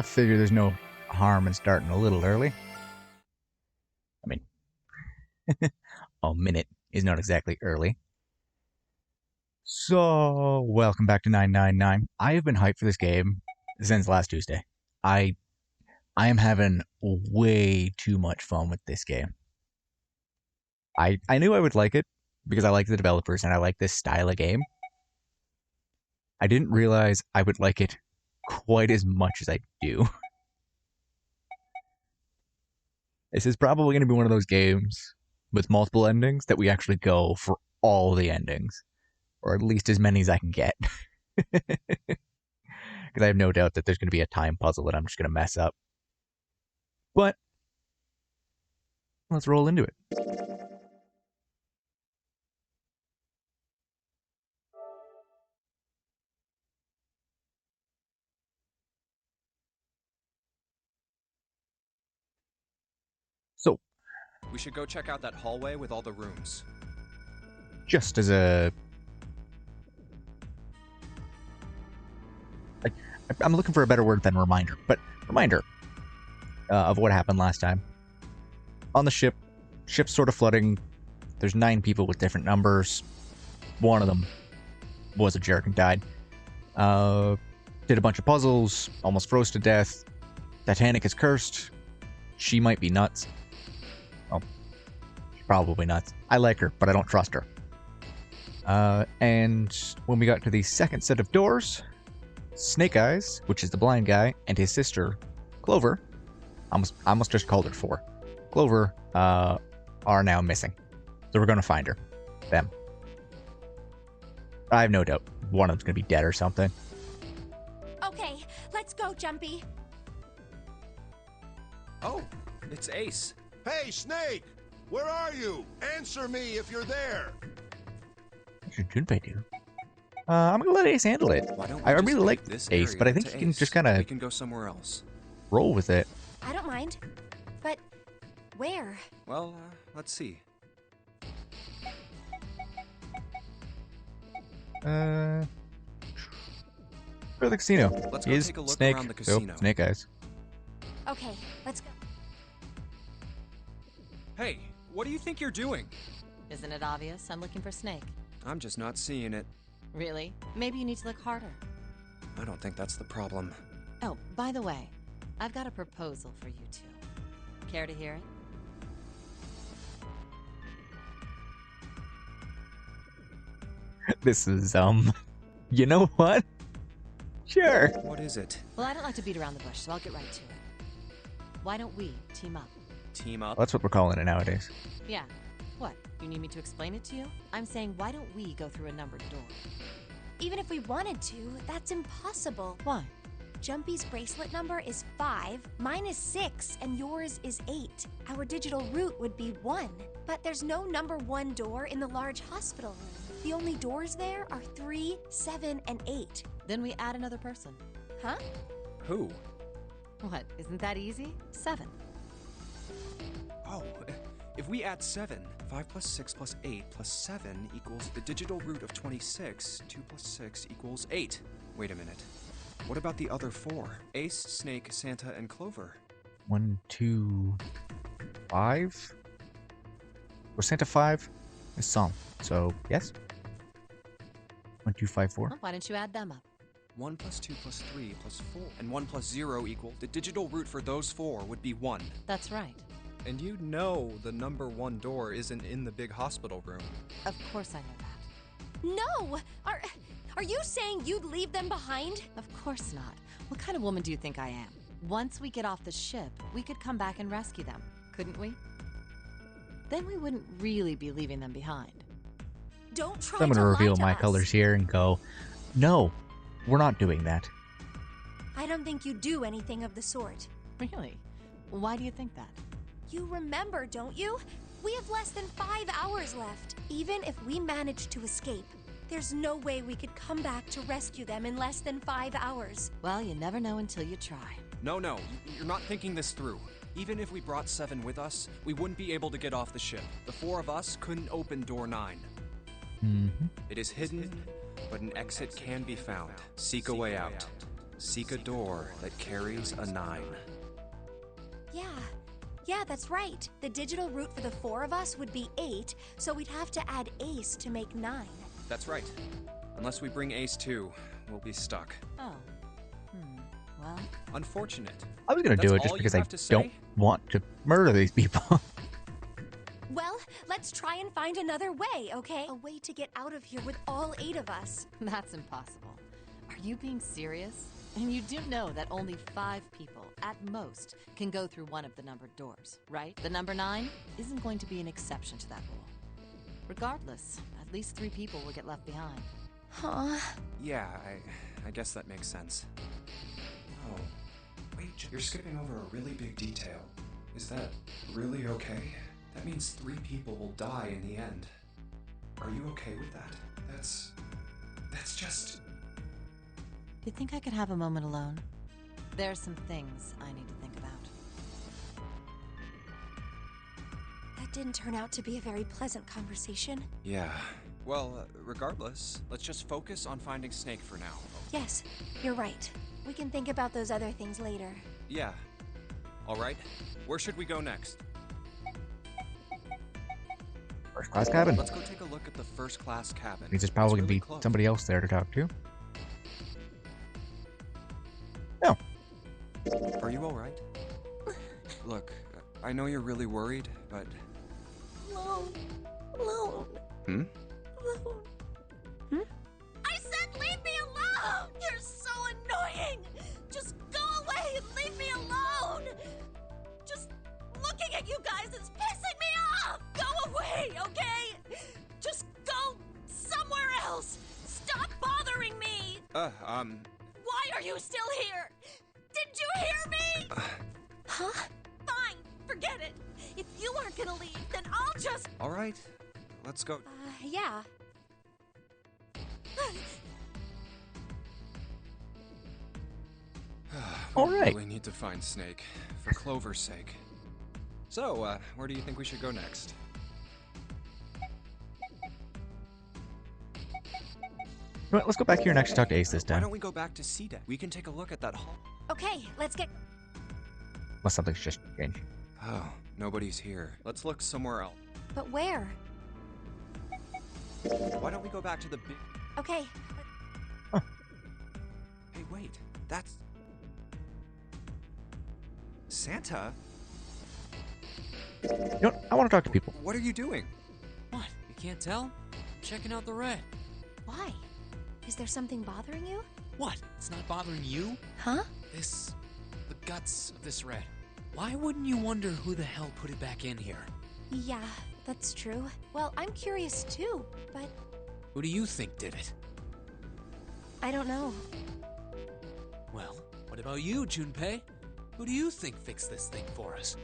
Figure there's no harm in starting a little early. I mean, a minute is not exactly early. So, welcome back to 999. I have been hyped for this game since last Tuesday. I am having way too much fun with this game. I knew I would like it because I like the developers and I like this style of game. I didn't realize I would like it quite as much as I do. This is probably going to be one of those games with multiple endings that we actually go for all the endings. Or at least as many as I can get. Because I have no doubt that there's going to be a time puzzle that I'm just going to mess up. But let's roll into it. So, we should go check out that hallway with all the rooms. Just as a... I'm looking for a better word than reminder, but reminder of what happened last time. On the ship's sort of flooding. There's 9 people with different numbers. One of them was a jerk and died. Did a bunch of puzzles, almost froze to death. Titanic is cursed. She might be nuts. Well, she's probably nuts. I like her, but I don't trust her. And when we got to the second set of doors, Snake Eyes, which is the blind guy, and his sister, Clover, I almost just called her 4. Clover, are now missing. So we're going to find her. Them. I have no doubt one of them's going to be dead or something. Okay, let's go, Jumpy. Oh, it's Ace. Hey, Snake! Where are you? Answer me if you're there! What should I do? I'm going to let Ace handle it. I really like Ace, but I think he can just kind of... We can go somewhere else. Roll with it. I don't mind. But where? Well, let's see. For the casino. Let's go take a look Snake, around the casino. So, Snake Eyes. Okay, let's go. Hey, what do you think you're doing? Isn't it obvious? I'm looking for Snake. I'm just not seeing it. Really? Maybe you need to look harder. I don't think that's the problem. Oh, by the way, I've got a proposal for you two. Care to hear it? This is, you know what? Sure. What is it? Well, I don't like to beat around the bush, so I'll get right to it. Why don't we team up? Team up? That's what we're calling it nowadays. Yeah. What? You need me to explain it to you? I'm saying, why don't we go through a numbered door? Even if we wanted to, that's impossible. Why? Jumpy's bracelet number is 5, mine is 6, and yours is 8. Our digital route would be 1. But there's no number 1 door in the large hospital room. The only doors there are 3, 7, and 8. Then we add another person. Huh? Who? What? Isn't that easy? 7. Oh, if we add 7, 5 plus 6 plus 8 plus 7 equals the digital root of 26. 2 plus 6 equals 8. Wait a minute. What about the other 4? Ace, Snake, Santa, and Clover. 1, 2, 5? Was Santa 5? It's some. So, yes? 1, 2, 5, 4. Well, why don't you add them up? 1 plus 2 plus 3 plus 4. And 1 plus 0 equal. The digital root for those 4 would be 1. That's right. And you know the number 1 door isn't in the big hospital room. Of course I know that. No! Are you saying you'd leave them behind? Of course not. What kind of woman do you think I am? Once we get off the ship, we could come back and rescue them, couldn't we? Then we wouldn't really be leaving them behind. Don't try I'm going to lie reveal to my us. colors here and go, no, we're not doing that. I don't think you do anything of the sort. Really? Why do you think that? You remember, don't you? We have less than 5 hours left. Even if we manage to escape, there's no way we could come back to rescue them in less than 5 hours. Well, you never know until you try. No, you're not thinking this through. Even if we brought 7 with us, we wouldn't be able to get off the ship. The 4 of us couldn't open door 9. Mm-hmm. It is hidden, but an exit can be found. Seek a way out. Seek a door that carries a 9. Yeah, that's right. The digital root for the 4 of us would be 8, so we'd have to add Ace to make 9. That's right. Unless we bring Ace too, we'll be stuck. Oh. Well, Unfortunate. I was gonna That's do it just all you because I have to don't say? want to murder these people. Well, let's try and find another way, okay? A way to get out of here with all 8 of us. that's impossible. Are you being serious? And you do know that only 5 people, at most, can go through one of the numbered doors, right? The number 9 isn't going to be an exception to that rule. Regardless, at least 3 people will get left behind. Huh? Yeah, I guess that makes sense. Oh, wait, you're skipping over a really big detail. Is that really okay? That means 3 people will die in the end. Are you okay with that? That's just... Do you think I could have a moment alone? There are some things I need to think about. That didn't turn out to be a very pleasant conversation. Yeah. Well, regardless, let's just focus on finding Snake for now. Yes, you're right. We can think about those other things later. Yeah. All right. Where should we go next? First class cabin. Let's go take a look at the first class cabin. Means there's probably It's gonna really be close. somebody else there to talk to. No. Are you all right? Look, I know you're really worried, but... Alone. Hmm? Alone. I said leave me alone! You're so annoying! Just go away and leave me alone! Just looking at you guys is pissing me off! Go away, okay? Just go somewhere else! Stop bothering me! Why are you still here? Did you hear me? Huh? Fine, forget it. If you aren't gonna leave, then I'll just... All right. Let's go. Yeah. All We right. really need to find Snake, for Clover's sake. So, where do you think we should go next? Well, let's go back here and actually talk to Ace this Why time. don't we go back to C-Deck? We can take a look at that hall. Okay, let's get... Unless something's just changed. Oh, nobody's here. Let's look somewhere else. But where? Why don't we go back to the big... Okay. Hey, wait. That's... Santa? You know what? I want to talk to people. What are you doing? What? You can't tell? I'm checking out the red. Why? Is there something bothering you? What? It's not bothering you? Huh? The guts of this red. Why wouldn't you wonder who the hell put it back in here? Yeah, that's true. Well, I'm curious too, but Who do you think did it? I don't know. Well, what about you, Junpei? Who do you think fixed this thing for us?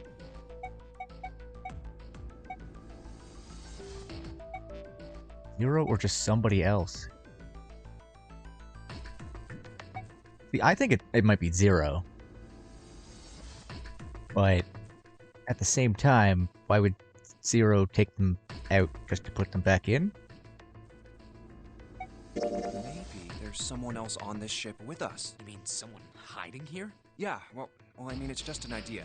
Zero or just somebody else? See, I think it might be Zero. But at the same time, why would Zero take them out just to put them back in? Maybe there's someone else on this ship with us. You mean someone hiding here? Yeah, well, I mean, it's just an idea.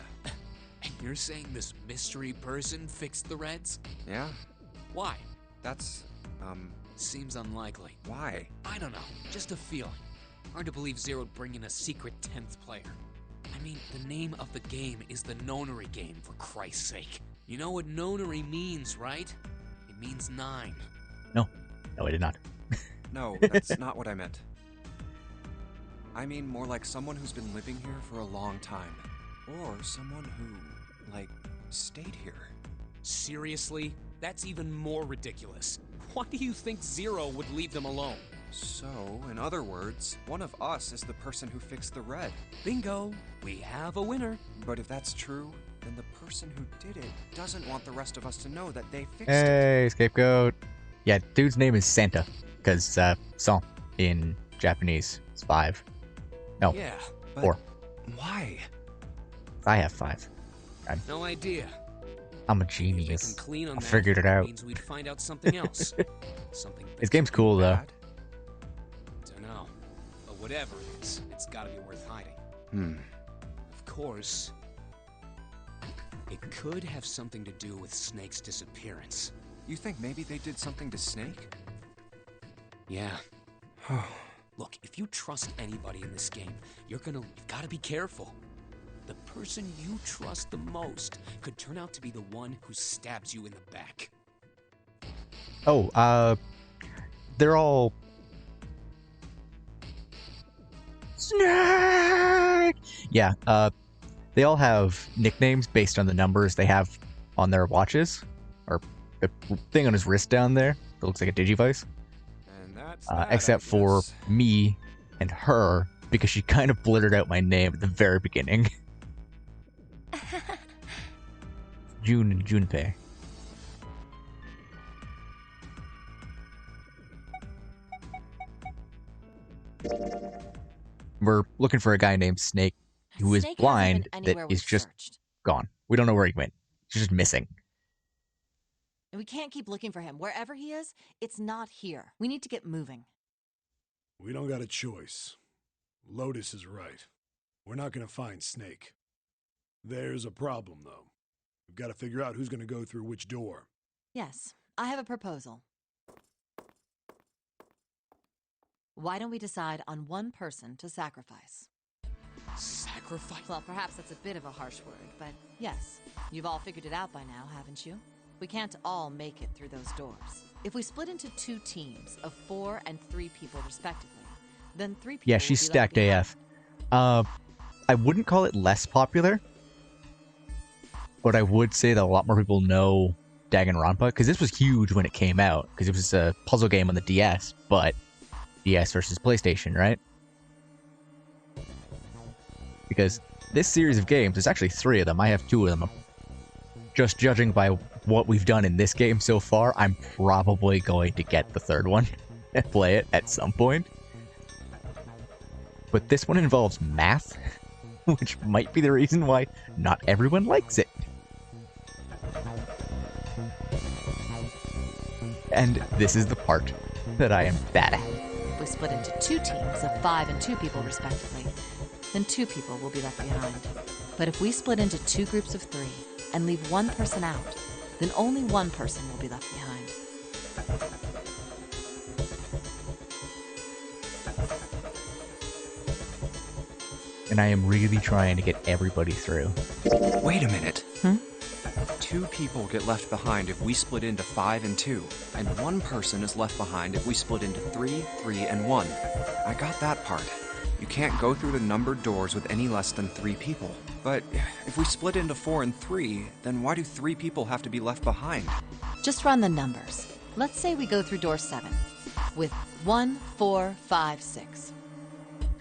And you're saying this mystery person fixed the reds? Yeah? Why? That's, Seems unlikely. why? I don't know, just a feeling. Hard to believe Zero'd bring in a secret 10th player. I mean, the name of the game is the Nonary game, for Christ's sake. You know what Nonary means, right? It means 9. No, I did not. No, that's not what I meant. I mean more like someone who's been living here for a long time. Or someone who, like, stayed here. Seriously? That's even more ridiculous. Why do you think Zero would leave them alone? So, in other words, one of us is the person who fixed the red. Bingo! We have a winner. But if that's true, then the person who did it doesn't want the rest of us to know that they fixed it. Hey, scapegoat. Yeah, dude's name is Santa. Because, Son in Japanese is 5. No, Yeah, But 4. why? I have 5. no idea. I'm a If we genius. can clean on I that, figured it out. means we'd find out something else. Something This game's cool, though. Bad? Dunno. But Whatever it is, it's gotta be worth hiding. Of course, it could have something to do with Snake's disappearance. You think maybe they did something to Snake? Yeah. Look, if you trust anybody in this game, you've gotta be careful. The person you trust the most could turn out to be the one who stabs you in the back. Oh, they're all... Snake! Yeah, they all have nicknames based on the numbers they have on their watches. Or the thing on his wrist down there that looks like a Digivice. And that's that, Except I for guess. me and her, because she kind of blurted out my name at the very beginning. Junpei. We're looking for a guy named Snake who is Snake hasn't blind been that anywhere is we've just searched. gone. We don't know where he went. He's just missing. And we can't keep looking for him. Wherever he is, it's not here. We need to get moving. We don't got a choice. Lotus is right. We're not gonna find Snake. There's a problem, though. We've got to figure out who's gonna go through which door. Yes, I have a proposal. Why don't we decide on one person to sacrifice? Sacrifice? Well, perhaps that's a bit of a harsh word, but yes. You've all figured it out by now, haven't you? We can't all make it through those doors. If we split into 2 teams of 4 and 3 people respectively, then 3 people Yeah, will she's be left stacked behind. AF. I wouldn't call it less popular, but I would say that a lot more people know Digit-Ronpa, because this was huge when it came out, because it was a puzzle game on the DS, but DS versus PlayStation, right? Because this series of games, there's actually 3 of them. I have 2 of them. Just judging by what we've done in this game so far, I'm probably going to get the 3rd one and play it at some point. But this one involves math, which might be the reason why not everyone likes it. And this is the part that I am bad at. If we split into 2 teams of 5 and 2 people respectively, then 2 people will be left behind. But if we split into 2 groups of 3 and leave 1 person out, then only 1 person will be left behind. And I am really trying to get everybody through. Wait a minute. 2 people get left behind if we split into 5 and 2, and 1 person is left behind if we split into 3, 3, and 1. I got that part. You can't go through the numbered doors with any less than 3 people. But if we split into 4 and 3, then why do 3 people have to be left behind? Just run the numbers. Let's say we go through door 7 with 1, 4, 5, 6.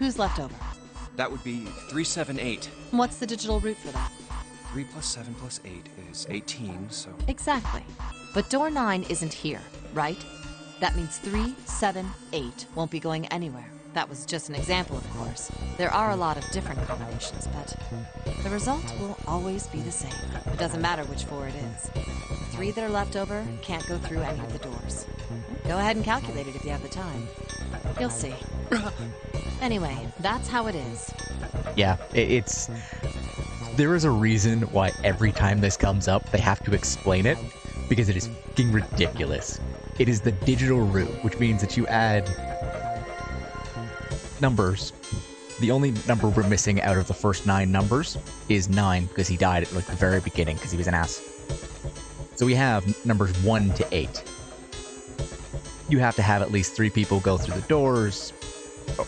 Who's left over? That would be 3, 7, 8. What's the digital root for that? 3 plus 7 plus 8 is 18, so... Exactly. But door 9 isn't here, right? That means 3, 7, 8 won't be going anywhere. That was just an example, of course. There are a lot of different combinations, but the result will always be the same. It doesn't matter which 4 it is. The 3 that are left over can't go through any of the doors. Go ahead and calculate it if you have the time. You'll see. Anyway, that's how it is. Yeah, it's... There is a reason why every time this comes up, they have to explain it, because it is fucking ridiculous. It is the digital root, which means that you add numbers. The only number we're missing out of the first 9 numbers is 9, because he died at like the very beginning, because he was an ass. So we have numbers 1 to 8. You have to have at least 3 people go through the doors,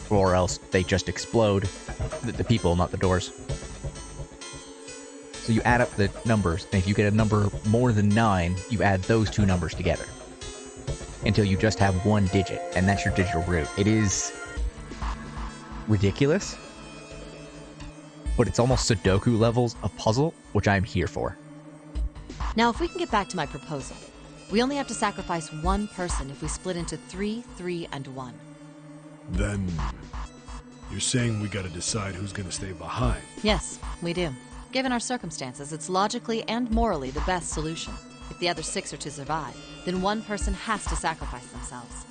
or else they just explode. The people, not the doors. So you add up the numbers, and if you get a number more than 9, you add those 2 numbers together. Until you just have 1 digit, and that's your digital root. It is ridiculous, but it's almost Sudoku levels of puzzle, which I'm here for. Now, if we can get back to my proposal, we only have to sacrifice 1 person if we split into 3, 3, and 1. Then... you're saying we gotta decide who's gonna stay behind. Yes, we do. Given our circumstances, it's logically and morally the best solution. If the other 6 are to survive, then 1 person has to sacrifice themselves.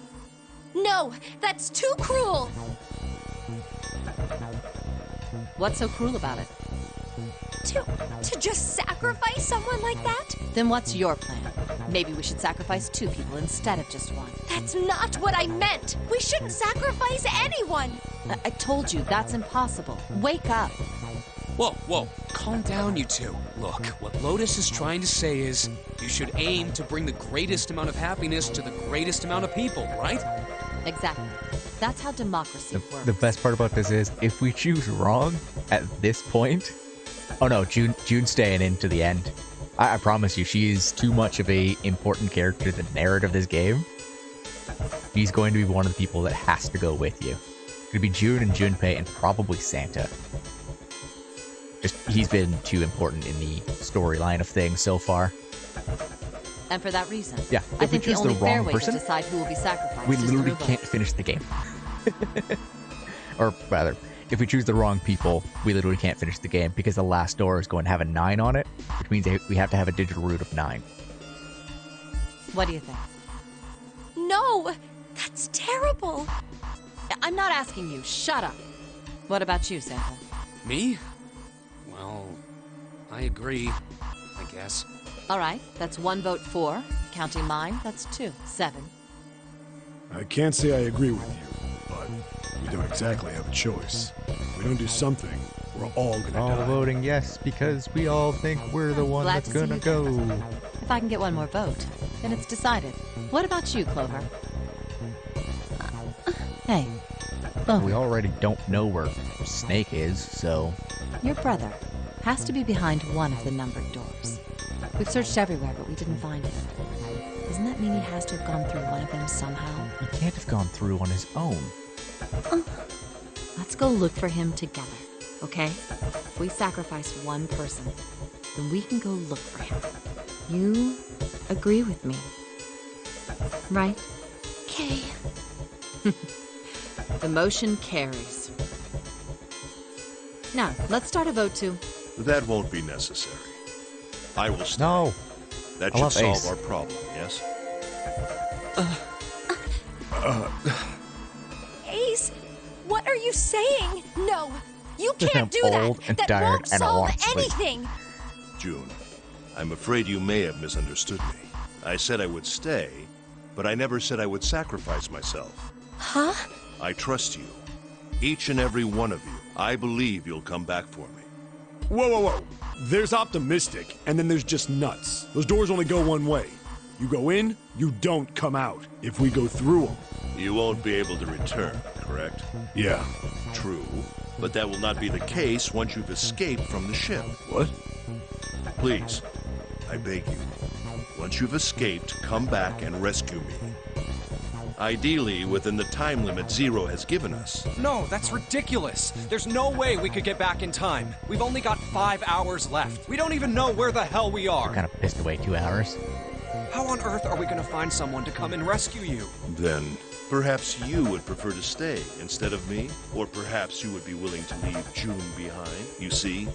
No, that's too cruel! What's so cruel about it? To just sacrifice someone like that? Then what's your plan? Maybe we should sacrifice 2 people instead of just 1. That's not what I meant. We shouldn't sacrifice anyone. I told you that's impossible. Wake up. Whoa. Calm down, you two. Look, what Lotus is trying to say is you should aim to bring the greatest amount of happiness to the greatest amount of people, right? Exactly. That's how democracy works. The best part about this is, if we choose wrong at this point... Oh no, June's staying into the end. I promise you, she is too much of a important character to the narrative of this game. She's going to be one of the people that has to go with you. It's going to be June and Junpei and probably Santa. Just, he's been too important in the storyline of things so far. And for that reason, Yeah, I if we think the choose only the fair wrong way person, to decide who will be sacrificed we is literally through a vote. can't finish the game. Or rather, if we choose the wrong people, we literally can't finish the game because the last door is going to have a 9 on it, which means we have to have a digital root of 9. What do you think? No, that's terrible. I'm not asking you. Shut up. What about you, Santa? Me? Well, I agree, I guess. All right, that's 1 vote for. Counting mine, that's 2. 7. I can't say I agree with you, but we don't exactly have a choice. If we don't do something, we're all gonna All die. voting yes because we all think we're the one Glad that's to see gonna you go. If I can get 1 more vote, then it's decided. What about you, Clover? Hey, Clover, We already don't know where Snake is, so... your brother has to be behind one of the numbered doors. We've searched everywhere, but we didn't find him. Doesn't that mean he has to have gone through one of them somehow? He can't have gone through on his own. Let's go look for him together, okay? If we sacrifice one person, then we can go look for him. You agree with me, right? Okay. The motion carries. Now, let's start a vote to... That won't be necessary. I will stay. No! That I should love solve Ace. our problem, yes? Ace, what are you saying? No, you I'm can't do that. old and That tired won't and I solve want to sleep. anything. June, I'm afraid you may have misunderstood me. I said I would stay, but I never said I would sacrifice myself. Huh? I trust you. Each and every one of you. I believe you'll come back for me. Whoa. There's optimistic, and then there's just nuts. Those doors only go one way. You go in, you don't come out. If we go through them. You won't be able to return, correct? Yeah. True, but that will not be the case once you've escaped from the ship. What? Please, I beg you. Once you've escaped, come back and rescue me. Ideally, within the time limit Zero has given us. No, that's ridiculous. There's no way we could get back in time. We've only got 5 hours left. We don't even know where the hell we are. Kind of pissed away 2 hours. How on earth are we gonna find someone to come and rescue you? Then, perhaps you would prefer to stay instead of me? Or perhaps you would be willing to leave June behind? You see,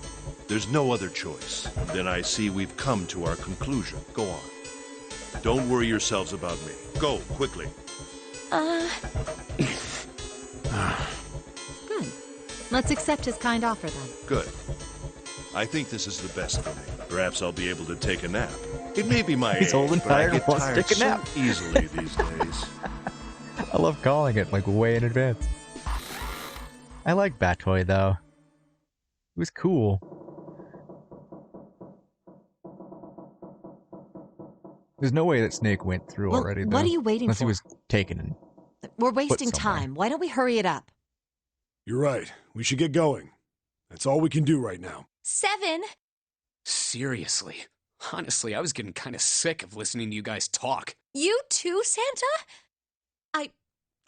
there's no other choice. Then I see we've come to our conclusion. Go on. Don't worry yourselves about me. Go, quickly. Good. Let's accept his kind offer then. Good. I think this is the best for me. Perhaps I'll be able to take a nap. It may be my He's age, old and but I tired get and wants to tired take a so nap. easily these days. I love calling it, like, way in advance. I like Batoy, though. It was cool. There's no way that Snake went through Well, already, though. what are you waiting Unless for? he was taken and... We're wasting somewhere. time. Why don't we hurry it up? You're right. We should get going. That's all we can do right now. 7. Seriously. Honestly, I was getting kind of sick of listening to you guys talk. You too, Santa?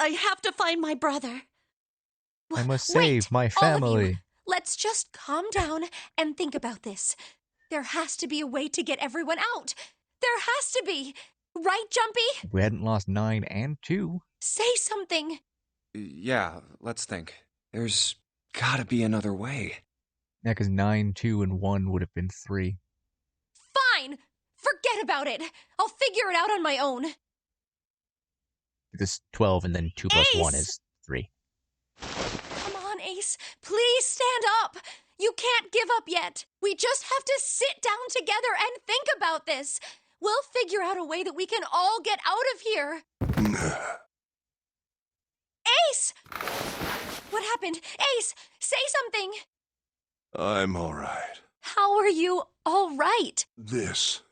I have to find my brother. I must Wait, save my all of you. family. Let's just calm down and think about this. There has to be a way to get everyone out. There has to be. Right, Jumpy? We hadn't lost 9 and 2. Say something. Yeah, let's think. There's gotta be another way. Yeah, because 9, 2, and 1 would have been 3. Fine. Forget about it. I'll figure it out on my own. This 12 and then 2 plus 1 Ace! is 3. Come on, Ace, please stand up. You can't give up yet. We just have to sit down together and think about this. We'll figure out a way that we can all get out of here. Ace! What happened? Ace, say something. I'm all right. How are you all right? This.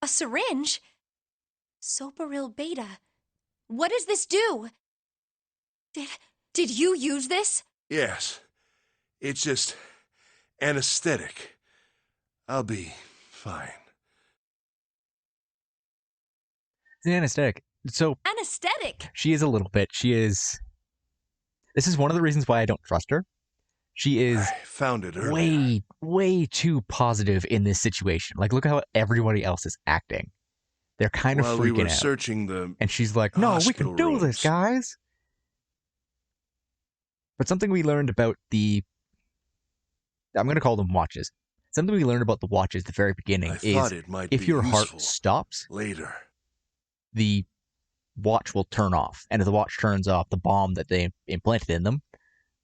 A syringe? Soparil beta. What does this do? Did you use this? Yes. It's just anesthetic. I'll be fine. It's an anesthetic. So Anesthetic? she is a little bit. This is one of the reasons why I don't trust her. She is I found it earlier. way too positive in this situation. Like, look how everybody else is acting. They're kind of While freaking we were out. searching the And she's like, no, we can hospital do this, rooms. guys. But something we learned about I'm going to call them watches. Something we learned about the watches at the very beginning I is thought it might if be your heart useful stops, later. the watch will turn off. And if the watch turns off, the bomb that they implanted in them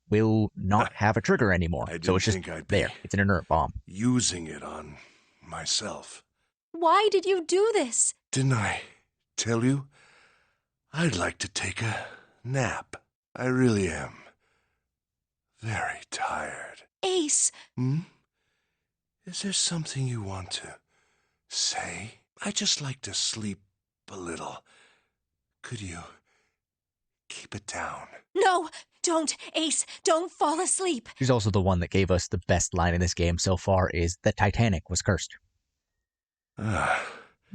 will not have a trigger anymore. I So didn't it's just think I'd be there. It's an inert bomb. using it on myself. Why did you do this? Didn't I tell you? I'd like to take a nap. I really am. Very tired. Ace, Is there something you want to say? I just like to sleep a little. Could you keep it down? no, don't. Ace, don't fall asleep. She's also the one that gave us the best line in this game so far is that Titanic was cursed. Ah,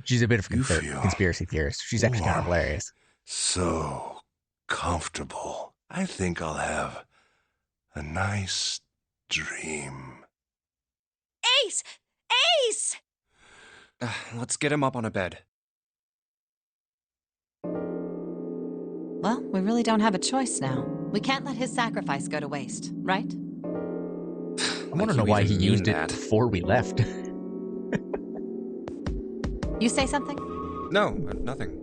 She's a bit of a You feel conspiracy theorist. She's actually kind of warm. hilarious. so comfortable. I think I'll have a nice dream. Ace! Ace! Let's get him up on a bed. Well, we really don't have a choice now. We can't let his sacrifice go to waste, right? I want to know why he used it that. before we left. You say something? No, nothing.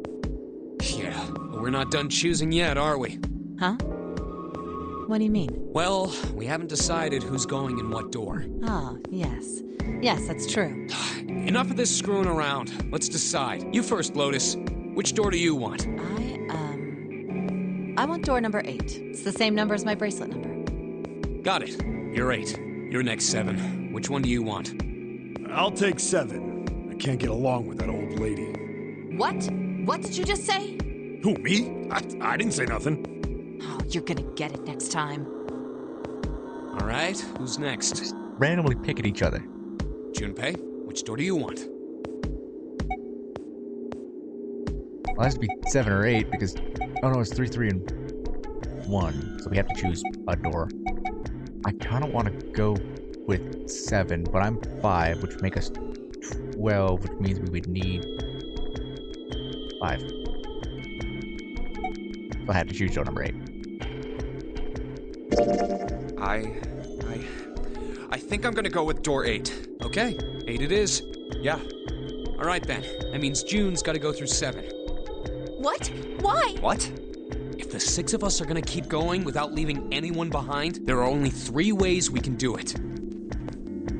Yeah, but we're not done choosing yet, are we? Huh? What do you mean? Well, we haven't decided who's going in what door. Ah, yes. Yes, that's true. Enough of this screwing around. Let's decide. You first, Lotus. Which door do you want? I want door number 8. It's the same number as my bracelet number. Got it. You're 8. You're next 7. Which one do you want? I'll take 7. I can't get along with that old lady. What? What did you just say? Who, me? I didn't say nothing. Oh, you're gonna get it next time. All right, who's next? Randomly pick at each other. Junpei, which door do you want? Well, it has to be 7 or 8 because... Oh no, it's 3, 3, and 1. So we have to choose a door. I kind of want to go with 7, but I'm 5, which would make us 12, which means we would need 5. So I had to choose door number 8. I think I'm gonna go with door 8. Okay, 8 it is. Yeah. All right then. That means June's got to go through 7. What? Why? What? If the 6 of us are gonna keep going without leaving anyone behind, there are only 3 ways we can do it.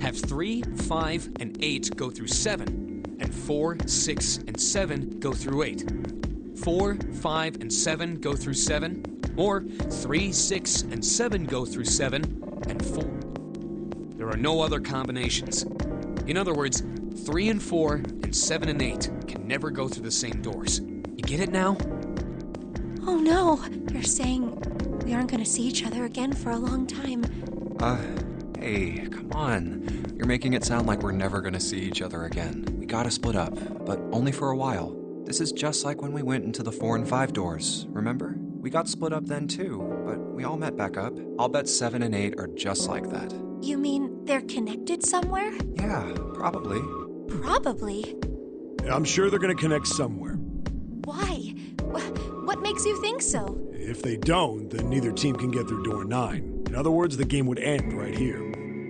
Have 3, 5, and 8 go through 7, and 4, 6, and 7 go through 8. 4, 5, and 7 go through 7, or 3, 6, and 7 go through 7, and 4. There are no other combinations. In other words, 3 and 4, and 7 and 8 can never go through the same doors. You get it now? Oh no. You're saying we aren't gonna see each other again for a long time. Hey, come on. You're making it sound like we're never gonna see each other again. We gotta split up, but only for a while. This is just like when we went into the 4 and 5 doors, remember? We got split up then too, but we all met back up. I'll bet 7 and 8 are just like that. You mean they're connected somewhere? Yeah, probably. Probably. I'm sure they're gonna connect somewhere. Why? What makes you think so? If they don't, then neither team can get through door 9. In other words, the game would end right here.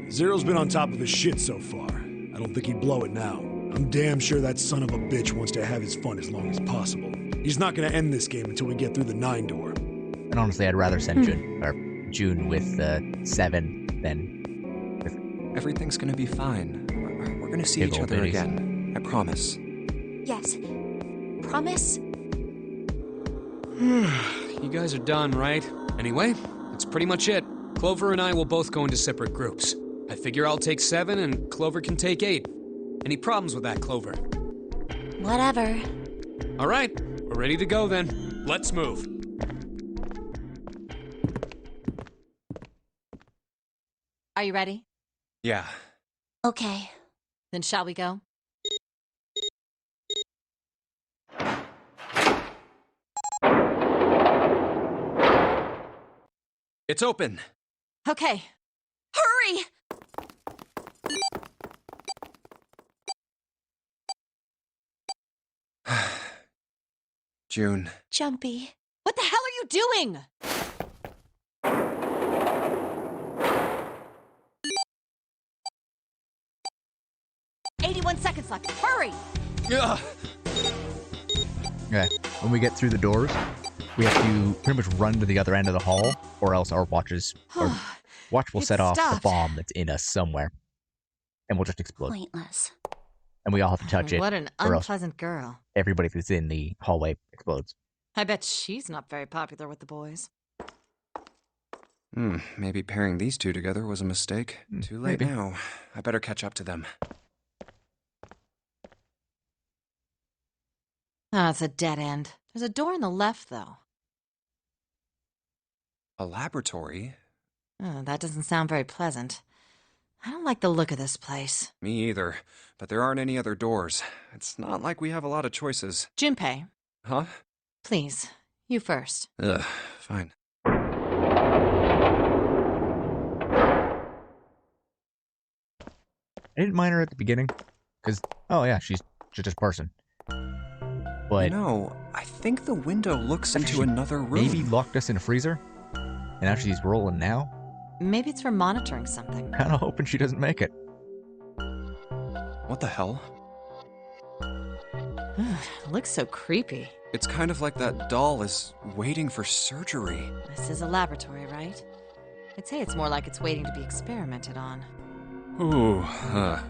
Zero's been on top of his shit so far. I don't think he'd blow it now. I'm damn sure that son of a bitch wants to have his fun as long as possible. He's not gonna end this game until we get through the 9 door. And honestly, I'd rather send June with 7 than with Everything's gonna be fine. We're gonna see Big each old other bitties. again. I promise. Yes. Promise? You guys are done, right? Anyway, that's pretty much it. Clover and I will both go into separate groups. I figure I'll take 7 and Clover can take 8. Any problems with that, Clover? Whatever. All right, we're ready to go then. Let's move. Are you ready? Yeah. Okay. Then shall we go? It's open. Okay. Hurry! June. Jumpy. What the hell are you doing? "81 seconds left. Hurry!" Ugh. Okay. When we get through the doors, we have to pretty much run to the other end of the hall, or else our watch will It set off the stopped. bomb that's in us somewhere, and we'll just explode. Pointless. And we all have to touch it, What an or else unpleasant girl. everybody that's in the hallway explodes. I bet she's not very popular with the boys. Maybe pairing these two together was a mistake. Too late maybe. now. I better catch up to them. Oh, it's a dead end. There's a door on the left, though. A laboratory? Oh, that doesn't sound very pleasant. I don't like the look of this place. Me either. But there aren't any other doors. It's not like we have a lot of choices. Junpei, Huh? please, you first. Ugh, fine. I didn't mind her at the beginning, because, oh yeah, she's just a person. But No, I think the window looks into she another room. maybe locked us in a freezer, and now she's rolling now. Maybe it's for monitoring something. Kind of hoping she doesn't make it. What the hell? It looks so creepy. It's kind of like that doll is waiting for surgery. This is a laboratory, right? I'd say it's more like it's waiting to be experimented on. Ooh,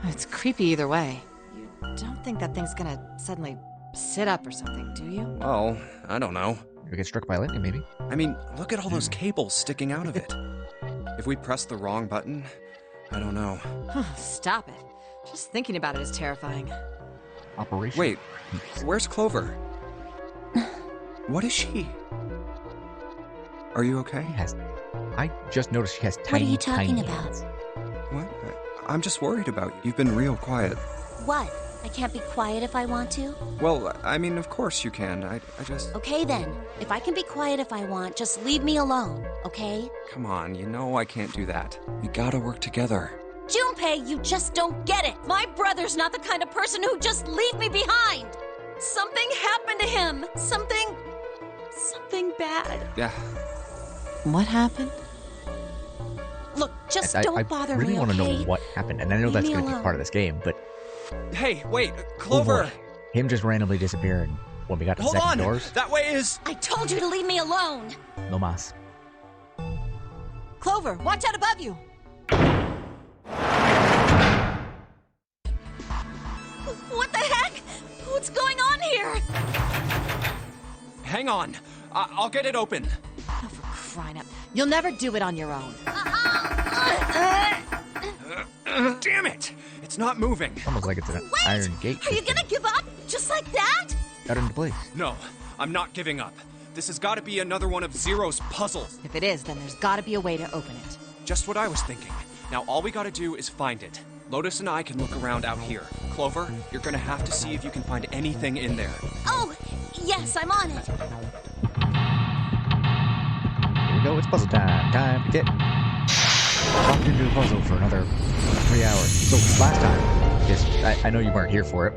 It's creepy either way. You don't think that thing's gonna suddenly sit up or something, do you? well, I don't know. We get struck by lightning, maybe. I mean, look at all those cables sticking out of it. If we press the wrong button, I don't know. Stop it. Just thinking about it is terrifying. Operation. Wait, where's Clover? What is she? Are you okay? I just noticed she has What tiny, are you talking tiny about? hands. What? I'm just worried about you. You've been real quiet. What? I can't be quiet if I want to? Well, I mean, of course you can. I just... Okay then. If I can be quiet if I want, just leave me alone, okay? Come on, you know I can't do that. We gotta work together. Junpei, you just don't get it. My brother's not the kind of person who'd just leave me behind. Something happened to him. Something bad. Yeah. What happened? Look, just I don't bother really me, want to okay? know what happened, and I know Leave that's me going to be alone. part of this game, but Hey, wait, oh Clover! boy, him just randomly disappearing when we got to the Hold second on! doors. That way is... I told you to leave me alone. No mas. Clover, watch out above you! What the heck? What's going on here? Hang on. I'll get it open. Oh, for crying out. You'll never do it on your own. Damn it! It's not moving. Almost like it's an Wait! iron gate. Are you gonna give up? Just like that? Got into place. No, I'm not giving up. This has got to be another one of Zero's puzzles. If it is, then there's gotta be a way to open it. Just what I was thinking. Now all we gotta do is find it. Lotus and I can look around out here. Clover, you're gonna have to see if you can find anything in there. Oh, yes, I'm on it. Here we go. It's puzzle time. Time to get locked into a puzzle for another 3 hours. So last time, because I know you weren't here for it.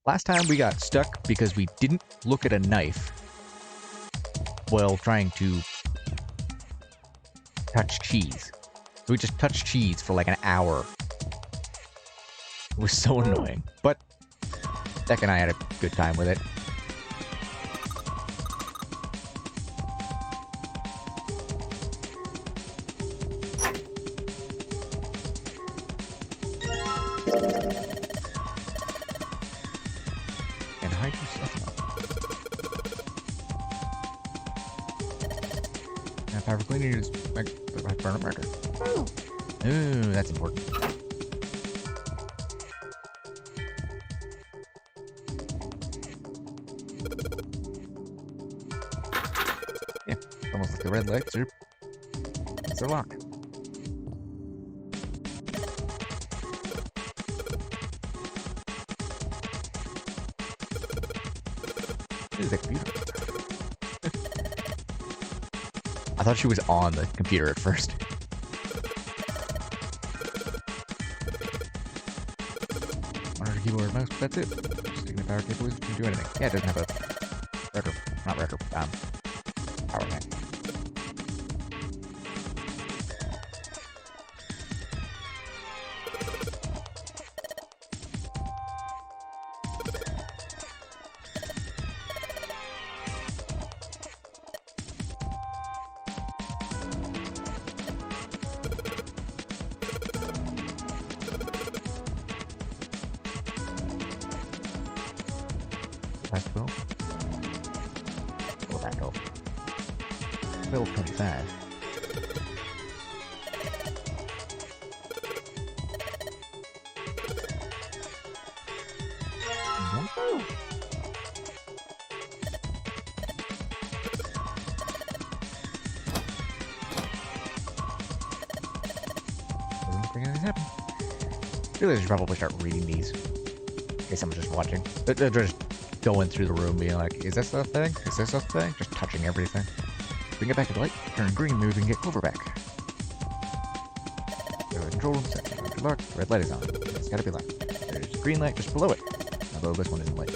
Last time we got stuck because we didn't look at a knife while trying to touch cheese. So we just touched cheese for like an hour. It was so annoying. But Deck and I had a good time with it. hide yourself now. Now, power cleaning is like the permanent marker. Ooh, that's important. Yeah, almost like the red lights are. It's a lock. This is a computer. I thought she was on the computer at first. Monitor, keyboard, mouse, that's it. Just taking the power cable to do anything. Yeah, it doesn't have a record, not record, power bank. Last 12. Go back over. 12:25. Doesn't look like anything's happened. Really, I should probably start reading these. In case someone's just watching. They're just going through the room being like, is this a thing? Is this a thing? Just touching everything. We can get back to the light, turn green, maybe we can get Clover back. Go to the control room, set to lock, red light is on. It's gotta be locked. There's a green light just below it. Although this one isn't lit.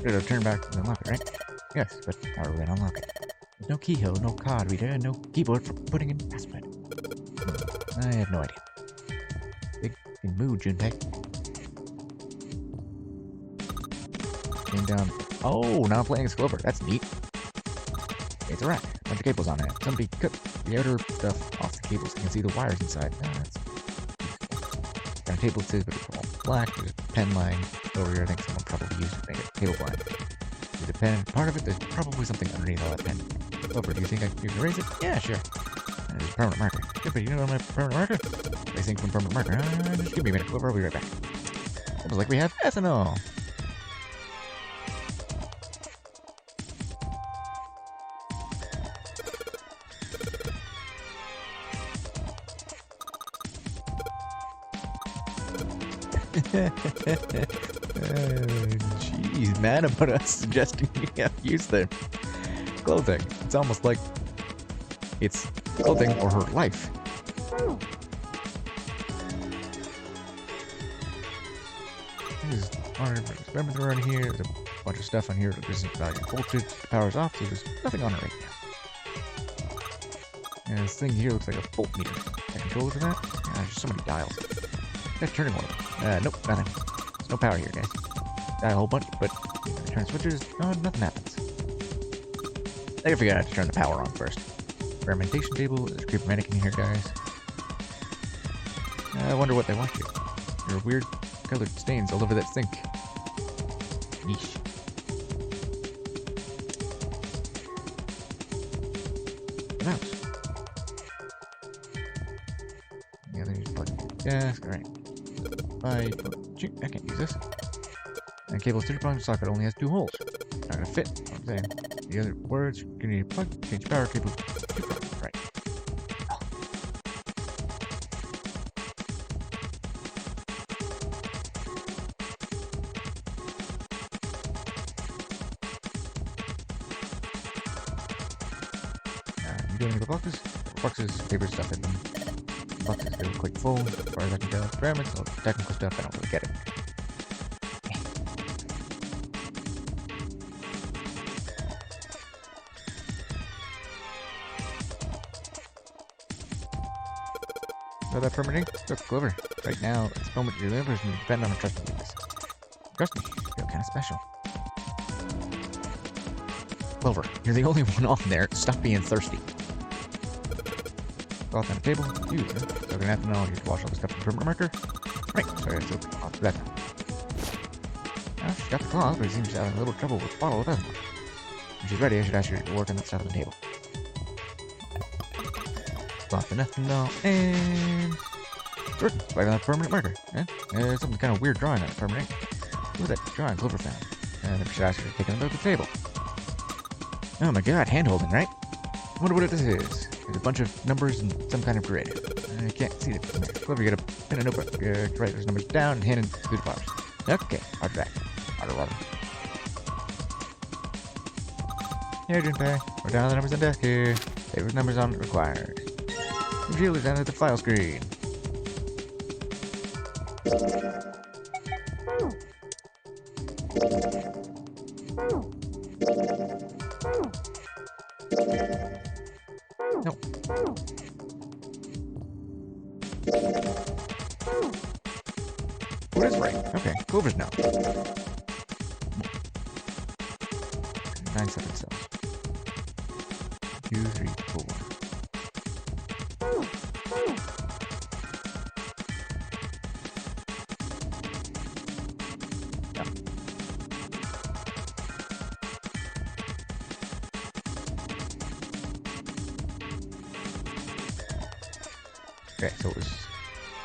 It'll turn back and unlock it, right? Yes, but how are we gonna unlock it? There's no keyhole, no card reader, and no keyboard for putting in password. I have no idea. Big mood, Junpei. Down. Oh, now I'm playing as Clover. That's neat. It's a rack. A bunch of cables on it. Somebody cut the outer stuff off the cables so you can see the wires inside. Oh, that's useful. Got a table that says, but it's all black. There's a pen lying over here. I think someone probably used it to make it table blind. There's a pen. Part of it, there's probably something underneath all that pen. Clover, do you think you can erase it? Yeah, sure. And there's a permanent marker. Yeah, but you know my permanent marker? I think from permanent marker. Just give me a minute, Clover. I'll be right back. Almost like we have ethanol. Jeez, man, about us suggesting we have use their clothing. It's almost like it's clothing or her life. There's experiments around here. There's a bunch of stuff on here that isn't valuable voltage. The power's off, so there's nothing on it right now. And this thing here looks like a volt meter. A controller for that? Yeah, there's just so many dials. That's turning one of them. Nope, nothing. There's no power here, guys. Got a whole bunch, but I turn switches, nothing happens. I gotta figure out how to turn the power on first. Fermentation table, there's a creeper mannequin here, guys. I wonder what they want here. There are weird colored stains all over that sink. Yeesh. The mouse. Yeah, then you just plug it into the desk, alright. I can't use this. And cable's 3 prong socket only has 2 holes. Not gonna fit. What I'm saying. The other words, you need a plug, change power cable. 2 prongs. Right. Oh. You doing the boxes? Boxes, paper stuff in them. Boxes are quite full as far as I can tell. Experiments, all technical stuff, I don't really get it. So that permitting? Look, Clover. Right now, at this moment, your livers may depend on a trust me with this. Trust me, you feel kind of special. Clover, you're the only one on there. Stop being thirsty. Cloth on the table. So I'm gonna have to know you have to wash all the stuff with the permanent marker. Right, so I gotta off that. Oh got the claws, but he seems to have a little trouble with bottle of asthma. When she's ready, I should ask her to work on that side of the table. Cloth and ethanol, and... It's working. It's like a permanent marker. Yeah? Something kind of weird drawing on it, permanent. Look at that drawing Clover found. And I should ask her to take it under the table. Oh my god, hand-holding, right? I wonder what this is. There's a bunch of numbers and some kind of grid. I can't see it from there. Clover, you gotta pen a notebook. Write those numbers down and hand in to the flowers. Okay, I'll be back. Roger. Here, Junpei. We're down the numbers on desk here. Favorite numbers on required. Computer's down at the file screen. No. What is right? Okay, Clover's no. 9 separate cells. 2, 3, 4. No. Okay, so it was a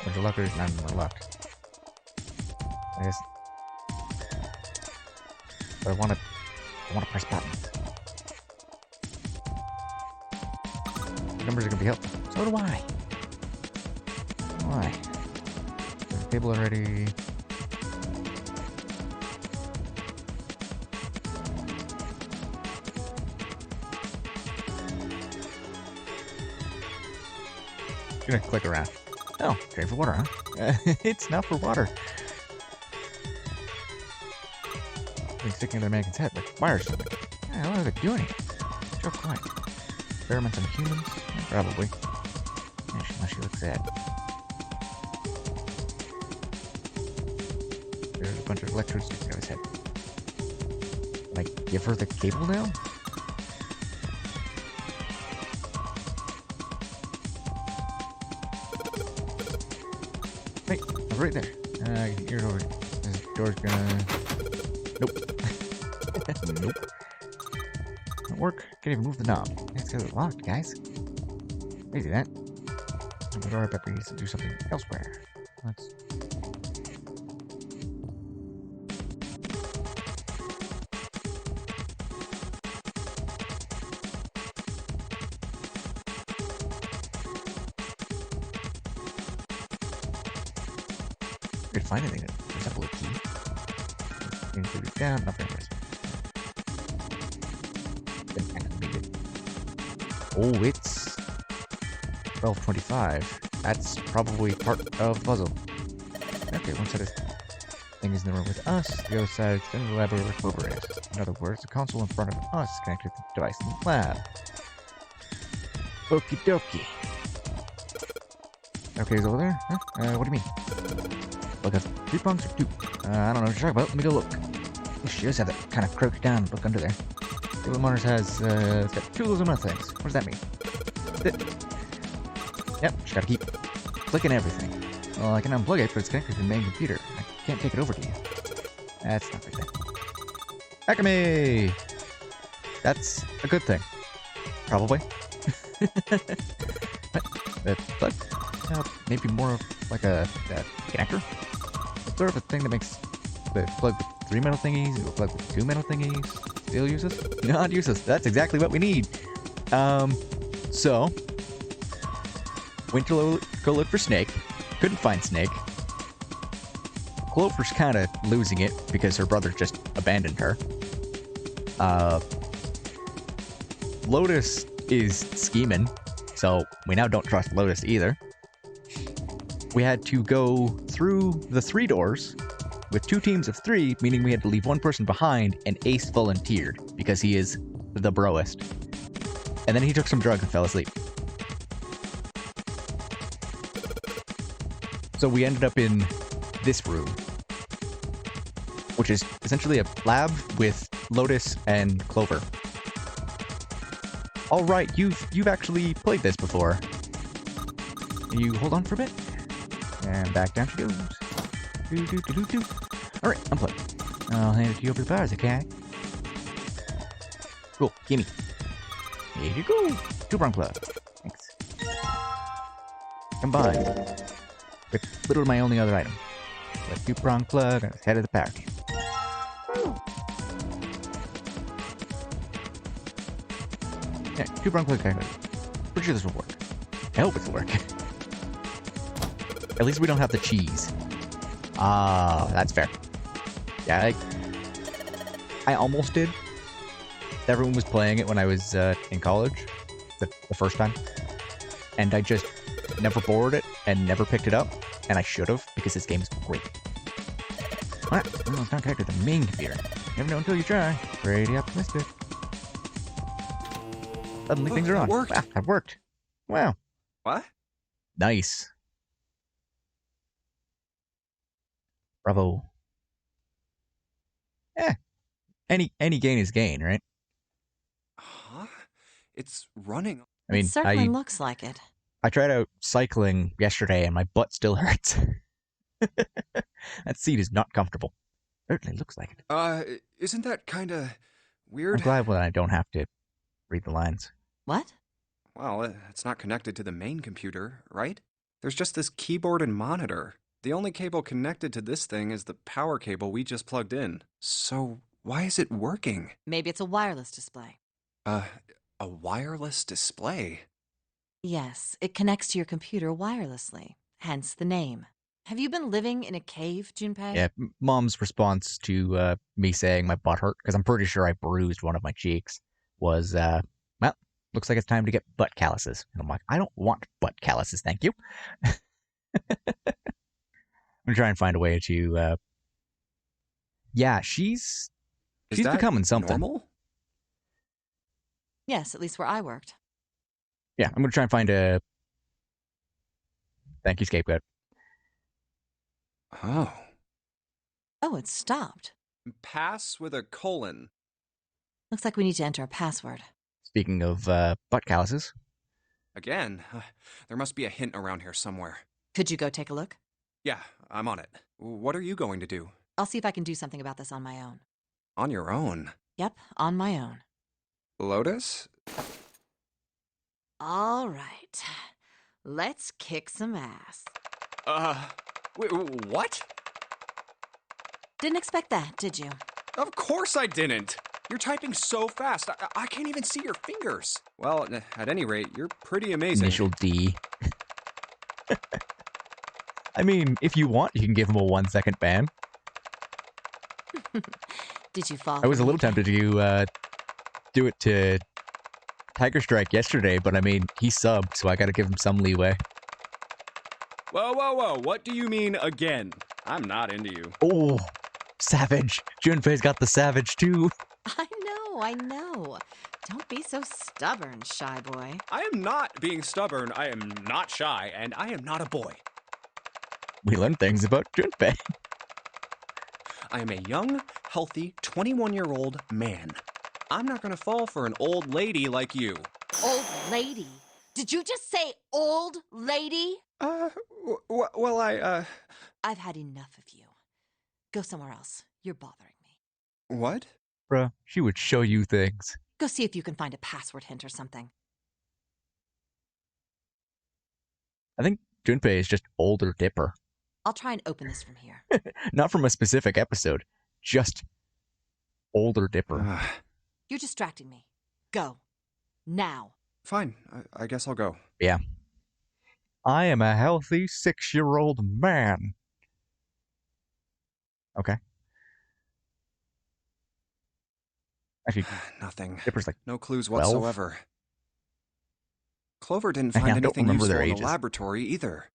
bunch of lockers, 9 more locked. I guess. But I want to press buttons. Numbers are gonna be helpful. So do I. Why? There's a table already. Gonna click around. Oh, train for water, huh? It's not for water. Something sticking in their mannequin's head, like wires. What the hell are they doing? So quiet. Experiments on humans? Yeah, probably. Unless she looks sad. There's a bunch of electrodes sticking out of his head. Like, give her the cable now? Hey, I was right there. I can hear it over. This door's gonna... Nope. Nope. Don't work. Can't even move the knob. It's got it locked, guys. Crazy that. The door Pepper needs to do something elsewhere. Let's... I could find anything that resembles a key. Include it down, not very impressive. Oh, it's 12:25. That's probably part of the puzzle. Okay, one side of thing is in the room with us, the other side is in the laboratory where Clover is. In other words, the console in front of us is connected to the device in the lab. Okie dokie. Okay, is over there? Huh? What do you mean? Look at 3 prongs or 2? I don't know what you're talking about. Let me go look. She does have that kind of crouched down look under there. The monitors has, it's got 2 of those other things. What does that mean? Yep, just gotta keep clicking everything. Well, I can unplug it, but it's connected to the main computer. I can't take it over to you. That's not very good. Akame! That's a good thing. Probably. What? The plug? Maybe more of like a connector? It's sort of a thing that makes the plug with 3 metal thingies into a plug with 2 metal thingies. Still useless? Not useless. That's exactly what we need. So went to go look for Snake. Couldn't find Snake. Clover's kind of losing it because her brother just abandoned her. Lotus is scheming, so we now don't trust Lotus either. We had to go through the 3 doors with 2 teams of 3, meaning we had to leave 1 person behind, and Ace volunteered because he is the broest. And then he took some drugs and fell asleep. So we ended up in this room, which is essentially a lab with Lotus and Clover. All right, you've actually played this before. You hold on for a bit, and back down she goes. All right, unplug. I'll hand it to you over the bars, okay? Cool, gimme. Here you go. Two-prong plug. Thanks. Combine. With literally my only other item. A two-prong plug on the head of the power cable. Yeah, two-prong plug kind of. Pretty sure this will work. I hope it'll work. At least we don't have the cheese. Ah, that's fair. Yeah, I almost did. Everyone was playing it when I was in college, the first time. And I just never borrowed it and never picked it up. And I should have, because this game is great. What? Well, it's not connected to the main computer. Never know until you try. Pretty optimistic. Suddenly things are on. Worked. Wow, that worked. Wow. What? Nice. Bravo. Eh. Any gain is gain, right? Huh? It's running. I mean, it certainly looks like it. I tried out cycling yesterday and my butt still hurts. That seat is not comfortable. Certainly looks like it. Isn't that kinda weird? I'm glad when I don't have to read the lines. What? Well, it's not connected to the main computer, right? There's just this keyboard and monitor. The only cable connected to this thing is the power cable we just plugged in. So, why is it working? Maybe it's a wireless display. A wireless display? Yes, it connects to your computer wirelessly, hence the name. Have you been living in a cave, Junpei? Yeah, Mom's response to me saying my butt hurt, because I'm pretty sure I bruised one of my cheeks, was, well, looks like it's time to get butt calluses. And I'm like, I don't want butt calluses, thank you. I'm gonna try and find a way to, yeah, she's becoming something. Normal? Yes, at least where I worked. Yeah, I'm gonna try and find a thank you scapegoat. Oh. Oh, it stopped. Pass with a colon. Looks like we need to enter a password. Speaking of butt calluses, Again, there must be a hint around here somewhere. Could you go take a look? Yeah, I'm on it. What are you going to do? I'll see if I can do something about this on my own. On your own? Yep, on my own. Lotus? All right. Let's kick some ass. Wait, what? Didn't expect that, did you? Of course I didn't! You're typing so fast, I can't even see your fingers. Well, at any rate, you're pretty amazing. initial D. I mean, if you want, you can give him a 1-second ban. Did you fall? I was a for little me? tempted to do it to Tiger Strike yesterday, but I mean, he subbed, so I gotta give him some leeway. Whoa, what do you mean again? I'm not into you. Oh, savage. Junpei's got the savage too. I know. Don't be so stubborn, shy boy. I am not being stubborn, I am not shy, and I am not a boy. We learned things about Junpei. I am a young, healthy, 21-year-old man. I'm not gonna fall for an old lady like you. Old lady? Did you just say old lady? Well, I've had enough of you. Go somewhere else. You're bothering me. What? Bruh, she would show you things. Go see if you can find a password hint or something. I think Junpei is just older Dipper. I'll try and open this from here. Not from a specific episode, just older Dipper. You're distracting me. Go. Now. Fine, I guess I'll go. Yeah. I am a healthy 6-year-old man. Okay. Actually, Nothing. Dipper's like, No clues 12? whatsoever. Clover didn't I find don't anything remember useful their in the ages. laboratory either.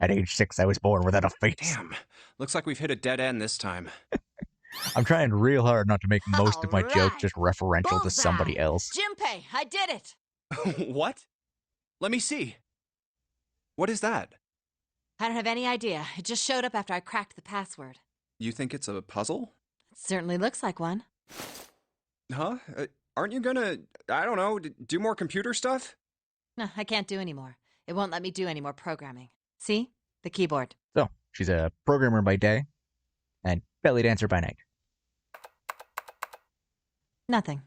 at age 6, I was born without a face. Damn. Looks like we've hit a dead end this time. I'm trying real hard not to make most of my jokes Alright. just referential to Bullseye. somebody else. Junpei, I did it! What? Let me see. What is that? I don't have any idea. It just showed up after I cracked the password. You think it's a puzzle? It certainly looks like one. Huh? Aren't you gonna, I don't know, do more computer stuff? No, I can't do any more. It won't let me do any more programming. See? The keyboard. So, she's a programmer by day, And belly dancer by night. Nothing.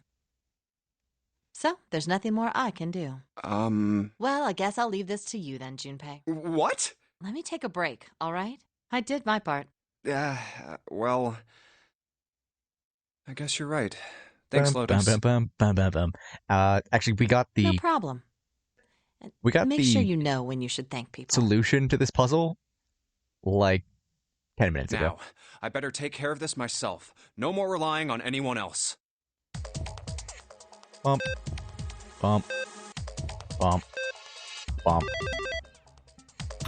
So, there's nothing more I can do. Well, I guess I'll leave this to you then, Junpei. What? Let me take a break, all right? I did my part. Well, I guess you're right. Thanks, Lotus. Actually, we got the No problem. And make sure you know when you should thank people. solution to this puzzle like 10 minutes Now, ago. I better take care of this myself. No more relying on anyone else. Bump. Bump. Bump. Bump.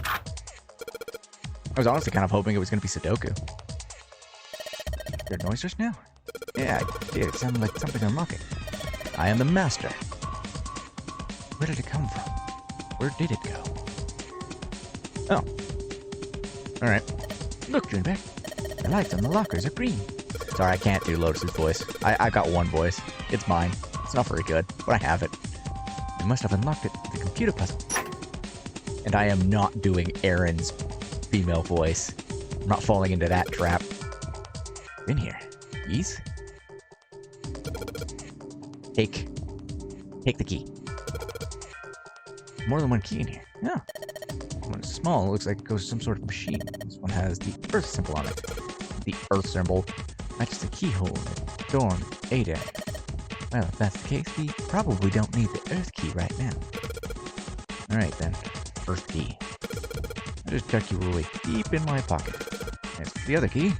I was honestly kind of hoping it was going to be Sudoku. Your noise just now? Yeah, I did. It sounded like something unlocking. I am the master. Where did it come from? Where did it go? Oh. Alright. Look, Junpei. The lights on the lockers are green. Sorry, I can't do Lotus's voice. I've got one voice. It's mine. It's not very good, but I have it. I must have unlocked it with the computer puzzle. And I am not doing Aaron's female voice. I'm not falling into that trap. In here. Keys? Take the key. More than one key in here. Yeah. One is small. It looks like it goes to some sort of machine. This one has the Earth symbol on it. The Earth symbol matches the keyhole in the dorm A-Day. Well, if that's the case, we probably don't need the Earth key right now. Alright then. Earth key. I just tuck you away deep in my pocket. As for the other key...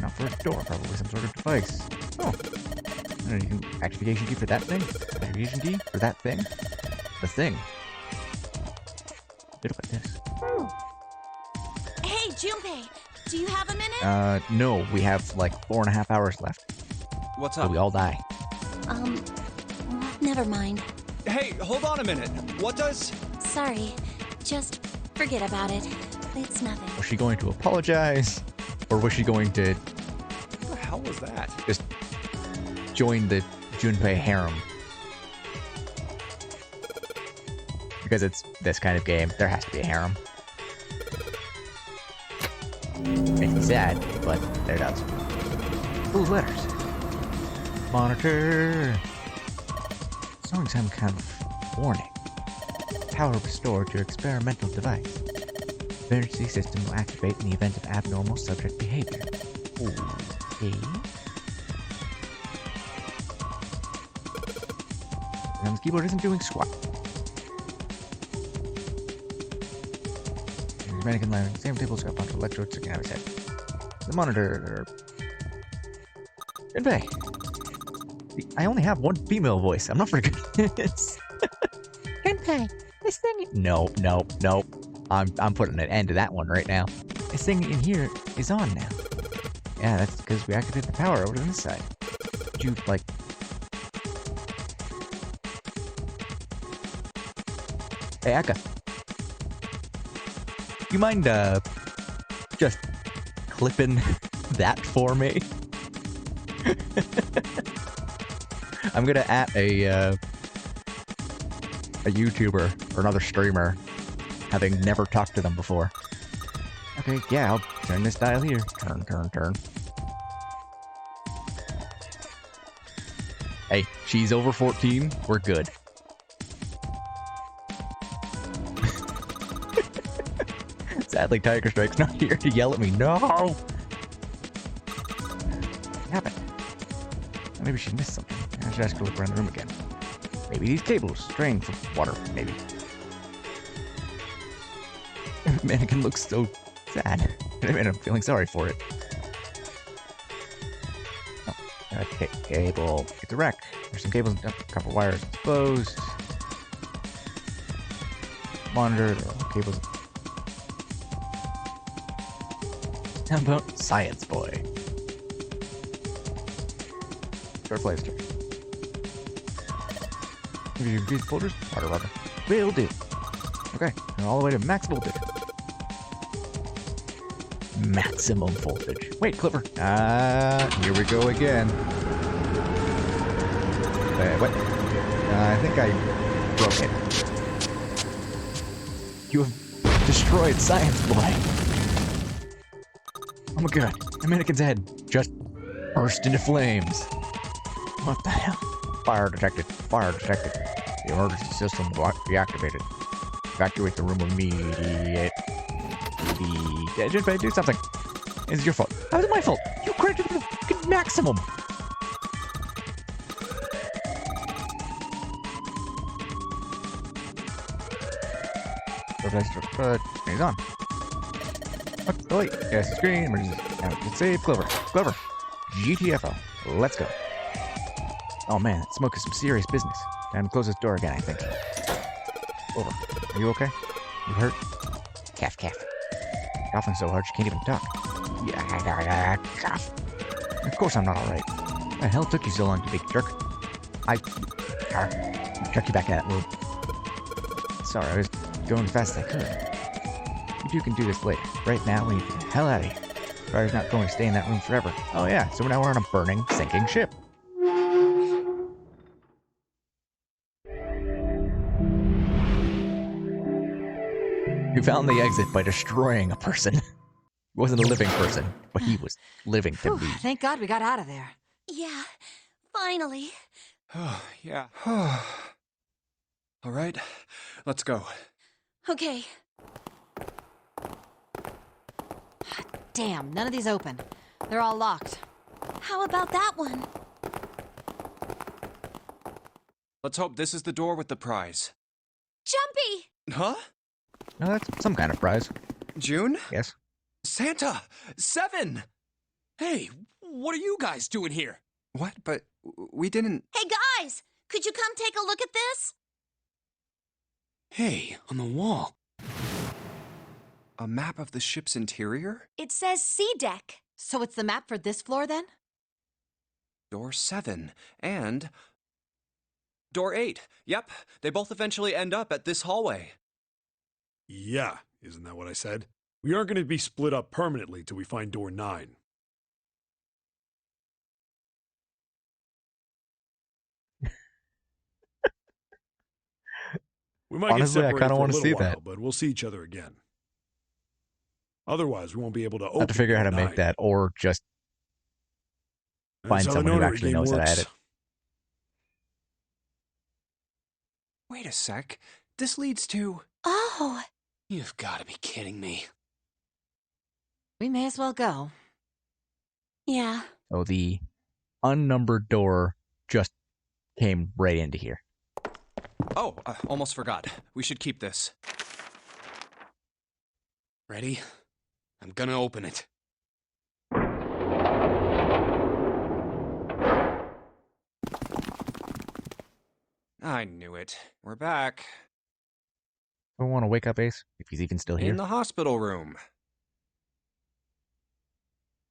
Not for a door, probably some sort of device. Oh. I don't know, you can activation key for that thing? Activation key for that thing? The thing. Bit like this. Hey, Junpei, do you have a minute? No, we have like 4.5 hours left. What's So up? we all die. Never mind. Hey, hold on a minute. What does... Sorry. Just forget about it. It's nothing. Was she going to apologize? Or was she going to What the hell was that? just join the Junpei harem? Because it's this kind of game, there has to be a harem. Makes me sad, but there does. Ooh, letters. Monitor. Showing some kind of warning. Power restored to your experimental device. Emergency system will activate in the event of abnormal subject behavior. Okay. And the keyboard isn't doing squat. The mannequin line, same table's got a bunch of electrodes sticking out of his head. The monitor. Junpei. I only have one female voice. I'm not very good at this. Junpei, this thing. Nope. I'm putting an end to that one right now. This thing in here is on now. Yeah, that's because we activated the power over to this side. Did you, like... Hey, Akka. You mind, just clipping that for me? I'm gonna at a YouTuber or another streamer, having never talked to them before. Okay, yeah, I'll turn this dial here. Turn. Hey, she's over 14. We're good. Sadly, Tiger Strike's not here to yell at me. No! What happened? Maybe she missed something. I should ask her to look around the room again. Maybe these cables drain for water, maybe. Mannequin looks so sad. And I'm feeling sorry for it. Oh, okay, cable. It's a wreck. There's some cables, a couple wires exposed. Monitor, there are cables. How about Science Boy? Short flight start. These folders? Water. Will do. Okay, and all the way to max voltage. Maximum voltage. Wait, Clipper. Here we go again. What? I think I broke it. You have destroyed Science Boy. Oh my god, Dominican's head just burst into flames. What the hell? Fire detected. Fire detected. The emergency system will be activated. Evacuate the room immediately. Yeah, just do something. It's your fault. How is it my fault? You cranked it to the maximum. He's on. What? Oh, wait. Yes, screen. Emergency. Now, save Clover. Clover. GTFO. Let's go. Oh man, that smoke is some serious business. Time to close this door again, I think. Clover, are you okay? You hurt? Calf. Coughing so hard she can't even talk. Yeah, cough. Of course I'm not alright. What the hell took you so long, you big jerk? I chuck you back in that room. Sorry, I was going as fast as I could. You two can do this later. Right now, we need to get the hell out of here. Fire's not going to stay in that room forever. Oh yeah, so now we're on a burning, sinking ship. We found the exit by destroying a person. He wasn't a living person, but he was living to be. Thank God we got out of there. Yeah, finally. Oh, yeah. All right, let's go. Okay. Damn, none of these open. They're all locked. How about that one? Let's hope this is the door with the prize. Jumpy! Huh? No, that's some kind of prize. June? Yes. Santa! 7! Hey, what are you guys doing here? What? But we didn't... Hey guys, could you come take a look at this? Hey, on the wall. A map of the ship's interior? It says C deck. So it's the map for this floor then? Door 7. And... Door 8. Yep, they both eventually end up at this hallway. Yeah, isn't that what I said? We aren't going to be split up permanently till we find door 9. We might Honestly, get I separated kinda for a wanna little see while, that. but we'll see each other again. Otherwise, we won't be able to open Have to figure out how to door make 9. that, or just That's find how the someone who notary actually game knows how to works. edit. Wait a sec. This leads to... Oh, You've got to be kidding me. We may as well go. yeah. Oh, the unnumbered door just came right into here. Oh, almost forgot. We should keep this. Ready? I'm gonna open it. I knew it. We're back. I want to wake up Ace, if he's even still here. In the hospital room.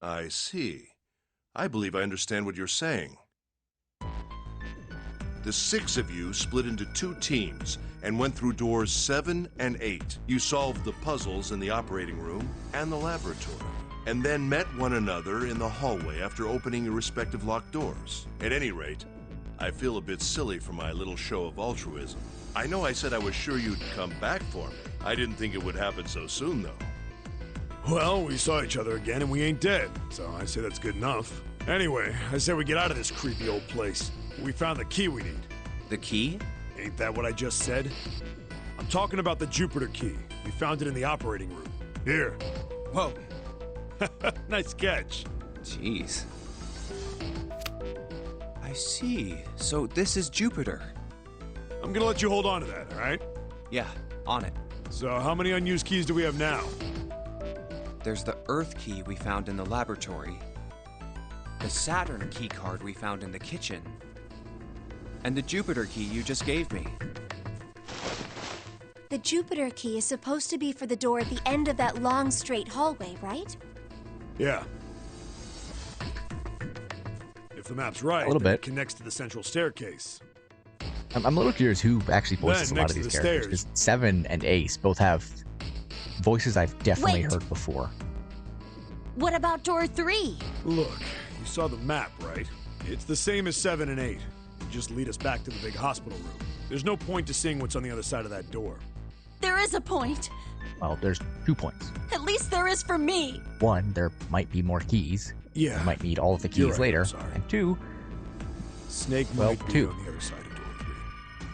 I see. I believe I understand what you're saying. The 6 of you split into 2 teams and went through doors 7 and 8. You solved the puzzles in the operating room and the laboratory, and then met one another in the hallway after opening your respective locked doors. At any rate, I feel a bit silly for my little show of altruism. I know I said I was sure you'd come back for me. I didn't think it would happen so soon, though. Well, we saw each other again and we ain't dead, so I say that's good enough. Anyway, I say we get out of this creepy old place. We found the key we need. The key? Ain't that what I just said? I'm talking about the Jupiter key. We found it in the operating room. Here. Whoa. Nice catch. Jeez. I see. So this is Jupiter. I'm gonna let you hold on to that, alright? Yeah, on it. So how many unused keys do we have now? There's the Earth key we found in the laboratory, the Saturn key card we found in the kitchen, and the Jupiter key you just gave me. The Jupiter key is supposed to be for the door at the end of that long, straight hallway, right? Yeah. If the map's right, A little then bit. it connects to the central staircase. I'm a little curious who actually voices a lot Then, of next these to the characters. stairs. Because 7 and Ace both have voices I've definitely Wait. heard before. What about door 3? Look, you saw the map, right? It's the same as 7 and 8. It just lead us back to the big hospital room. There's no point to seeing what's on the other side of that door. There is a point. Well, there's 2 points. At least there is for me. 1, there might be more keys. Yeah. You might need all of the You're keys right, later. I'm sorry. And 2, Snake Well, might be 2. on the other side of door 3.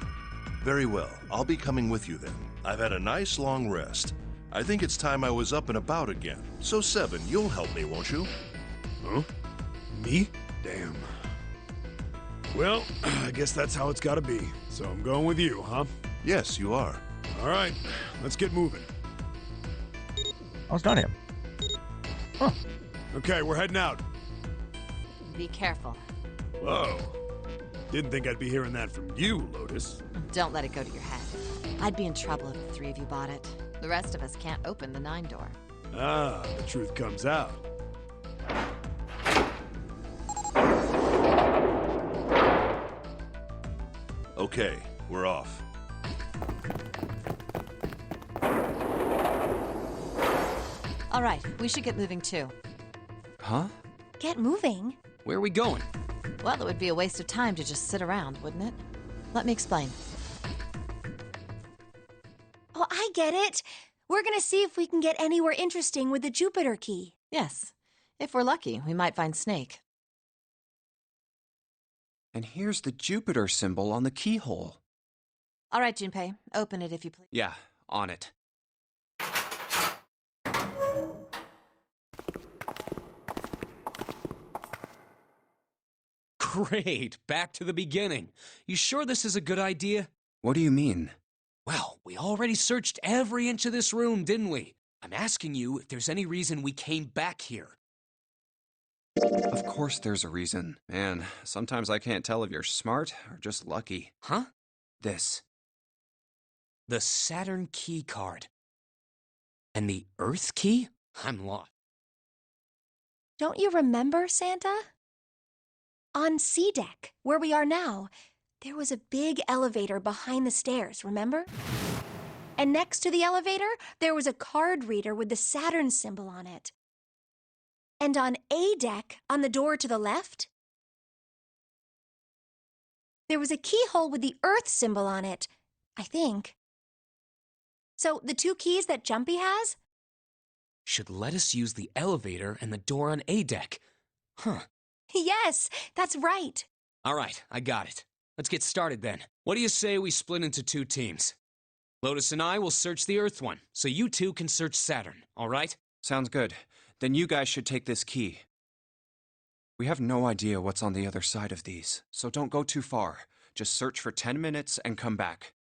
Very well. I'll be coming with you then. I've had a nice long rest. I think it's time I was up and about again. So 7, you'll help me, won't you? Huh? Me? Damn. Well, I guess that's how it's gotta be. So I'm going with you, huh? Yes, you are. All right, let's get moving. oh, it's not him. Huh. Okay, we're heading out. Be careful. Whoa. Didn't think I'd be hearing that from you, Lotus. Don't let it go to your head. I'd be in trouble if the 3 of you bought it. The rest of us can't open the 9 door. Ah, the truth comes out. Okay, we're off. All right, we should get moving too. Huh? Get moving. Where are we going? Well, it would be a waste of time to just sit around, wouldn't it? Let me explain. Oh, I get it. We're gonna see if we can get anywhere interesting with the Jupiter key. Yes. If we're lucky, we might find Snake. And here's the Jupiter symbol on the keyhole. All right, Junpei, open it if you please. Yeah, on it. Great, back to the beginning. You sure this is a good idea? What do you mean? Well, we already searched every inch of this room, didn't we? I'm asking you if there's any reason we came back here. Of course there's a reason. Man, sometimes I can't tell if you're smart or just lucky. Huh? This. The Saturn key card. And the Earth key? I'm lost. Don't you remember, Santa? On C deck, where we are now, there was a big elevator behind the stairs, remember? And next to the elevator, there was a card reader with the Saturn symbol on it. And on A deck, on the door to the left, there was a keyhole with the Earth symbol on it, I think. So the 2 keys that Jumpy has? Should let us use the elevator and the door on A deck. Huh. Yes, that's right. All right, I got it. Let's get started then. What do you say we split into 2 teams? Lotus and I will search the Earth one, so you 2 can search Saturn, all right? Sounds good. Then you guys should take this key. We have no idea what's on the other side of these, so don't go too far. Just search for 10 minutes and come back.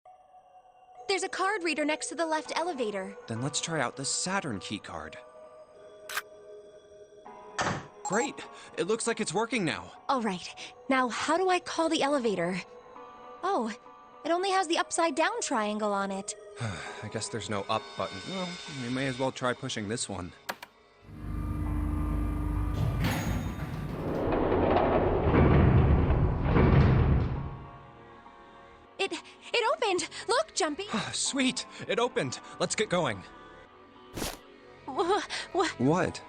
There's a card reader next to the left elevator. Then let's try out the Saturn key card. Great! It looks like it's working now. All right, now how do I call the elevator? Oh, it only has the upside down triangle on it. I guess there's no up button. Well, we may as well try pushing this one. It opened! Look, Jumpy! Sweet! It opened! Let's get going. What? What?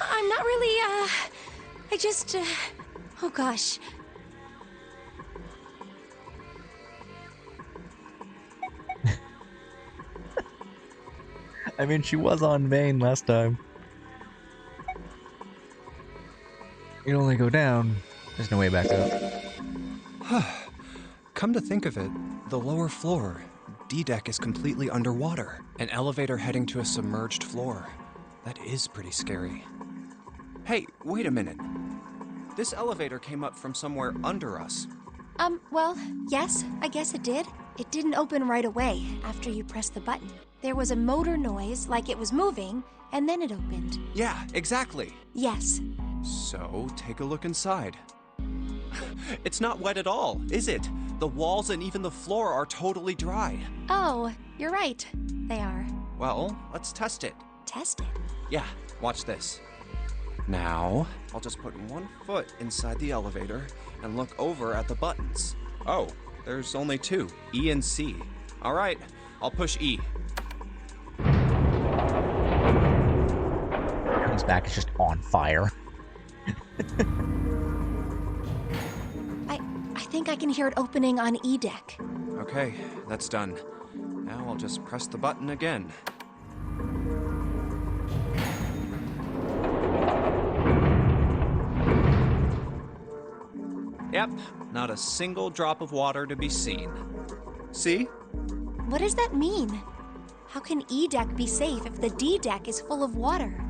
I'm not really, I just, oh gosh. I mean, she was on main last time. You only go down. There's no way back up. Come to think of it, the lower floor, D-deck, is completely underwater. An elevator heading to a submerged floor. That is pretty scary. Hey, wait a minute. This elevator came up from somewhere under us. Well, yes, I guess it did. It didn't open right away after you pressed the button. There was a motor noise, like it was moving, and then it opened. Yeah, exactly. Yes. So, take a look inside. It's not wet at all, is it? The walls and even the floor are totally dry. Oh, you're right. They are. Well, let's test it. Test it. Yeah, watch this. Now, I'll just put one foot inside the elevator and look over at the buttons. Oh, there's only 2, E and C. All right, I'll push E. Comes back, it's just on fire. I think I can hear it opening on E deck. Okay, that's done. Now I'll just press the button again. Yep, not a single drop of water to be seen. See? What does that mean? How can E deck be safe if the D deck is full of water?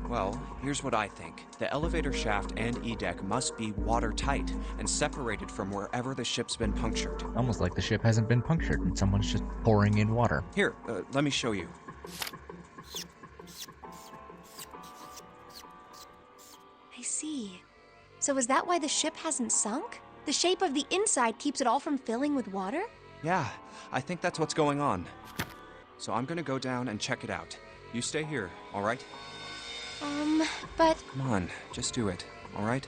Well, here's what I think. The elevator shaft and E deck must be watertight and separated from wherever the ship's been punctured. Almost like the ship hasn't been punctured and someone's just pouring in water. Here, let me show you. I see. So is that why the ship hasn't sunk? The shape of the inside keeps it all from filling with water? Yeah, I think that's what's going on. So I'm gonna go down and check it out. You stay here, all right? But Come on, just do it, all right?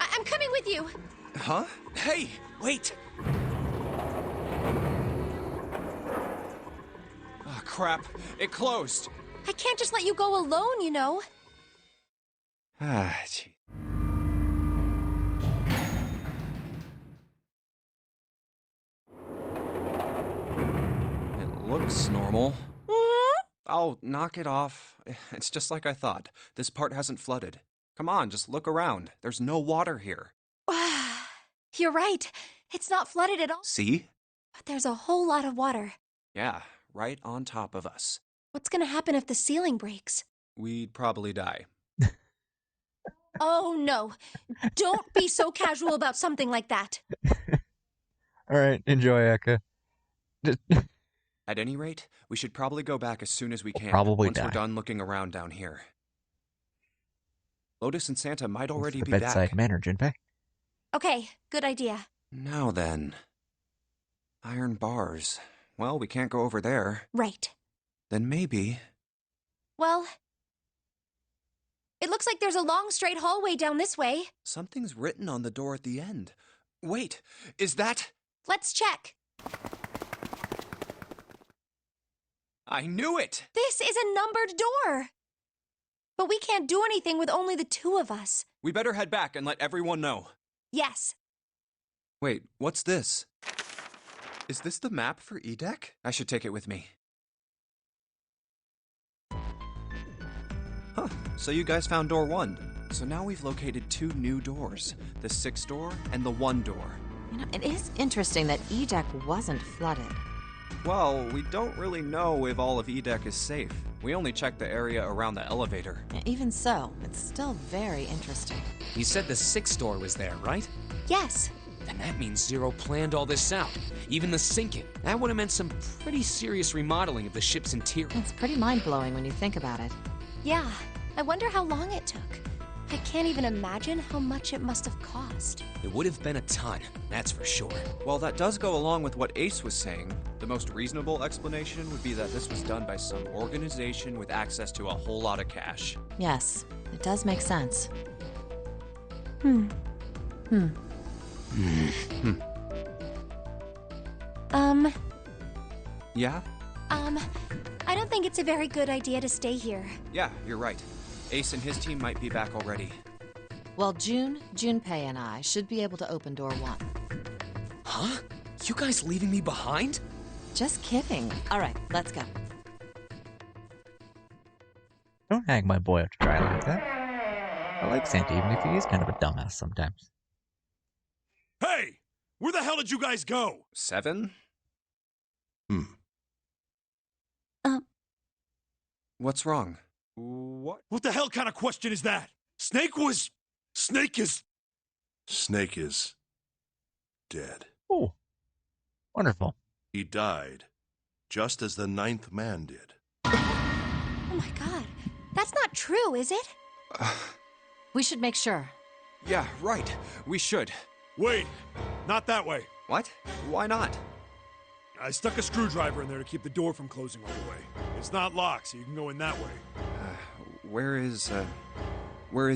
I'm coming with you. Huh? Hey, wait! Oh, crap. It closed. I can't just let you go alone, you know. Ah, gee. It looks normal. Oh, knock it off. It's just like I thought. This part hasn't flooded. Come on, just look around. There's no water here. You're right. It's not flooded at all. See? But there's a whole lot of water. Yeah, right on top of us. What's gonna happen if the ceiling breaks? We'd probably die. Oh no. Don't be so casual about something like that. All right, enjoy, Eka. At any rate, we should probably go back as soon as we can. probably once die. we're done looking around down here. Lotus and Santa might already the be bedside back. manner, Junpei. Okay, good idea. Now then. Iron bars. Well, we can't go over there. Right. Then maybe... Well, it looks like there's a long straight hallway down this way. something's written on the door at the end. Wait, is that... Let's check. I knew it! This is a numbered door. But we can't do anything with only the two of us. We better head back and let everyone know. Yes. Wait, what's this? Is this the map for E-Deck? I should take it with me. Huh, so you guys found door 1. So now we've located 2 new doors. The 6th door and the 1 door. You know, it is interesting that E-Deck wasn't flooded. Well, we don't really know if all of E-Deck is safe. We only checked the area around the elevator. Even so, it's still very interesting. You said the 6th door was there, right? Yes. Then that means Zero planned all this out. Even the sinking. That would have meant some pretty serious remodeling of the ship's interior. It's pretty mind-blowing when you think about it. Yeah. I wonder how long it took. I can't even imagine how much it must have cost. It would have been a ton, that's for sure. Well, that does go along with what Ace was saying. The most reasonable explanation would be that this was done by some organization with access to a whole lot of cash. Yes, it does make sense. Yeah? I don't think it's a very good idea to stay here. Yeah, you're right. Ace and his team might be back already. Well, Junpei, and I should be able to open door 1. Huh? You guys leaving me behind? Just kidding. All right, let's go. Don't hang my boy out to dry like that. I like Santa, even if he is kind of a dumbass sometimes. Hey! Where the hell did you guys go? 7? What's wrong? What? What the hell kind of question is that? Snake is... Snake is dead. Oh, wonderful. He died, just as the 9th man did. Oh my god. That's not true, is it? We should make sure. Yeah, right. We should. Wait, not that way. What? Why not? I stuck a screwdriver in there to keep the door from closing all the way. It's not locked, so you can go in that way. Where is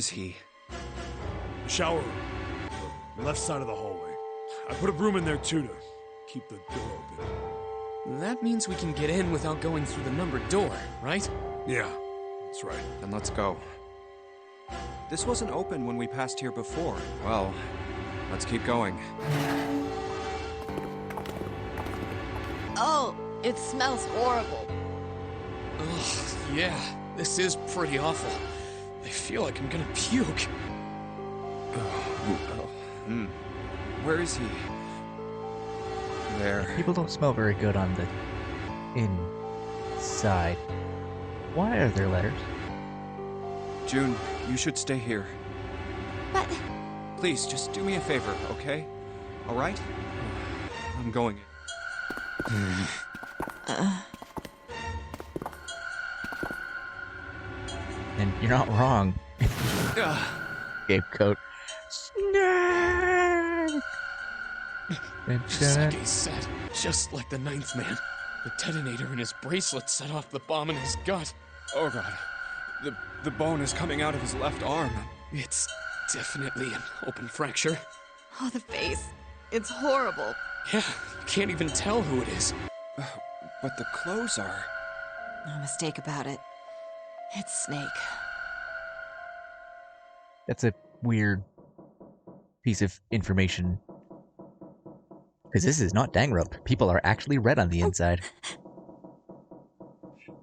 he? The shower room. The left side of the hallway. I put a broom in there too to keep the door open. That means we can get in without going through the numbered door, right? Yeah, that's right. Then let's go. This wasn't open when we passed here before. Well, let's keep going. Oh, it smells horrible. Ugh, yeah, this is pretty awful. I feel like I'm gonna puke. Where is he? There. People don't smell very good on the inside. Why are there letters? June, you should stay here. But Please, just do me a favor, okay? All right? I'm going. And you're not wrong, scapegoat. Snake! Sake said, just like the ninth man, the detonator in his bracelet set off the bomb in his gut. Oh god. The bone is coming out of his left arm. It's definitely an open fracture. Oh, the face. It's horrible. Yeah, you can't even tell who it is. But the clothes are. No mistake about it. It's Snake. That's a weird piece of information. Because this is not Dangrump. People are actually red on the inside.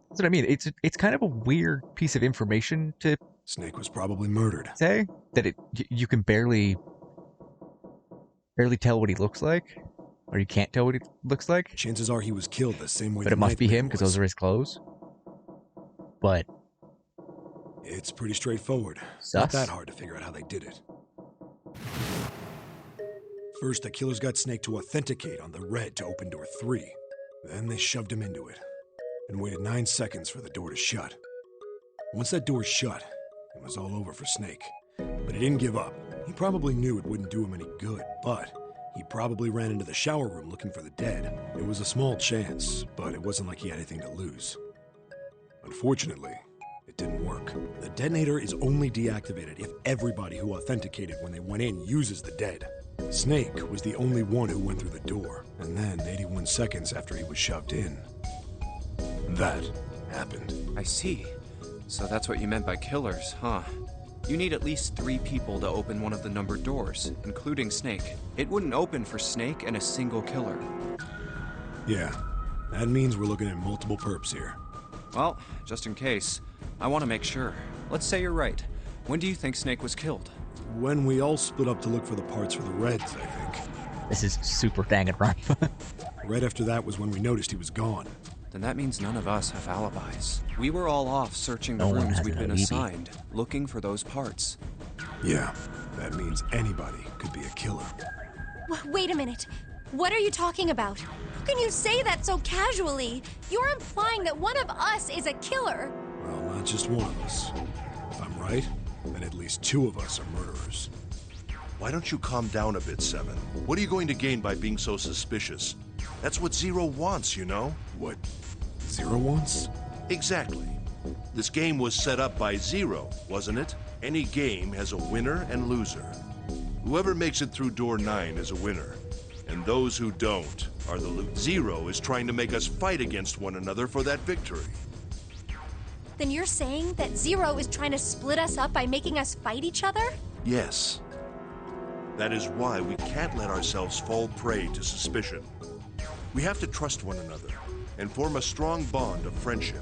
That's what I mean. It's kind of a weird piece of information to Snake was probably murdered. say that you can barely tell what he looks like, or you can't tell what he looks like. Chances are he was killed the same way But the it must ninth be man him because was. those are his clothes. But It's pretty straightforward. Sus. Not that hard to figure out how they did it. First, the killers got Snake to authenticate on the red to open door 3. Then they shoved him into it and waited 9 seconds for the door to shut. Once that door shut, it was all over for Snake. But he didn't give up. He probably knew it wouldn't do him any good, but he probably ran into the shower room looking for the dead. It was a small chance, but it wasn't like he had anything to lose. Unfortunately, it didn't work. The detonator is only deactivated if everybody who authenticated when they went in uses the dead. Snake was the only one who went through the door, and then 81 seconds after he was shoved in, that happened. I see. So that's what you meant by killers, huh? You need at least 3 people to open one of the numbered doors, including Snake. It wouldn't open for Snake and a single killer. Yeah, that means we're looking at multiple perps here. Well, just in case, I want to make sure. Let's say you're right. When do you think Snake was killed? When we all split up to look for the parts for the Reds, I think. this is super Danganronpa. Right after that was when we noticed he was gone. Then that means none of us have alibis. We were all off searching the No one rooms has we'd an been alibi. assigned, looking for those parts. Yeah, that means anybody could be a killer. wait a minute. What are you talking about? How can you say that so casually? You're implying that one of us is a killer. Well, not just one of us. If I'm right, then at least 2 of us are murderers. Why don't you calm down a bit, Seven? What are you going to gain by being so suspicious? That's what Zero wants, you know? What Zero wants? Exactly. This game was set up by Zero, wasn't it? Any game has a winner and loser. Whoever makes it through door 9 is a winner, and those who don't are the losers. Zero is trying to make us fight against one another for that victory. Then you're saying that Zero is trying to split us up by making us fight each other? Yes. That is why we can't let ourselves fall prey to suspicion. We have to trust one another and form a strong bond of friendship.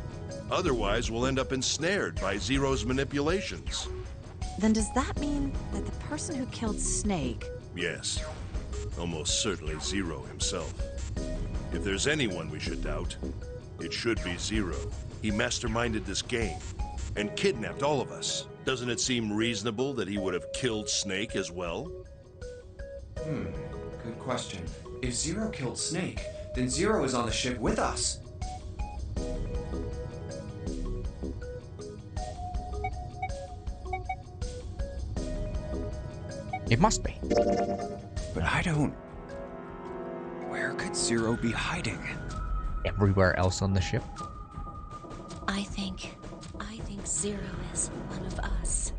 Otherwise, we'll end up ensnared by Zero's manipulations. Then does that mean that the person who killed Snake... Yes, almost certainly Zero himself. If there's anyone we should doubt, it should be Zero. He masterminded this game and kidnapped all of us. Doesn't it seem reasonable that he would have killed Snake as well? Good question. If Zero killed Snake, then Zero is on the ship with us. It must be. But I don't... Where could Zero be hiding? Everywhere else on the ship. I think Zero is one of us.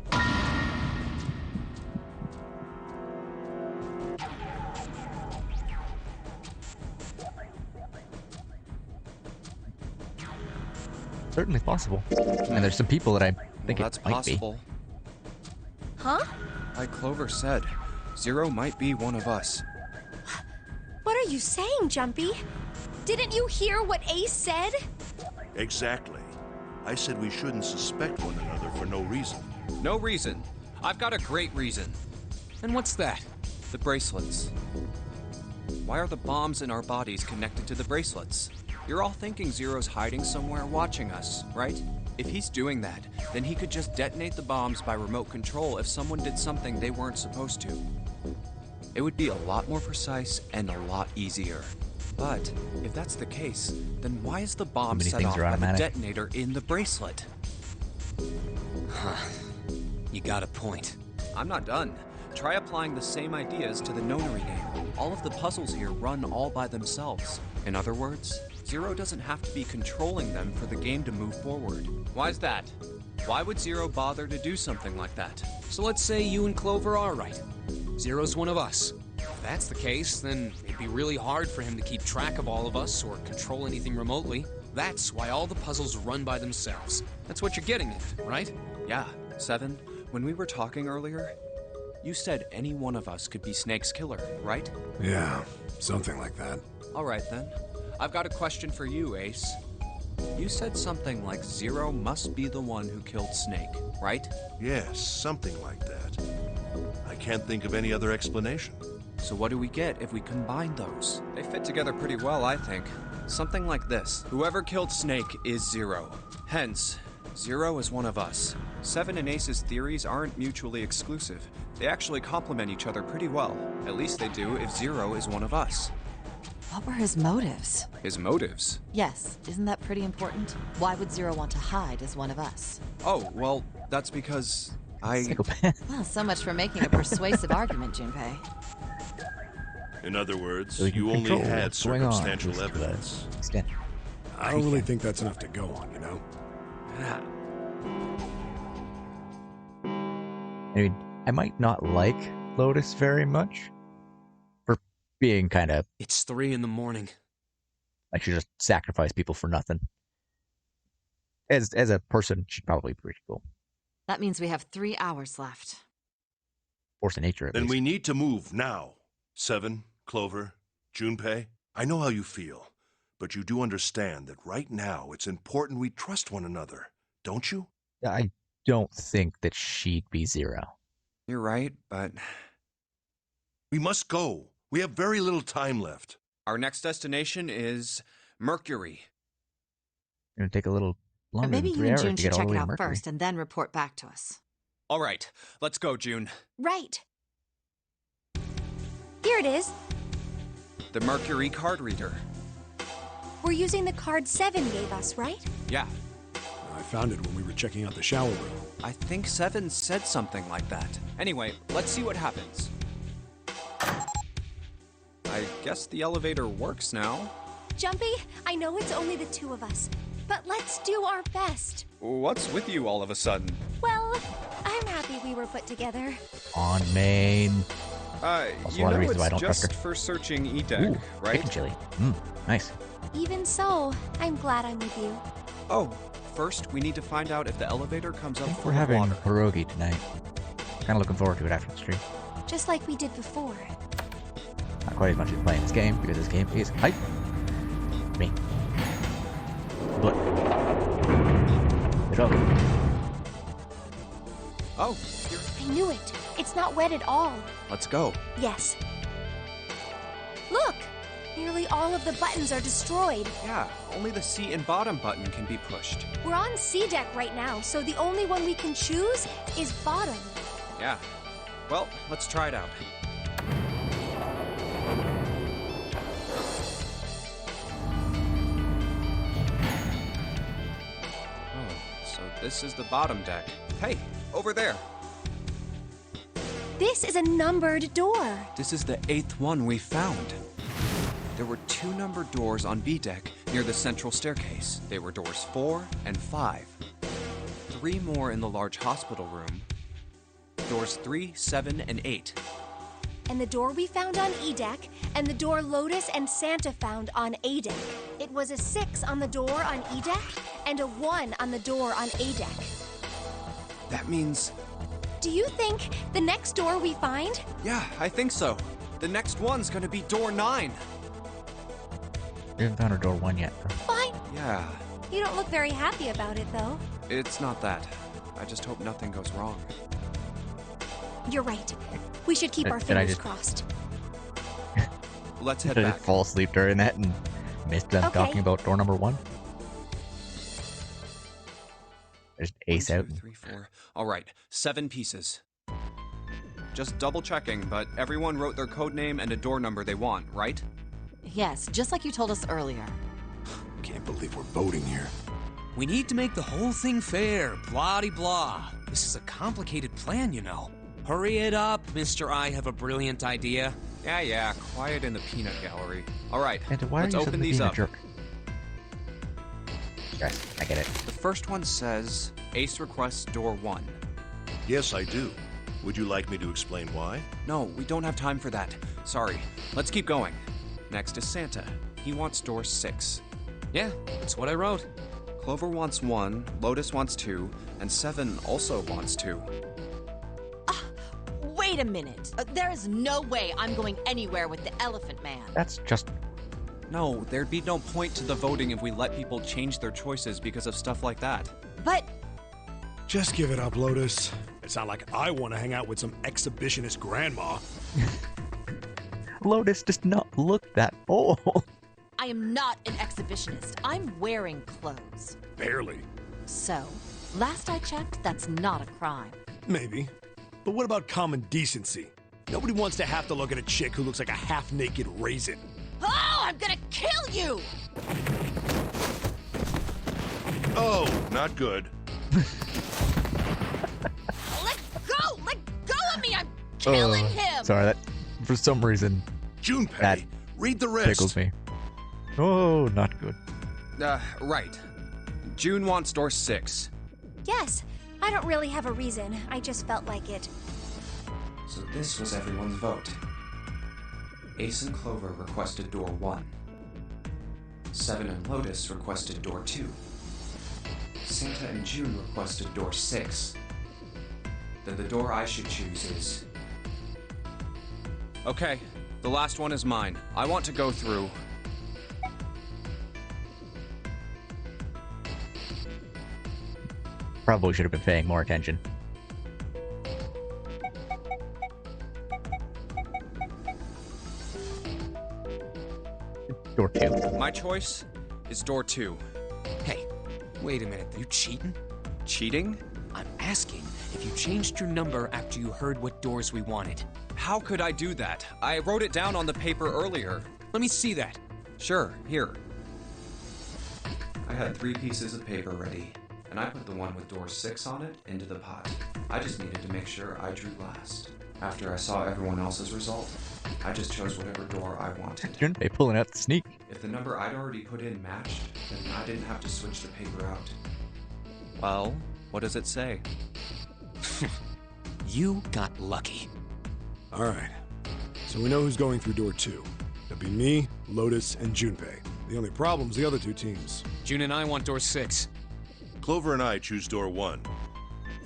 Certainly possible. And there's some people that I think That's it might possible. Huh? Like Clover said, Zero might be one of us. What are you saying, Jumpy? Didn't you hear what Ace said? Exactly. I said we shouldn't suspect one another for no reason. No reason. I've got a great reason. And what's that? The bracelets. Why are the bombs in our bodies connected to the bracelets? You're all thinking Zero's hiding somewhere watching us, right? If he's doing that, then he could just detonate the bombs by remote control if someone did something they weren't supposed to. It would be a lot more precise and a lot easier. But if that's the case, then why is the bomb many set things off are by the automatic. detonator in the bracelet? You got a point. I'm not done. Try applying the same ideas to the nonary game. All of the puzzles here run all by themselves. In other words, Zero doesn't have to be controlling them for the game to move forward. Why's that? Why would Zero bother to do something like that? So let's say you and Clover are right. Zero's one of us. If that's the case, then it'd be really hard for him to keep track of all of us or control anything remotely. That's why all the puzzles run by themselves. That's what you're getting at, right? Yeah, Seven, when we were talking earlier, you said any one of us could be Snake's killer, right? Yeah, something like that. All right then. I've got a question for you, Ace. You said something like Zero must be the one who killed Snake, right? Yes, something like that. I can't think of any other explanation. So what do we get if we combine those? They fit together pretty well, I think. Something like this. Whoever killed Snake is Zero. Hence, Zero is one of us. Seven and Ace's theories aren't mutually exclusive. They actually complement each other pretty well. At least they do if Zero is one of us. What were his motives? His motives? Yes, isn't that pretty important? Why would Zero want to hide as one of us? Oh, well, that's because Psychopath. Well, so much for making a persuasive argument, Junpei. In other words, So you can you only control had what's going on, circumstantial at least to that evidence. extent. I don't really think that's enough to go on, you know? I mean, I might not like Lotus very much for being kind of It's 3 in the morning. like she just sacrificed people for nothing. As a person, she'd probably be pretty cool. That means we have 3 hours left. Force of nature, at Then least. we need to move now. Seven, Clover, Junpei, I know how you feel, but you do understand that right now it's important we trust one another, don't you? I don't think that she'd be Zero. You're right, but We must go. We have very little time left. our next destination is Mercury. It's gonna take a little Or longer maybe than you 3 and hours June to should get all check the it way to out Mercury. first and then report back to us. All right, let's go, June. Right. Here it is. The Mercury card reader. We're using the card 7 gave us, right? Yeah, I found it when we were checking out the shower room. I think Seven said something like that. Anyway, let's see what happens. I guess the elevator works now. Jumpy, I know it's only the two of us, but let's do our best. What's with you all of a sudden? Well, I'm happy we were put together. On main. Also You one of the know reasons why I it's don't trust just her. for searching E-Deck, Ooh, right? chicken chili. Nice. Even so, I'm glad I'm with you. Oh, first we need to find out if the elevator comes I up think full we're of having water. pierogi tonight. Kind of looking forward to it after the stream. Just like we did before. Not quite as much as playing this game, because this game is hype. Me. But. Good job. Oh, here. I knew it. It's not wet at all. Let's go. Yes. Look! Nearly all of the buttons are destroyed. Yeah, only the C and bottom button can be pushed. We're on C deck right now, so the only one we can choose is bottom. Yeah. Well, let's try it out. Oh, so this is the bottom deck. Hey, over there. This is a numbered door. This is the 8th one we found. There were 2 numbered doors on B deck near the central staircase. They were doors 4 and 5. 3 more in the large hospital room. Doors 3, 7, and 8. And the door we found on E deck, and the door Lotus and Santa found on A deck. It was a 6 on the door on E deck, and a 1 on the door on A deck. That means... Do you think the next door we find? Yeah, I think so. The next one's gonna be door 9. We haven't found a door 1 yet. Fine. Yeah, You don't look very happy about it, though. it's not that. I just hope nothing goes wrong. You're right. We should keep Did- our did I fingers just- crossed. Let's head Did I back. just fall asleep during that and missed them Okay. talking about door number 1? Just ace 1, out. 2, 3, 4. All right, 7 pieces. Just double checking, but everyone wrote their code name and a door number they want, right? Yes, just like you told us earlier. Can't believe we're voting here. We need to make the whole thing fair, blah-de-blah. This is a complicated plan, you know. Hurry it up, Mr. I have a brilliant idea. Yeah, quiet in the peanut gallery. All right, And why let's are you open suddenly these being up. a jerk? Yes, I get it. The first one says, Ace requests door 1. Yes, I do. Would you like me to explain why? No, we don't have time for that. Sorry. Let's keep going. Next is Santa. He wants door 6. Yeah, that's what I wrote. Clover wants 1, Lotus wants 2, and 7 also wants 2. Wait a minute. There is no way I'm going anywhere with the Elephant Man. That's just... No, there'd be no point to the voting if we let people change their choices because of stuff like that. But Just give it up, Lotus. It's not like I want to hang out with some exhibitionist grandma. Lotus does not look that old. I am not an exhibitionist. I'm wearing clothes. Barely. So, last I checked, that's not a crime. Maybe. But what about common decency? Nobody wants to have to look at a chick who looks like a half-naked raisin. Oh, I'm gonna kill you! Oh, not good. Let go! Let go of me! I'm killing him! Sorry, that for some reason Junpei, That read the rest. tickles me. Oh, not good. Right. June wants door 6. Yes, I don't really have a reason. I just felt like it. So this was everyone's vote. Ace and Clover requested door 1. 7 and Lotus requested door 2. Santa and June requested door 6. Then the door I should choose is... Okay, the last one is mine. I want to go through... Probably should have been paying more attention. Door 2. My choice is door 2. Hey, wait a minute, you cheating? Cheating? I'm asking if you changed your number after you heard what doors we wanted. How could I do that? I wrote it down on the paper earlier. Let me see that. Sure, here. I had 3 pieces of paper ready, and I put the one with door 6 on it into the pot. I just needed to make sure I drew last. After I saw everyone else's result, I just chose whatever door I wanted. Junpei pulling out the sneak. If the number I'd already put in matched, then I didn't have to switch the paper out. Well, what does it say? You got lucky. All right. So we know who's going through door 2. That'd be me, Lotus, and Junpei. The only problem's the other 2 teams. June and I want door 6. Clover and I choose door 1.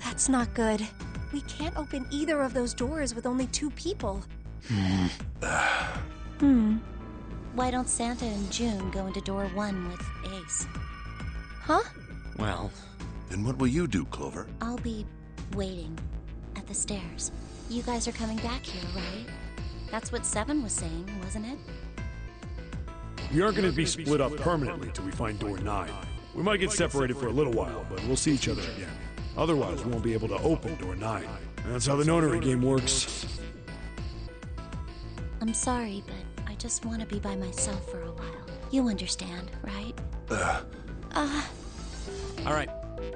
That's not good. We can't open either of those doors with only 2 people. Why don't Santa and June go into door 1 with Ace? Huh? Well, Then what will you do, Clover? I'll be waiting at the stairs. You guys are coming back here, right? That's what 7 was saying, wasn't it? We aren't going to be split up permanently till we find door 9. We might get separated for a little while, but we'll see each other again. Otherwise, we won't be able to open door 9. That's how the nonary game works. I'm sorry, but I just want to be by myself for a while. You understand, right? all right.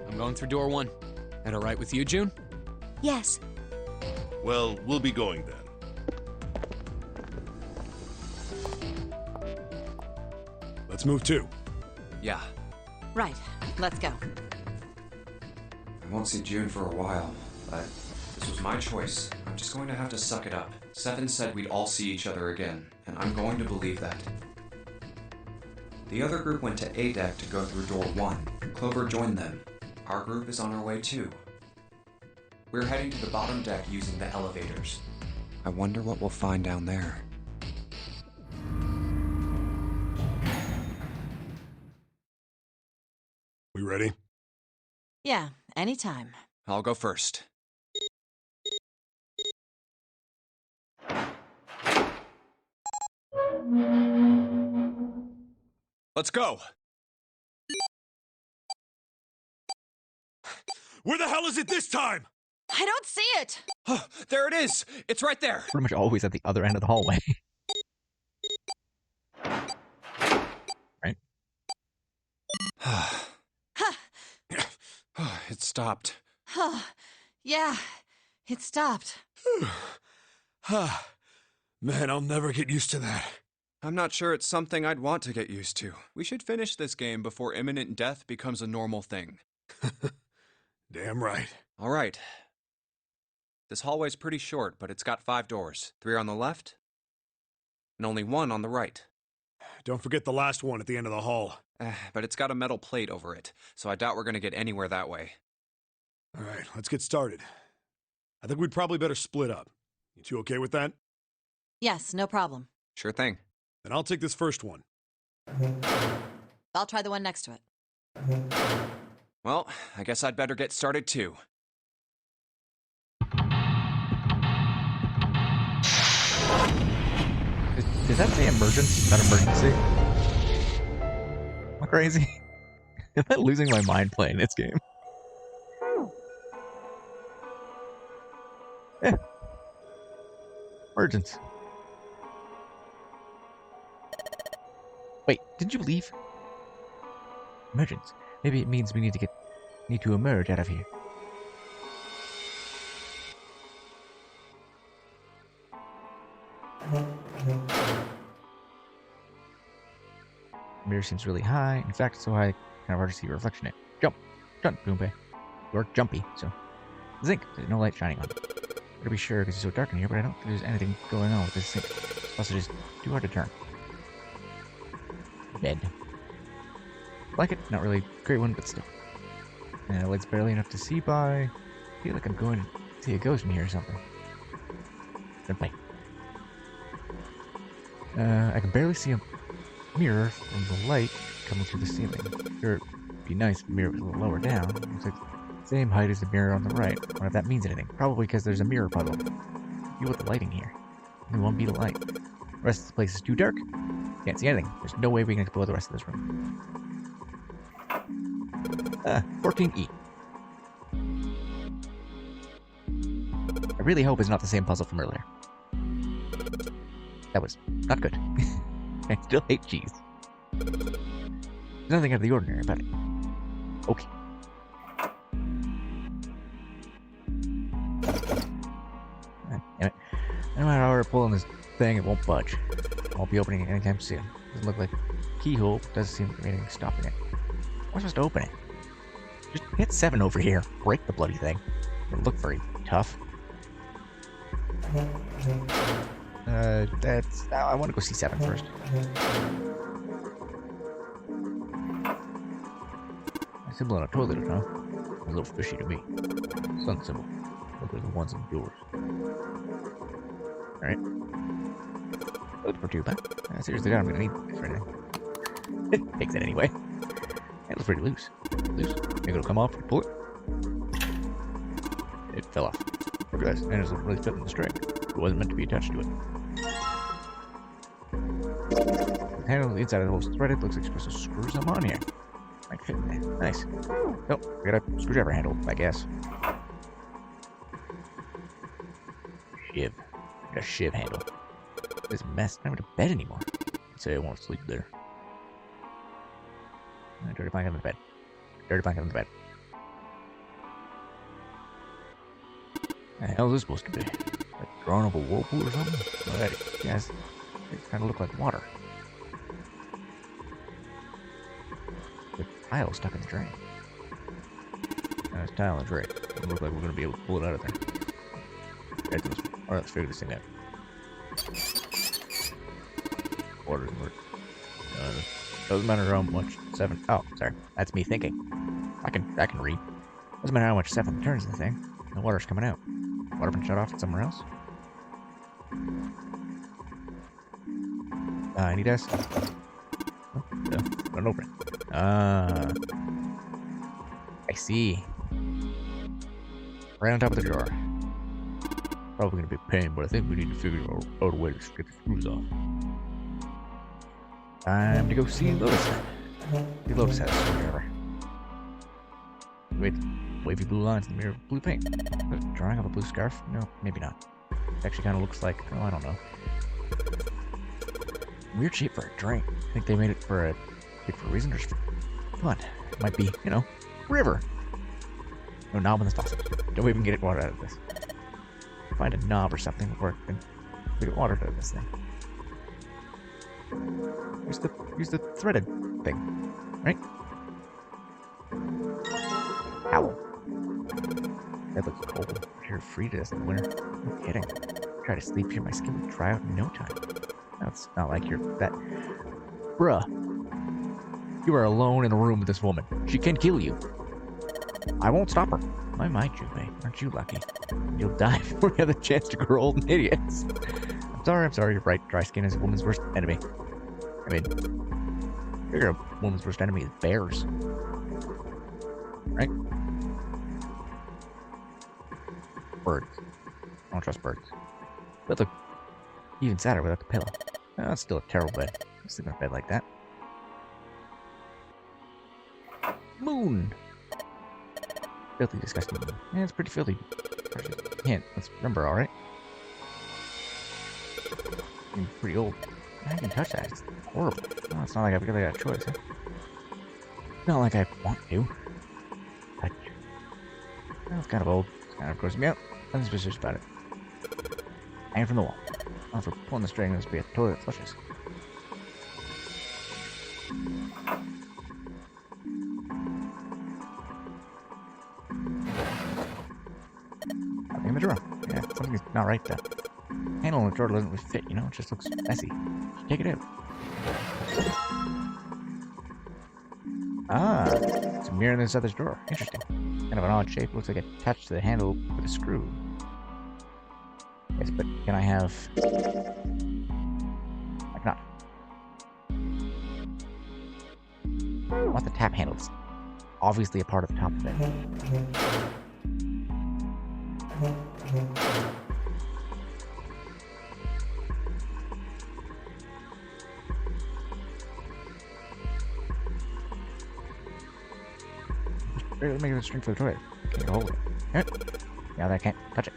I'm going through door 1. That all right with you, June? Yes. Well, we'll be going then. Let's move 2. Yeah, Right, let's go. I won't see June for a while, but this was my choice. I'm just going to have to suck it up. 7 said we'd all see each other again, and I'm going to believe that. The other group went to A deck to go through door 1. Clover joined them. Our group is on our way too. We're heading to the bottom deck using the elevators. I wonder what we'll find down there. ready? Yeah, anytime. I'll go first. Let's go! Where the hell is it this time? I don't see it! Oh, there it is! It's right there! Pretty much always at the other end of the hallway. Right? It stopped. Yeah, it stopped. Man, I'll never get used to that. I'm not sure it's something I'd want to get used to. We should finish this game before imminent death becomes a normal thing. Damn right. All right. This hallway's pretty short, but it's got 5 doors. 3 on the left, and only 1 on the right. Don't forget the last one at the end of the hall. But it's got a metal plate over it, so I doubt we're gonna get anywhere that way. All right, let's get started. I think we'd probably better split up. You two okay with that? Yes, no problem. Sure thing. Then I'll take this first one. I'll try the one next to it. Well, I guess I'd better get started too. Does that say emergence, not emergency? Am I crazy? Am I losing my mind playing this game? Eh. Emergence. Wait, did you leave? Emergence. Maybe it means we need to emerge out of here. The mirror seems really high. In fact, so high, kind of hard to see a reflection in it. Jump! Jump, Goombay. You're jumpy, so. Zinc! There's no light shining on it. Better be sure because it's so dark in here, but I don't think there's anything going on with this zinc. Plus, it is too hard to turn. Bed. Like it, not really a great one, but still. And the light's barely enough to see by. I feel like I'm going to see a ghost in here or something. Senpai. I can barely see a mirror from the light coming through the ceiling. Sure, it'd be nice if the mirror was a little lower down. It's like the same height as the mirror on the right. I wonder if that means anything. Probably because there's a mirror puzzle. Deal with the lighting here. Only one beat of light. The rest of the place is too dark. Can't see anything. There's no way we can explore the rest of this room. 14E. I really hope it's not the same puzzle from earlier. That was not good. I still hate cheese. There's nothing out of the ordinary about it. Okay. Damn it. No matter how hard I pull on this thing, it won't budge. Won't be opening it anytime soon. Doesn't look like a keyhole. Doesn't seem to be anything stopping it. How am I supposed to open it? Just hit 7 over here. Break the bloody thing. Doesn't look very tough. I want to go see 7 first. A symbol on a toilet, huh? A little fishy to me. Sun symbol. Look at the ones in yours. Alright. Look for 2, but seriously, I'm gonna need this right now. It takes it anyway. It looks pretty loose. Loose. Maybe it'll come off and pull it. It fell off. Look at that. And it doesn't really fit in the string. It wasn't meant to be attached to it. The handle on the inside of the hole is threaded. Looks like you're supposed to screw some on here. Might fit in there. Nice. Oh, we got a screwdriver handle, I guess. Shiv. Got a shiv handle. It's a mess. I don't have a bed anymore. I'd say I won't sleep there. Dirty blanket on the bed. Dirty blanket on the bed. The hell is this supposed to be? Like drawing up a whirlpool or something? Alright, yes. It kind of look like water. The tile stuck in the drain. There's tile in the drain. Doesn't look like we're going to be able to pull it out of there. Alright, let's figure this thing out. Water doesn't work. Doesn't matter how much 7. Oh, sorry. That's me thinking. I can read. Doesn't matter how much 7 turns the thing. The water's coming out. Water been shut off somewhere else? I need S. Oh, no, don't open it. see. Right on top of the drawer. Probably gonna be a pain, but I think we need to figure out a way to get the screws off. Time to go see Lotus then. See Lotus has a screwdriver. Wait, wavy blue lines in the mirror, blue paint. Drawing of a blue scarf? No, maybe not. It actually kind of looks like, oh, I don't know. Weird shape for a drink. I think they made it for a reason or just for fun. Might be, you know, river. No knob on this faucet. Don't even get water out of this. Find a knob or something before I can get water out of this thing. Use the threaded thing, right? Owl. That looks cold. You're free to this in the winter. No kidding. Try to sleep here, my skin would dry out in no time. That's not like you're that. Bruh. You are alone in a room with this woman. She can kill you. I won't stop her. My Junpei. Aren't you lucky? You'll die before you have the chance to grow old and idiots. I'm sorry, you're right. Dry skin is a woman's worst enemy. I mean, figure a woman's worst enemy is bears. Right? Birds. I don't trust birds. But look, even sadder without the pillow. Oh, that's still a terrible bed. I'm sleeping in a bed like that. Moon! Filthy, disgusting moon. Yeah, it's pretty filthy. Can't. Let's remember, alright? Pretty old. I can touch that. It's horrible. No, it's not like I've got a choice. Huh? Not like I want to. Touch. Well, it's kind of old. It's kind of gross me out. Nothing suspicious about it. Hanging from the wall. Oh, for pulling the string, this would be a toilet that flushes. Nothing in the drawer. Yeah, something's not right there. Handle on the drawer doesn't really fit, you know? It just looks messy. Take it out. Ah, it's a mirror in this other drawer. Interesting. Kind of an odd shape. Looks like attached to the handle with a screw. Yes, but can I have... I cannot. I want the tap handle. It's obviously a part of the top of it. Barely making a string for the toilet. Can't get a hold of it. Now that I can't touch it.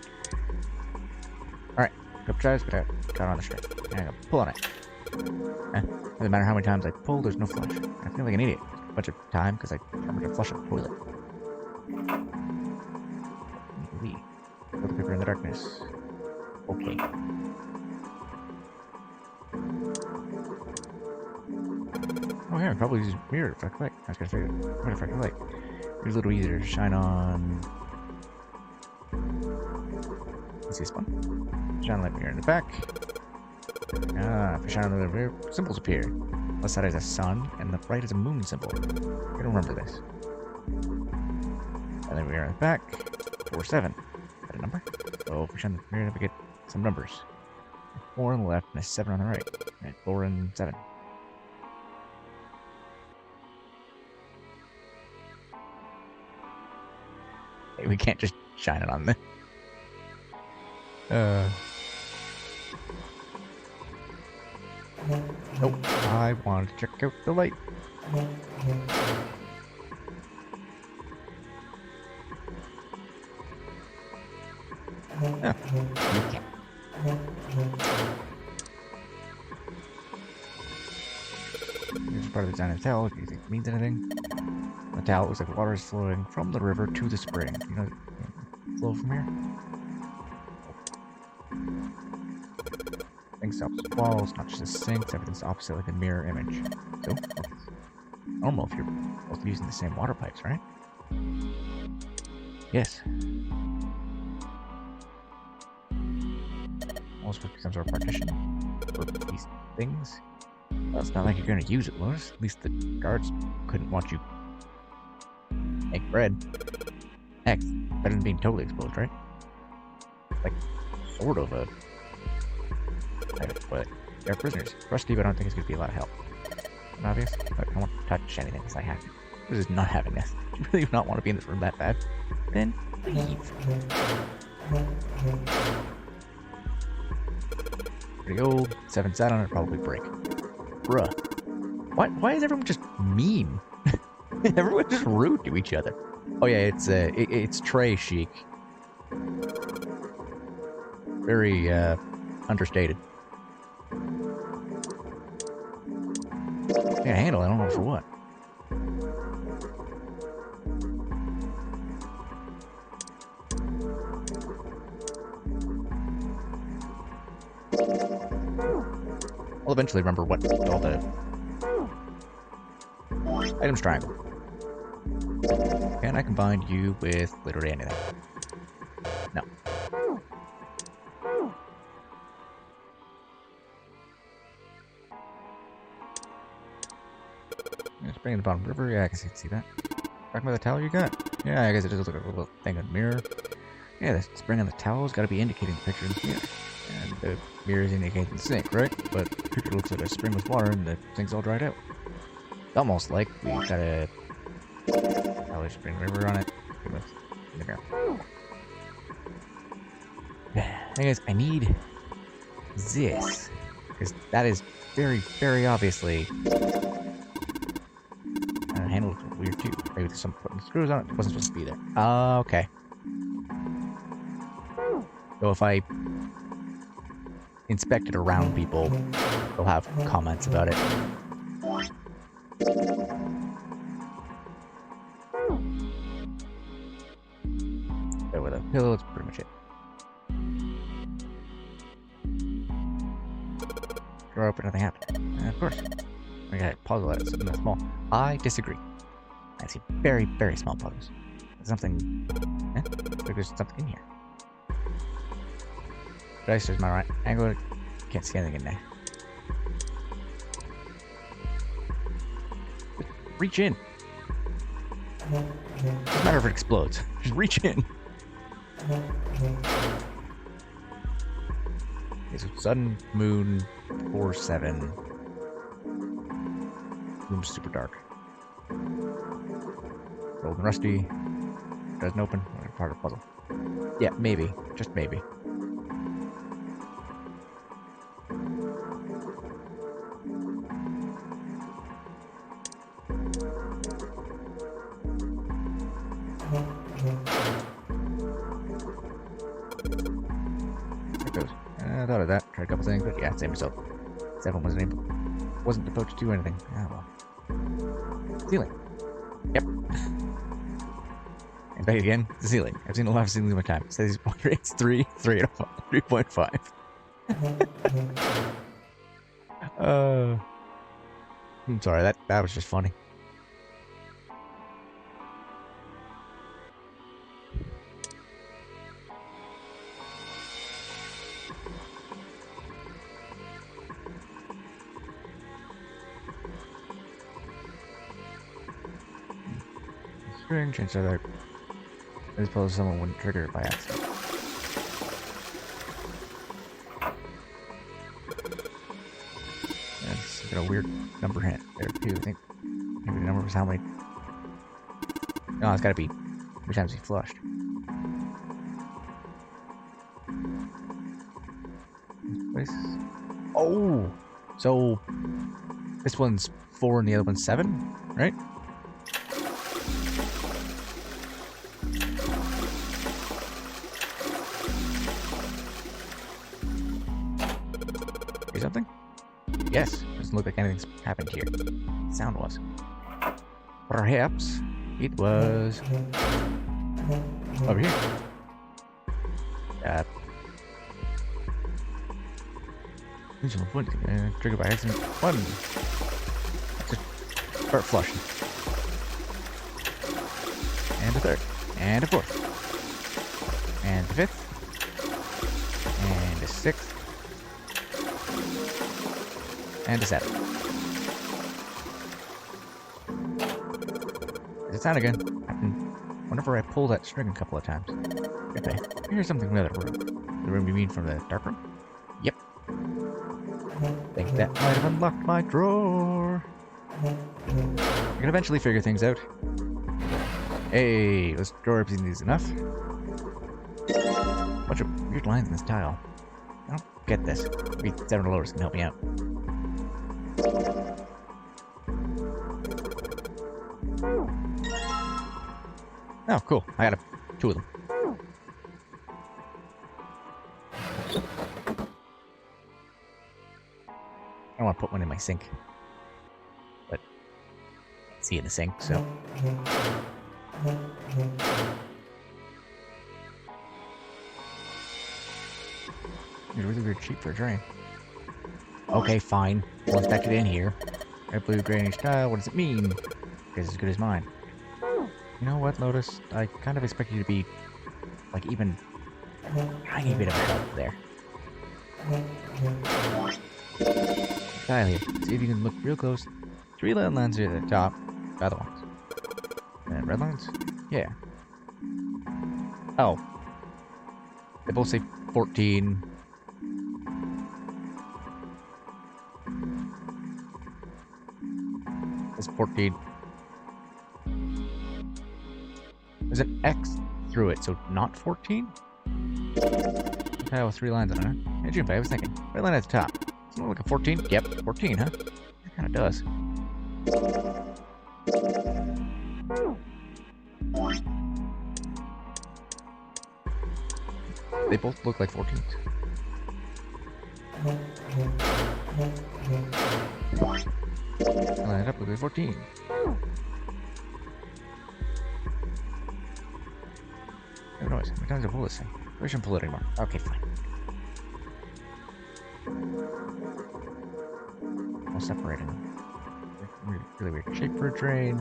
Alright, go tries, but I got on the string. And I go pull on it. Doesn't matter how many times I pull, there's no flush. I feel like an idiot. A bunch of time because I remember to flush a toilet. Put the paper in the darkness. Okay. Oh yeah, probably use a mirror if I click. I was gonna figure what if I click. It's a little easier to shine on. Let's see this one. Shine a light mirror in the back. Ah, if I shine on the mirror, symbols appear. Left side is a sun, and the right is a moon symbol. I'm gonna remember this. And then mirror in the back. 4, 7. Is that a number? So if we shine the mirror, we get some numbers. 4 on the left and a 7 on the right. Right, 4 and 7. Hey, we can't just shine it on them. Nope. I wanted to check out the light. Oh, you can't. Here's part of the design of the towel. Do you think it means anything? The towel looks like water is flowing from the river to the spring. You know, flow from here? Things stops walls, not just a sink. Everything's opposite like a mirror image. So, it's normal if you're both using the same water pipes, right? Yes. Almost supposed to be some sort of partition for these things. Well, it's not like you're going to use it, Lotus. At least the guards couldn't want you make bread. Heck, better than being totally exposed, right? Like, sort of a... But they're prisoners. Rusty, but I don't think it's going to be a lot of help. Obvious? But I won't touch anything because I have to. This is not having this. You really do not want to be in this room that bad. Then leave. Pretty old. 7 sat on it, probably break. Bruh. Why is everyone just mean? Everyone just rude to each other. Oh yeah, it's Trey chic. Very understated. Can't handle it, I don't know for what. I'll eventually remember what all the items triangle. Can I combine you with literally anything? No. Let's bring in the bottom river. Yeah, I can see that. Talking about the towel you got? Yeah, I guess it does look like a little thing on the mirror. Yeah, the spring on the towel's got to be indicating the picture in the mirror. And the mirror is indicating the sink, right? But the picture looks like a spring with water and the sink's all dried out. It's almost like we got a spring river on it with the mirror. Thing is, I need this. Because that is very, very obviously... the handle looks weird too. Maybe there's some putting screws on it. It wasn't supposed to be there. Okay. So if I inspect it around people, they'll have comments about it. So with a pillow, that's pretty much it. Drawer open, nothing happened. Of course. We got a puzzle out of something that small. I disagree. I see very, very small puzzles. There's something... Eh? Looks like there's something in here. Dice is my right angle. Can't see anything in there. Just reach in. Doesn't matter if it explodes. Just reach in. Okay, so sun, moon, 4-7. Room's super dark. Old and rusty. Doesn't open. Part of the puzzle. Yeah, maybe. Just maybe. There it goes. I thought of that. Tried a couple things, but yeah, same result. 7 wasn't supposed to do anything. Ah, well. Ceiling. Yep. And back again, the ceiling. I've seen a lot of ceilings in my time. It says it's 3.5. I'm sorry, that was just funny. Change so that I suppose someone wouldn't trigger it by accident. It's got a weird number hint there too. I think maybe the number was how many. No, it's got to be how many times he flushed. This place. Oh, so this one's 4 and the other one's 7, right? Something? Yes, doesn't look like anything's happened here. Sound was. Perhaps it was over here. Triggered by accident. 1. Just start flushing. And a 3rd. And a 4th. And a 5th. And a 6th. And a 7. Does it sound again? Whenever I pull that string a couple of times. Okay, here's something from the other room. The room you mean from the dark room? Yep. Think that might have unlocked my drawer. can eventually figure things out. Hey, let's draw these enough. Bunch of weird lines in this tile. I don't get this. Maybe 7 lowers can help me out. Oh, cool. I got 2 of them. I want to put one in my sink. But I can't see in the sink, so. It's really weird cheap for a drain. Okay, fine. We'll inspect it in here. Red, blue, greenish tile. What does it mean? Because it's as good as mine. You know what, Lotus? I kind of expect you to be, like, even a tiny bit of a help there. Tile here. See if you can look real close. 3 red lines here at the top. The other ones. And red lines? Yeah. Oh. They both say 14. It's 14. There's an X through it, so not 14? Tile with 3 lines on it, huh? Hey, Junpei, I was thinking. Red line at the top. Doesn't it look like a 14? Yep, 14, huh? It kind of does. They both look like 14s. Line it up with a 14. No noise. How many times did I pull this thing? I shouldn't pull it anymore. Okay, fine. All separating them. Really weird shape for a drain.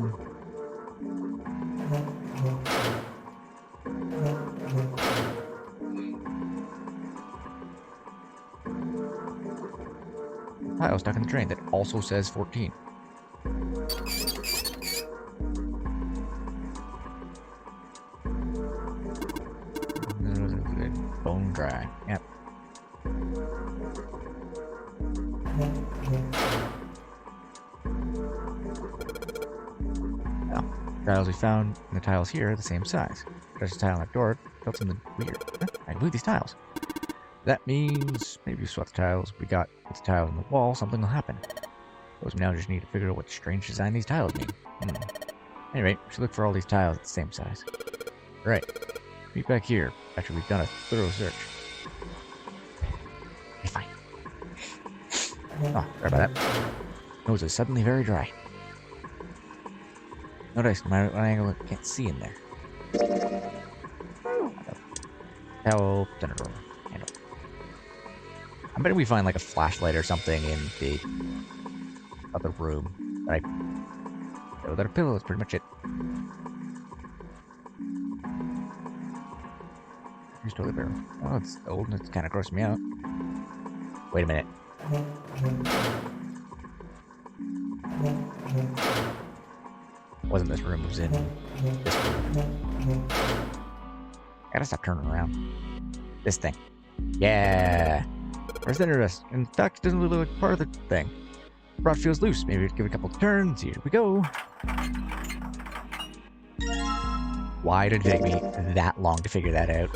Tile stuck in the drain that also says 14. Bone dry. Yep. Well, tiles we found and the tiles here are the same size. There's a tile on that door. Felt something weird. Huh? I moved these tiles. That means maybe we swap the tiles we got with the tiles on the wall, something will happen. Suppose we now just need to figure out what strange design these tiles mean. Anyway, we should look for all these tiles at the same size. Right. Meet back here after we've done a thorough search. Okay, fine. Oh, sorry about that. Nose is suddenly very dry. Notice, no matter what angle, I can't see in there. Towel, senator, handle. I bet we find like a flashlight or something in the other room. Right? Without a pillow, that's pretty much it. Here's toilet paper. Oh, it's old and it's kind of grossing me out. Wait a minute. Wasn't this room, it was in this room. Gotta stop turning around. This thing. Yeah. Where's the interest? In fact, it doesn't really look like part of the thing. The rod feels loose. Maybe give it a couple turns. Here we go. Why did it take me that long to figure that out?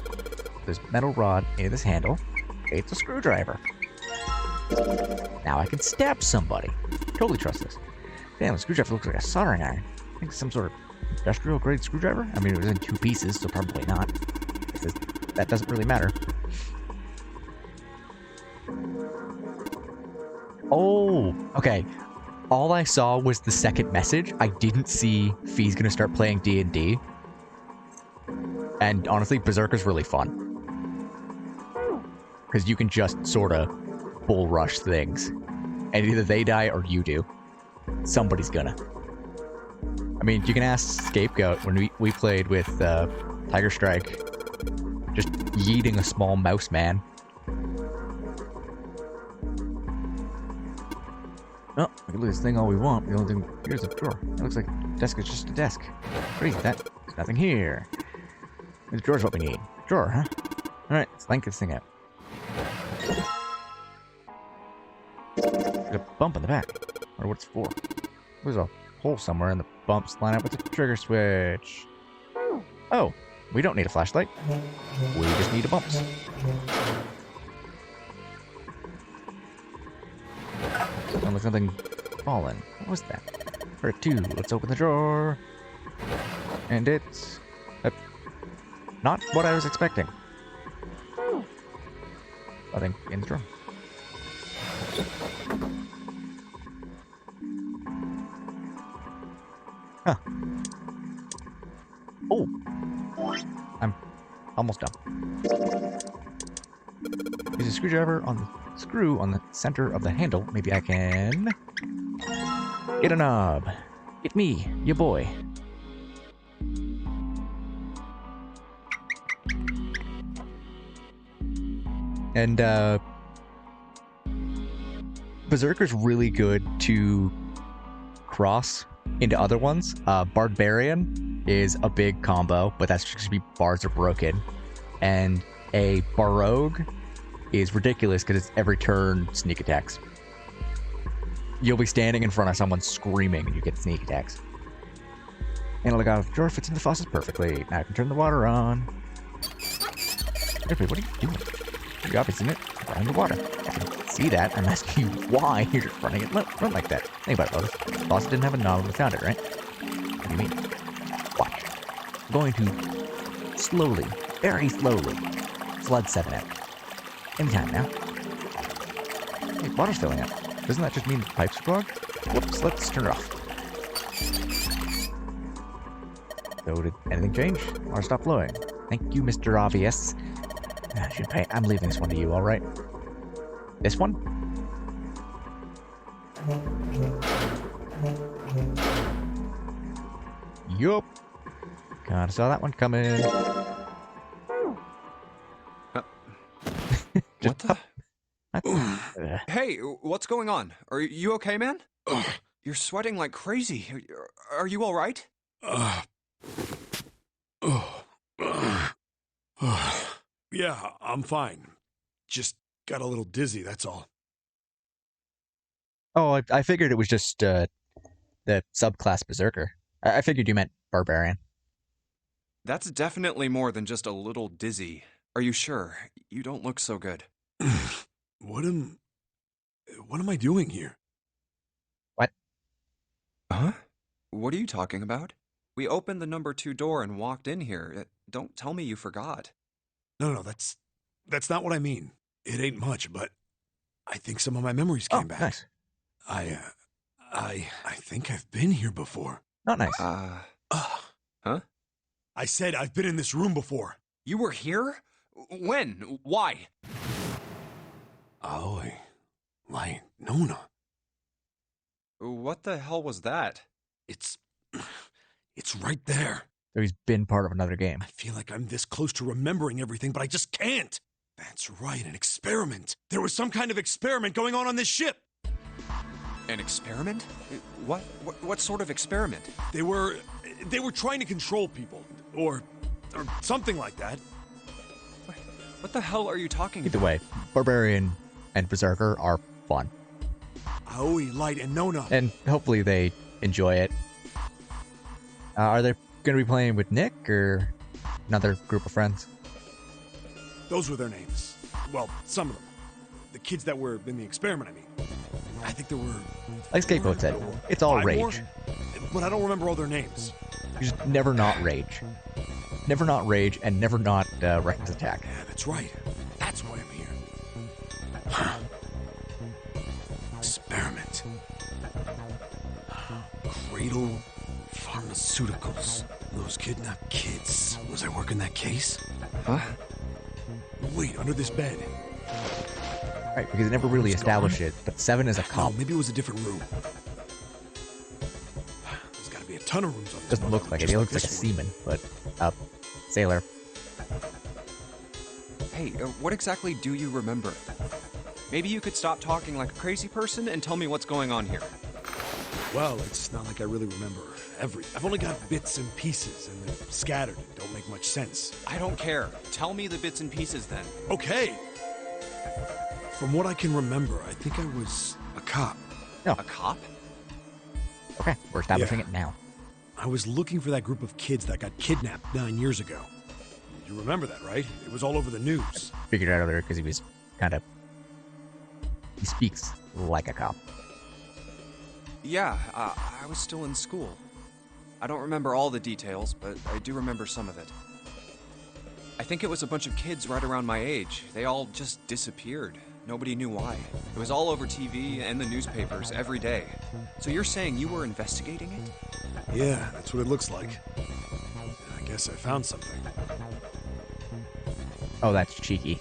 There's metal rod in this handle. Okay, it's a screwdriver. Now I can stab somebody. Totally trust this. Damn, the screwdriver looks like a soldering iron. I think it's some sort of industrial grade screwdriver. I mean, it was in 2 pieces, so probably not. That doesn't really matter. Oh, okay. All I saw was the second message. I didn't see Fee's gonna start playing D&D. And honestly, Berserker's really fun. Because you can just sort of bull rush things. And either they die or you do. Somebody's gonna. I mean, you can ask Scapegoat when we played with Tiger Strike. Just yeeting a small mouse man. Oh, we can look at this thing all we want. The only thing here's a drawer. It looks like the desk is just a desk. Crazy that. There's nothing here. The drawer's what we need. Drawer, huh? Alright, let's length this thing out. There's a bump in the back. I wonder what it's for. There's a hole somewhere and the bumps line up with the trigger switch. Oh, we don't need a flashlight. We just need a bumps. Sounds like something fallen. What was that? Part 2. Let's open the drawer. And it's... not what I was expecting. Nothing in the drawer. Huh. Oh! I'm almost done. Use a screwdriver on the screw on the center of the handle. Maybe I can... get a knob. Get me, your boy. And, Berserker's really good to cross into other ones. Barbarian is a big combo, but that's just because bars are broken. And a Barogue is ridiculous because it's every turn sneak attacks. You'll be standing in front of someone screaming and you get sneak attacks. Handle got out of the drawer, fits in the faucet perfectly. Now I can turn the water on. Ripley, what are you doing? You're obviously running the water. I can see that. I'm asking you why you're running it. Run like that. Think about it, Lotus. The faucet didn't have a knob when we found it, right? What do you mean? Watch. I'm going to slowly, very slowly, flood 7 out. In time now. Hey, water's filling up. Doesn't that just mean the pipes are clogged? Whoops, let's turn it off. So did anything change? Water stopped flowing. Thank you, Mr. Obvious. I'm leaving this one to you, alright? This one? Yup. Kinda saw that one coming. What the? Hey, what's going on? Are you okay, man? You're sweating like crazy. Are you all right? Yeah, I'm fine. Just got a little dizzy, that's all. Oh, I figured it was just the subclass Berserker. I figured you meant Barbarian. That's definitely more than just a little dizzy. Are you sure? You don't look so good. What am I doing here? What? Huh? What are you talking about? We opened the number 2 door and walked in here. Don't tell me you forgot. No, that's not what I mean. It ain't much, but I think some of my memories came back. Nice. I think I've been here before. Not nice. Huh? I said I've been in this room before. You were here? When? Why? Aoi. Light. Nona. What the hell was that? It's right there. So he's been part of another game. I feel like I'm this close to remembering everything, but I just can't. That's right, an experiment. There was some kind of experiment going on this ship. An experiment? What sort of experiment? They were trying to control people, or something like that. What the hell are you talking about? Either way, Barbarian and Berserker are fun. Aoi, Light, and Nona. And hopefully they enjoy it. Are they going to be playing with Nick or another group of friends? Those were their names. Well, some of them. The kids that were in the experiment, I mean. I think there were... Like Scapegoat said, it's all 5 rage. more, but I don't remember all their names. You just never not rage. Never not rage and never not reckless attack. Yeah, that's right. That's why I'm here. Experiment. Cradle Pharmaceuticals. Those kidnapped kids. Was I working that case? Huh? Wait, under this bed. Right, because it never really Who's established gone? it, but 7 is a No, cop. maybe it was a different room. There's gotta be a ton of rooms on this. Doesn't look like it. just He looks like a this one. seaman, but sailor. Hey, what exactly do you remember? Maybe you could stop talking like a crazy person and tell me what's going on here. Well, it's not like I really remember everything. I've only got bits and pieces, and they're scattered and don't make much sense. I don't care. Tell me the bits and pieces then. Okay. From what I can remember, I think I was a cop. A cop? Okay, we're establishing Yeah. it now. I was looking for that group of kids that got kidnapped 9 years ago. You remember that, right? It was all over the news. Figured it out earlier because he was kind of... He speaks like a cop. Yeah, I was still in school. I don't remember all the details, but I do remember some of it. I think it was a bunch of kids right around my age. They all just disappeared. Nobody knew why. It was all over TV and the newspapers every day. So you're saying you were investigating it? Yeah, that's what it looks like. I guess I found something. Oh, that's cheeky.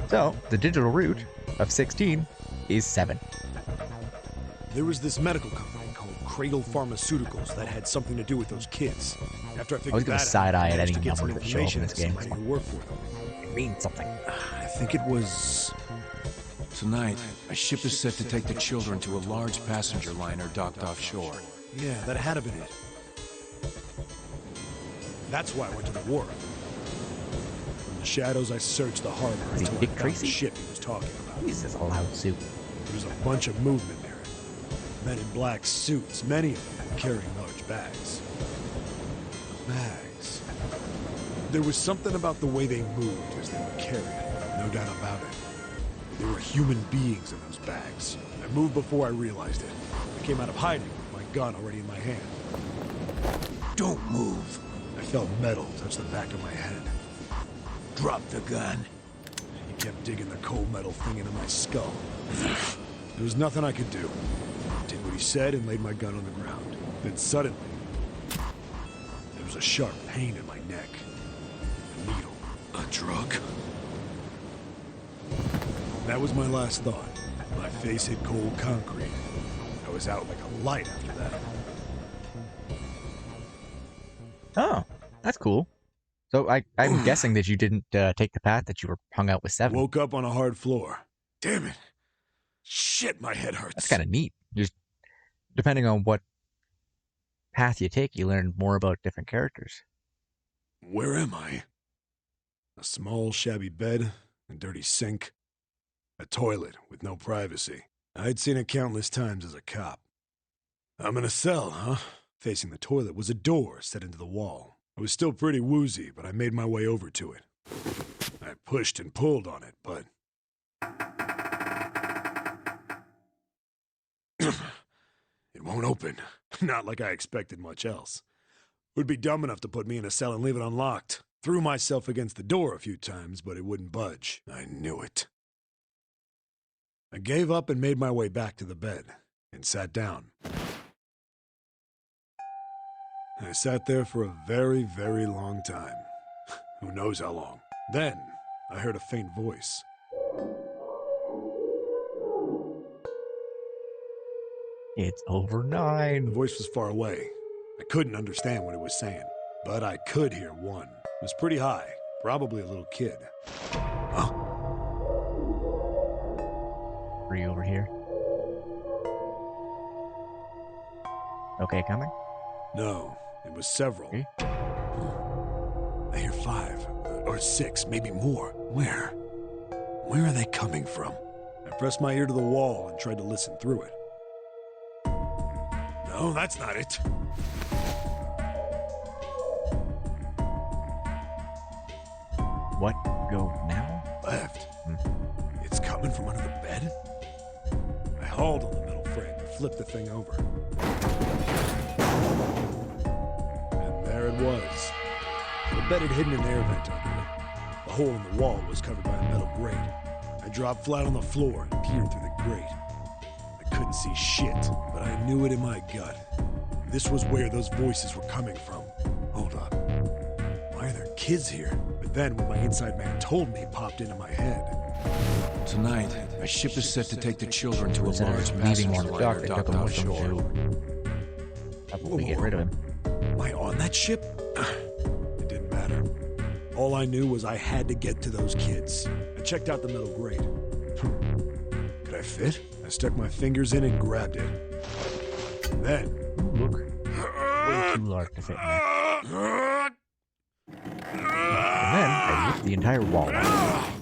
So, the digital root of 16 is 7. There was this medical company called Cradle Pharmaceuticals that had something to do with those kids. After I figured gonna that out, side-eye I at managed any to get some number that show up in information this out of game. somebody who worked for them. It means something. I think it was... Tonight, a ship is set to take the children to a large passenger liner docked offshore. Yeah, that had to been it. That's why I went to the wharf. From the shadows, I searched the harbor Is he until I Dick found Tracy? the ship he was talking about. He's just a loud suit. There was a bunch of movement there. Men in black suits, many of them were carrying large bags. Bags. There was something about the way they moved as they were carried, no doubt about it. There were human beings in those bags. I moved before I realized it. I came out of hiding with my gun already in my hand. Don't move. I felt metal touch the back of my head. Drop the gun. He kept digging the cold metal thing into my skull. There was nothing I could do. I did what he said and laid my gun on the ground. Then suddenly, there was a sharp pain in my neck. A needle. A drug? That was my last thought. My face hit cold concrete. I was out like a light after that. Oh, that's cool. So I'm guessing that you didn't take the path that you were hung out with 7. Woke up on a hard floor. Damn it. Shit, my head hurts. That's kind of neat. Just depending on what path you take, you learn more about different characters. Where am I? A small, shabby bed, a dirty sink, a toilet with no privacy. I'd seen it countless times as a cop. I'm in a cell, huh? Facing the toilet was a door set into the wall. I was still pretty woozy, but I made my way over to it. I pushed and pulled on it, but... it won't open. Not like I expected much else. Would be dumb enough to put me in a cell and leave it unlocked. Threw myself against the door a few times, but it wouldn't budge. I knew it. I gave up and made my way back to the bed, and sat down. I sat there for a very, very long time. Who knows how long. Then, I heard a faint voice. It's over The 9. voice was far away. I couldn't understand what it was saying, but I could hear one. It was pretty high, probably a little kid. Huh? Are you over here? Okay, coming? No, it was several. Okay. I hear 5, or 6, maybe more. Where? Where are they coming from? I pressed my ear to the wall and tried to listen through it. No, that's not it. What? Go now? Left. It's coming from under the bed? I hauled on the metal frame and flipped the thing over. And there it was. The bed had hidden an air vent under it. The hole in the wall was covered by a metal grate. I dropped flat on the floor and peered through the grate. I couldn't see shit, but I knew it in my gut. This was where those voices were coming from. Hold up. Why are there kids here? But then what my inside man told me popped into my head. Tonight, a ship is set to take the children to a Instead of large just leaving passenger him on the dock, liner they took docked him with them offshore. to probably get rid of him. Am I on that ship? It didn't matter. All I knew was I had to get to those kids. I checked out the metal grate. Could I fit? I stuck my fingers in and grabbed it. Then... Ooh, look. Way too large to fit in there. And then I ripped the entire wall out.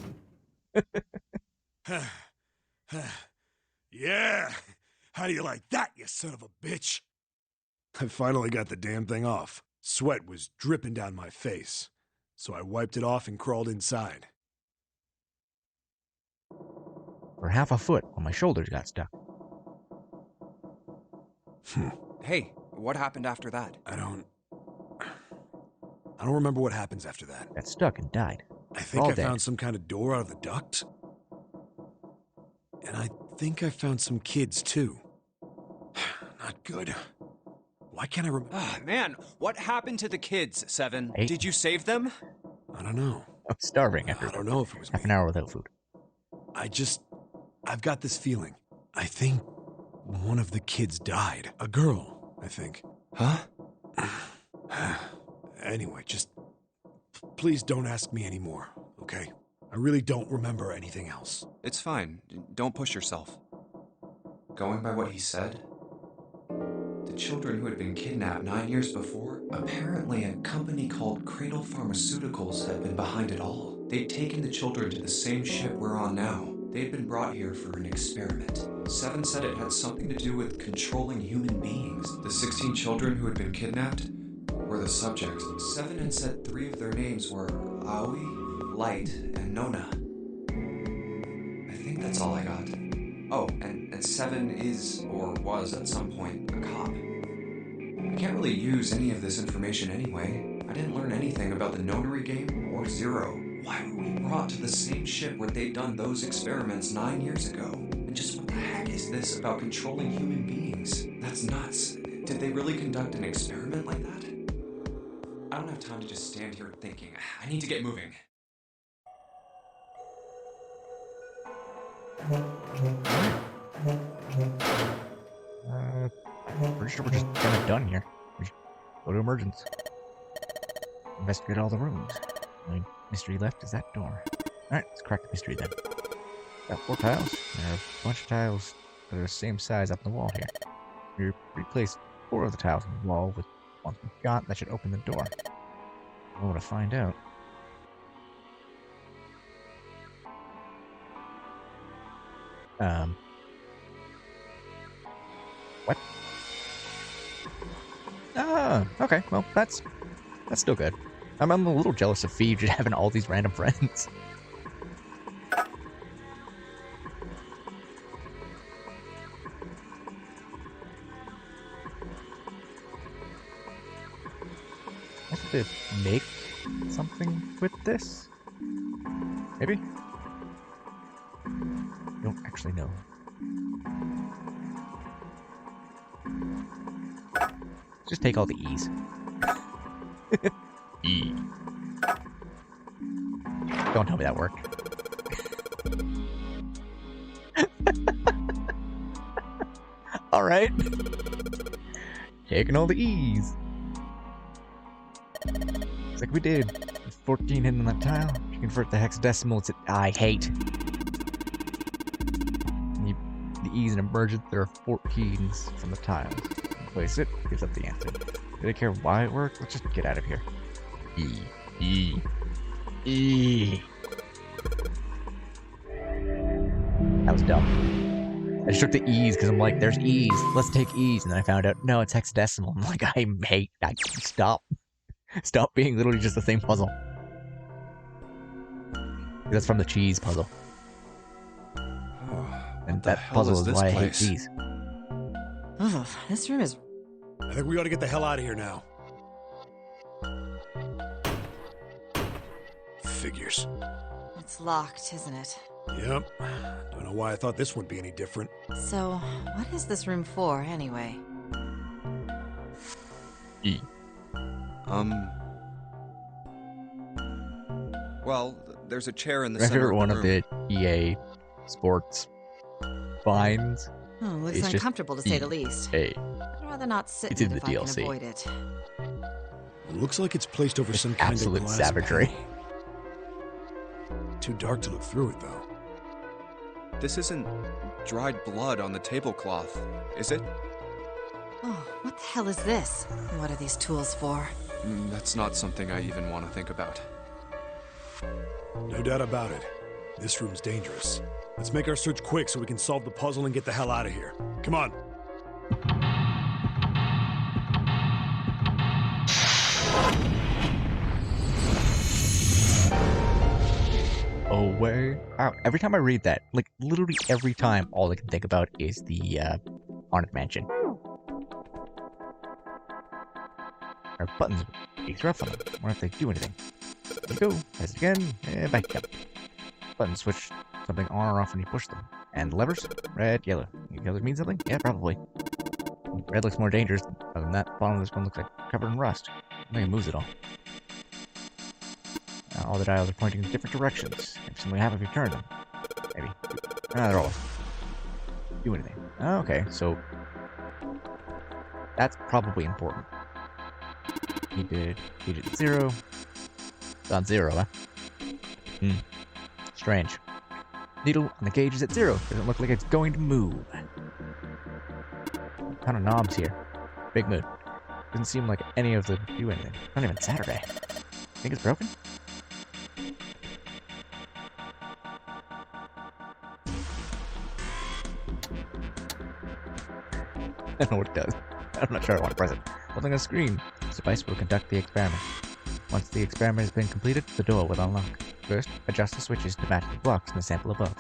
Yeah! How do you like that, you son of a bitch? I finally got the damn thing off. Sweat was dripping down my face, so I wiped it off and crawled inside. For half a foot while my shoulders got stuck. Hey, what happened after that? I don't remember what happens after that. Got stuck and died. I think all I dead. found some kind of door out of the duct. And I think I found some kids, too. Not good. Why can't I remember? Ah, man, what happened to the kids, Seven? Hey. Did you save them? I don't know. I'm starving after I don't know if it was half me. an hour without food. I've got this feeling. I think one of the kids died. A girl, I think. Huh? Anyway, just please don't ask me anymore, okay? I really don't remember anything else. It's fine. Don't push yourself. Going by what he said, the children who had been kidnapped 9 years before, apparently a company called Cradle Pharmaceuticals had been behind it all. They'd taken the children to the same ship we're on now. They'd been brought here for an experiment. Seven said it had something to do with controlling human beings. The 16 children who had been kidnapped were the subjects. Seven had said 3 of their names were Aoi, Light, and Nona. I think that's all I got. Oh, and Seven is, or was at some point, a cop. I can't really use any of this information anyway. I didn't learn anything about the Nonary game or Zero. Why were we brought to the same ship where they'd done those experiments 9 years ago? And just what the heck is this about controlling human beings? That's nuts. Did they really conduct an experiment like that? I don't have time to just stand here thinking. I need to get moving. Pretty sure we're just kind of done here. We should go to emergence. Investigate all the rooms. The only mystery left is that door. Alright, let's crack the mystery then. Got 4 tiles. There are a bunch of tiles that are the same size up the wall here. We replaced 4 of the tiles on the wall with ones we got that should open the door. I want to find out. What? Ah, okay. Well, that's still good. I'm a little jealous of Phoebe just having all these random friends. I have to make something with this? Maybe? I don't actually know. Just take all the E's. E. Don't tell me that worked. Alright. Taking all the E's. Looks like we did. There's 14 hidden on that tile. If you convert the hexadecimal, it's I hate. The E's in emergence, there are 14s from the tiles. Place it, gives up the answer. Do they care why it worked? Let's just get out of here. E. E. E. That was dumb. I just took the E's because I'm like, there's E's. Let's take E's. And then I found out, no, it's hexadecimal. I'm like, stop. Stop being literally just the same puzzle. That's from the cheese puzzle. And that puzzle is why I hate cheese. Oh, this room is... I think we ought to get the hell out of here now. Figures. It's locked, isn't it? Yep. Don't know why I thought this would be any different. So, what is this room for, anyway? E. Well, there's a chair in the My center favorite of one the of room. the EA Sports finds. Oh, looks It's just uncomfortable to say the least. Hey, I'd rather not sit It's in in it if the I can DLC. avoid it. It looks like it's placed over some kind of absolute glass savagery. panel. Too dark to look through it, though. This isn't dried blood on the tablecloth, is it? Oh, what the hell is this? What are these tools for? That's not something I even want to think about. No doubt about it. This room's dangerous. Let's make our search quick so we can solve the puzzle and get the hell out of here. Come on. away. Wow, every time I read that, like literally every time, all I can think about is the Haunted Mansion. Our buttons is rough on them. I wonder if they do anything. There you go. Press it again. And back up. Buttons switch something on or off when you push them. And levers? Red, yellow. Yellow mean something? Yeah, probably. Red looks more dangerous. Other than that, the bottom of this one looks like covered in rust. I think it moves it all. All the dials are pointing in different directions. Maybe something will happen if you turn them. Maybe. They're all do anything. Okay, so that's probably important. He did 0. It's on 0, huh? Strange. Needle on the gauge is at 0. Doesn't look like it's going to move. Ton of knobs here. Big mood. Doesn't seem like any of them do anything. Not even Saturday. Think it's broken? I don't know what it does. I'm not sure I want to press it. Something on the screen. This device will conduct the experiment. Once the experiment has been completed, the door will unlock. First, adjust the switches to match the blocks in the sample above.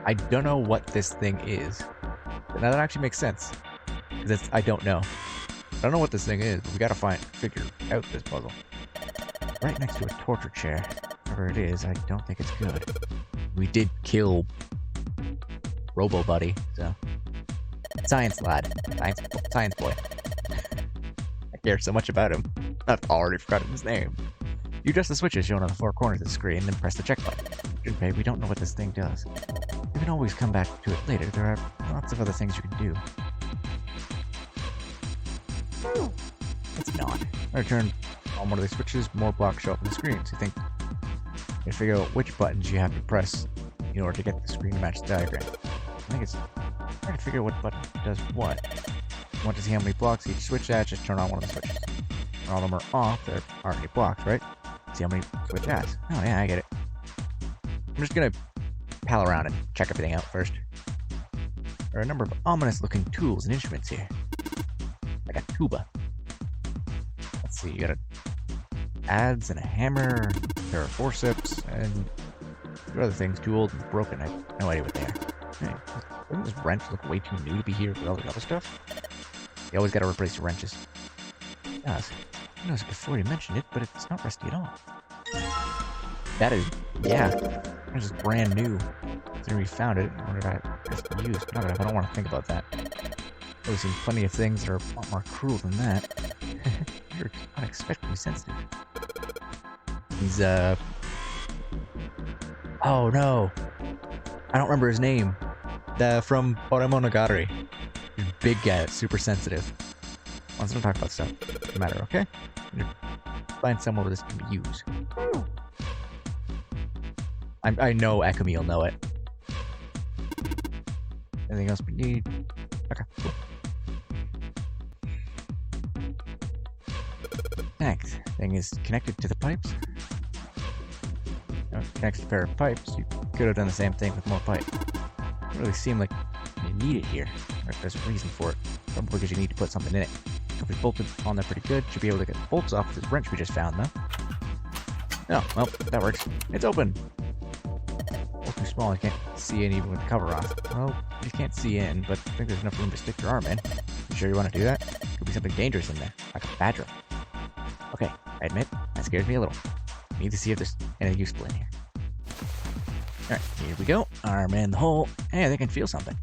I don't know what this thing is. Now that actually makes sense. Because I don't know. I don't know what this thing is, but we gotta figure out this puzzle. Right next to a torture chair. Whatever it is, I don't think it's good. We did kill Robo Buddy, so. Science lad. Science boy. I care so much about him. I've already forgotten his name. You adjust the switches shown on the 4 corners of the screen, then press the check button. Okay, we don't know what this thing does. You can always come back to it later. There are lots of other things you can do. It's not. I turn on one of the switches, more blocks show up on the screen. So you think you figure out which buttons you have to press in order to get the screen to match the diagram. I think it's trying to figure out what button does what. You want to see how many blocks each switch has, just turn on one of the switches. When all of them are off, there aren't any blocks, right? See how many switch has. Oh yeah, I get it. I'm just gonna pal around and check everything out first. There are a number of ominous looking tools and instruments here. Like a tuba. Let's see, you got adze and a hammer, there are forceps, and there are other things too old and broken. I have no idea what they are. Hey, doesn't this wrench look way too new to be here with all the other stuff? You always gotta replace the wrenches. It does. I noticed it before you mentioned it, but it's not rusty at all. That is, yeah. This is brand new. Since we found it, I wonder if it's been used. Not that I don't want to think about that. I've seen plenty of things that are a lot more cruel than that. You're unexpectedly sensitive. He's, oh no! I don't remember his name. From Oremonogatari. He's a big guy that's super sensitive. Let's not talk about stuff. Doesn't matter, okay? Find somewhere where this can be used. I know Ekami will know it. Anything else we need? Okay, cool. Next thing is connected to the pipes. Connects to a pair of pipes. You could have done the same thing with more pipe. Doesn't really seem like you need it here. Or if there's a reason for it. Probably because you need to put something in it. If we bolted on there pretty good, should be able to get the bolts off this wrench we just found, though. Oh, well, that works. It's open! It's too small, I can't see in even with the cover off. Well, you can't see in, but I think there's enough room to stick your arm in. You sure you want to do that? Could be something dangerous in there, like a badger. Okay, I admit, that scares me a little. Need to see if there's anything useful in here. Alright, here we go. Arm in the hole, and I can feel something.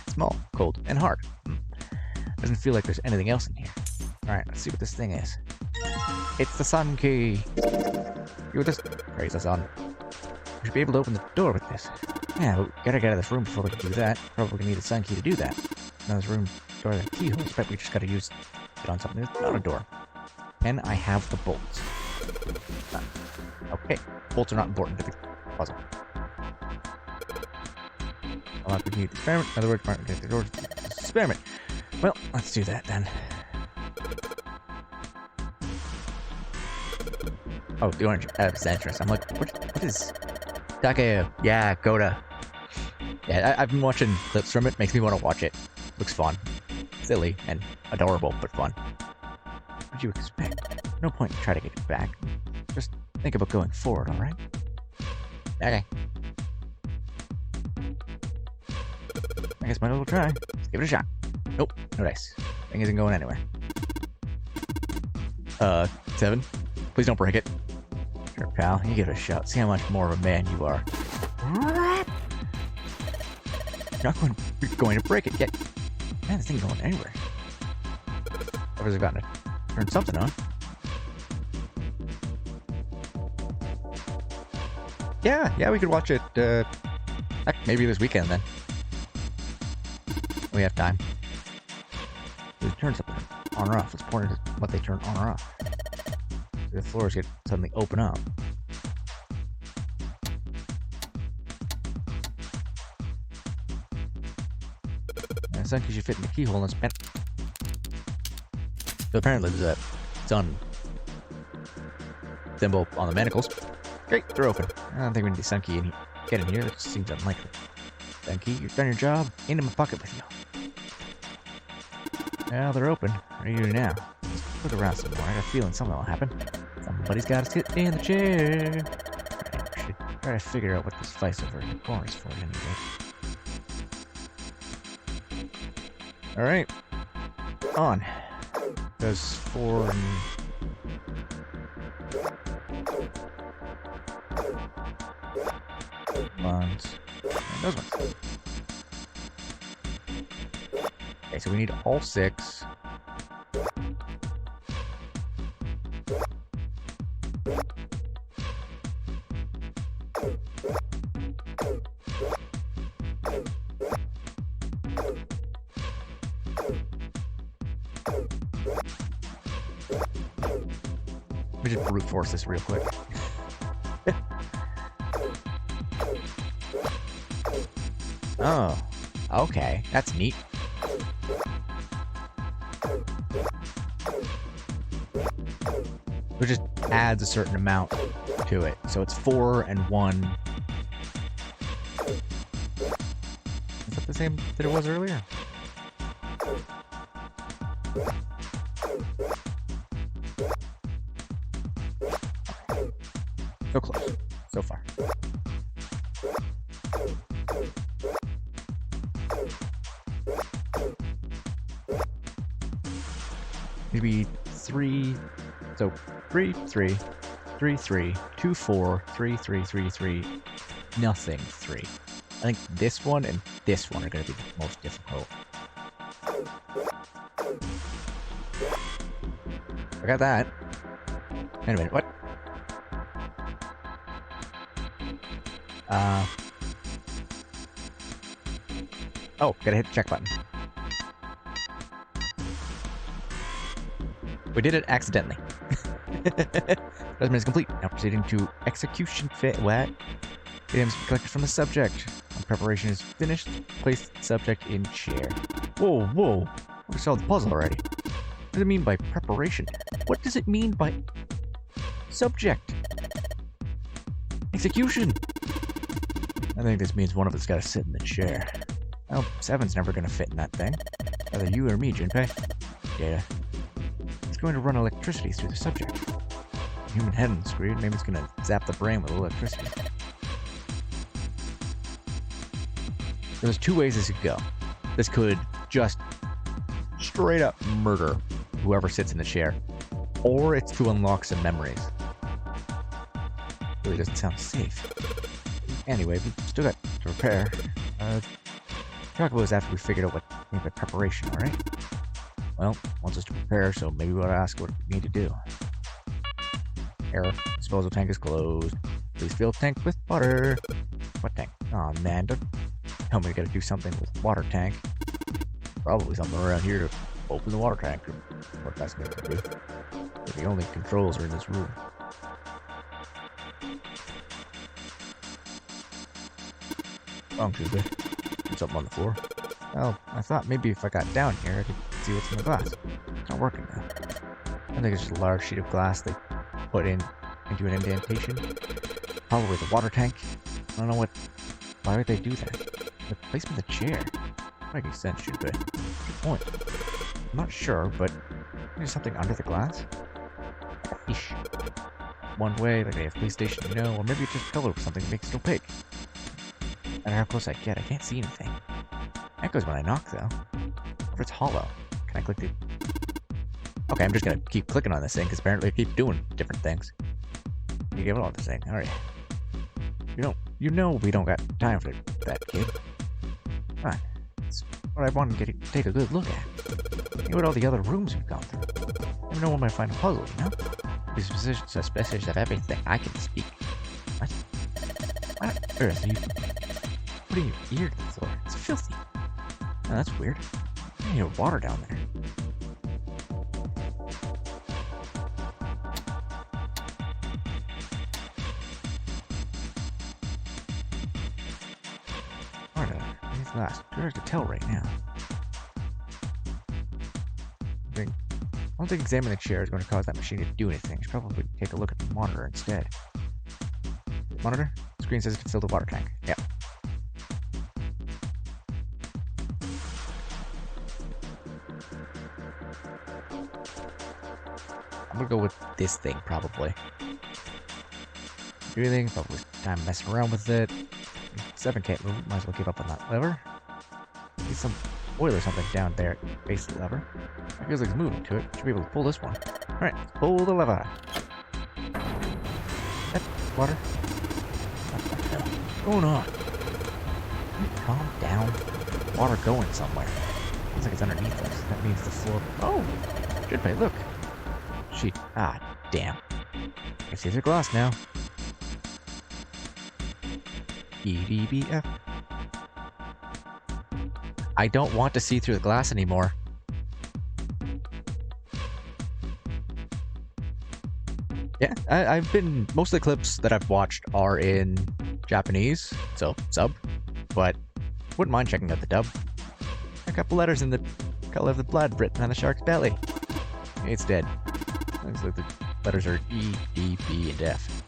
Small, cold, and hard. Doesn't feel like there's anything else in here. Alright, let's see what this thing is. It's the sun key! You would just praise the sun. We should be able to open the door with this. Yeah, but we gotta get out of this room before we can do that. Probably gonna need a sun key to do that. Now this room door has keyholes, but we just gotta use it on something that's not a door. And I have the bolts. Okay, bolts are not important to the puzzle. I'll have to need the experiment. In other words, get the door to the experiment. Well, let's do that then. Oh, the orange entrance. I'm like, what is Takeo? Yeah, Goda. Yeah, I've been watching clips from it. Makes me want to watch it. Looks fun. Silly and adorable, but fun. What did you expect? No point in trying to get it back. Just think about going forward, alright? Okay. I guess might as well try. Let's give it a shot. Nope, no dice. Thing isn't going anywhere. 7. Please don't break it. Sure, pal. You give it a shot. See how much more of a man you are. You're not going to break it yet. Man, this thing's going anywhere. Whoever's gotten to turn something on. Yeah, we could watch it, heck, maybe this weekend then. We have time. We turn something on or off. It's important what they turn on or off. The floors get suddenly open up. And it's because you fit in the keyhole and spent. So apparently there's a sun symbol on the manacles. Great, they're open. I don't think we need the sun key in here. Get in here, that just seems unlikely. Sun key, you've done your job. Into my pocket with you. Well, they're open. What do you do now? Let's look around some more. I got a feeling something will happen. Somebody's got to sit in the chair. I should try to figure out what this vice over in the corner is for anyway. Alright. On. Does 4 and... ones. And those ones. Okay, so we need all 6. Let me just brute force this real quick. Oh, okay, that's neat. It just adds a certain amount to it. So it's 4 and 1. Is that the same that it was earlier? So close, so far. Maybe 3, so 3, 3, 3, 3, 2, 4, 3, 3, 3, 3, nothing, 3. I think this one and this one are going to be the most difficult. I got that. Wait a minute, what? Oh, gotta hit the check button. We did it accidentally. Resume is complete. Now proceeding to execution fit. What? Items collected from the subject. When preparation is finished, place the subject in chair. Whoa, whoa. We solved the puzzle already. What does it mean by preparation? What does it mean by subject? Execution! I think this means one of us gotta sit in the chair. Well, 7's never gonna fit in that thing. Either you or me, Junpei. Data. It's going to run electricity through the subject. Human head on the screen, maybe it's gonna zap the brain with electricity. There's 2 ways this could go. This could just straight up murder whoever sits in the chair, or it's to unlock some memories. Really doesn't sound safe. Anyway, we still got to prepare. Talk about this after we figured out what we need by preparation, alright? Well, wants us to prepare, so maybe we'll ask what we need to do. Error. Disposal tank is closed. Please fill tank with water. What tank? Aw, oh, man, don't tell me we gotta do something with water tank. Probably something around here to open the water tank, or what that's going to do. The only controls are in this room. Wrong, Tuesday. There's something on the floor. Well, I thought maybe if I got down here, I could see what's in the glass. It's not working now. I think it's just a large sheet of glass they put into an indentation. Probably the water tank. I don't know what... Why would they do that? The placement of the chair. Making sense, should be. Good point. I'm not sure, but there's something under the glass. Eesh. One way, like they have police station, no, or maybe it's just color or something that makes it opaque. No matter how close I get, I can't see anything. Echoes when I knock, though. Or if it's hollow. Can I click the... Okay, I'm just gonna keep clicking on this thing, because apparently I keep doing different things. You give it all this thing, alright. You know we don't got time for that, kid. Come on. It's what I want to take a good look at. Look at all the other rooms we've gone through. Never know when I find a puzzle, you know? Be suspicious of everything I can speak. What? What on earth are you putting your ear to the floor? It's filthy. Oh, that's weird. I hear water down there. Water. It's last. Too hard to tell right now. I don't think examining the chair is going to cause that machine to do anything. Should probably take a look at the monitor instead. Monitor? Screen says it can fill the water tank. Yep. I'm gonna go with this thing, probably. Do anything, probably time messing around with it. 7 can't move it, might as well give up on that lever. Need some oil or something down there at the base of the lever. It feels like it's moving to it. Should be able to pull this one. Alright, pull the lever. That water. What the hell is going on? Can you calm down? Water going somewhere. Looks like it's underneath us. That means the floor. Oh! Junpei, look! Sheet. Ah, damn. I see through glass now. EDBF. I don't want to see through the glass anymore. Yeah, I've been... Most of the clips that I've watched are in Japanese, so sub, but wouldn't mind checking out the dub. A couple letters in the color of the blood written on the shark's belly. It's dead. Looks like the letters are E, D, B, and F.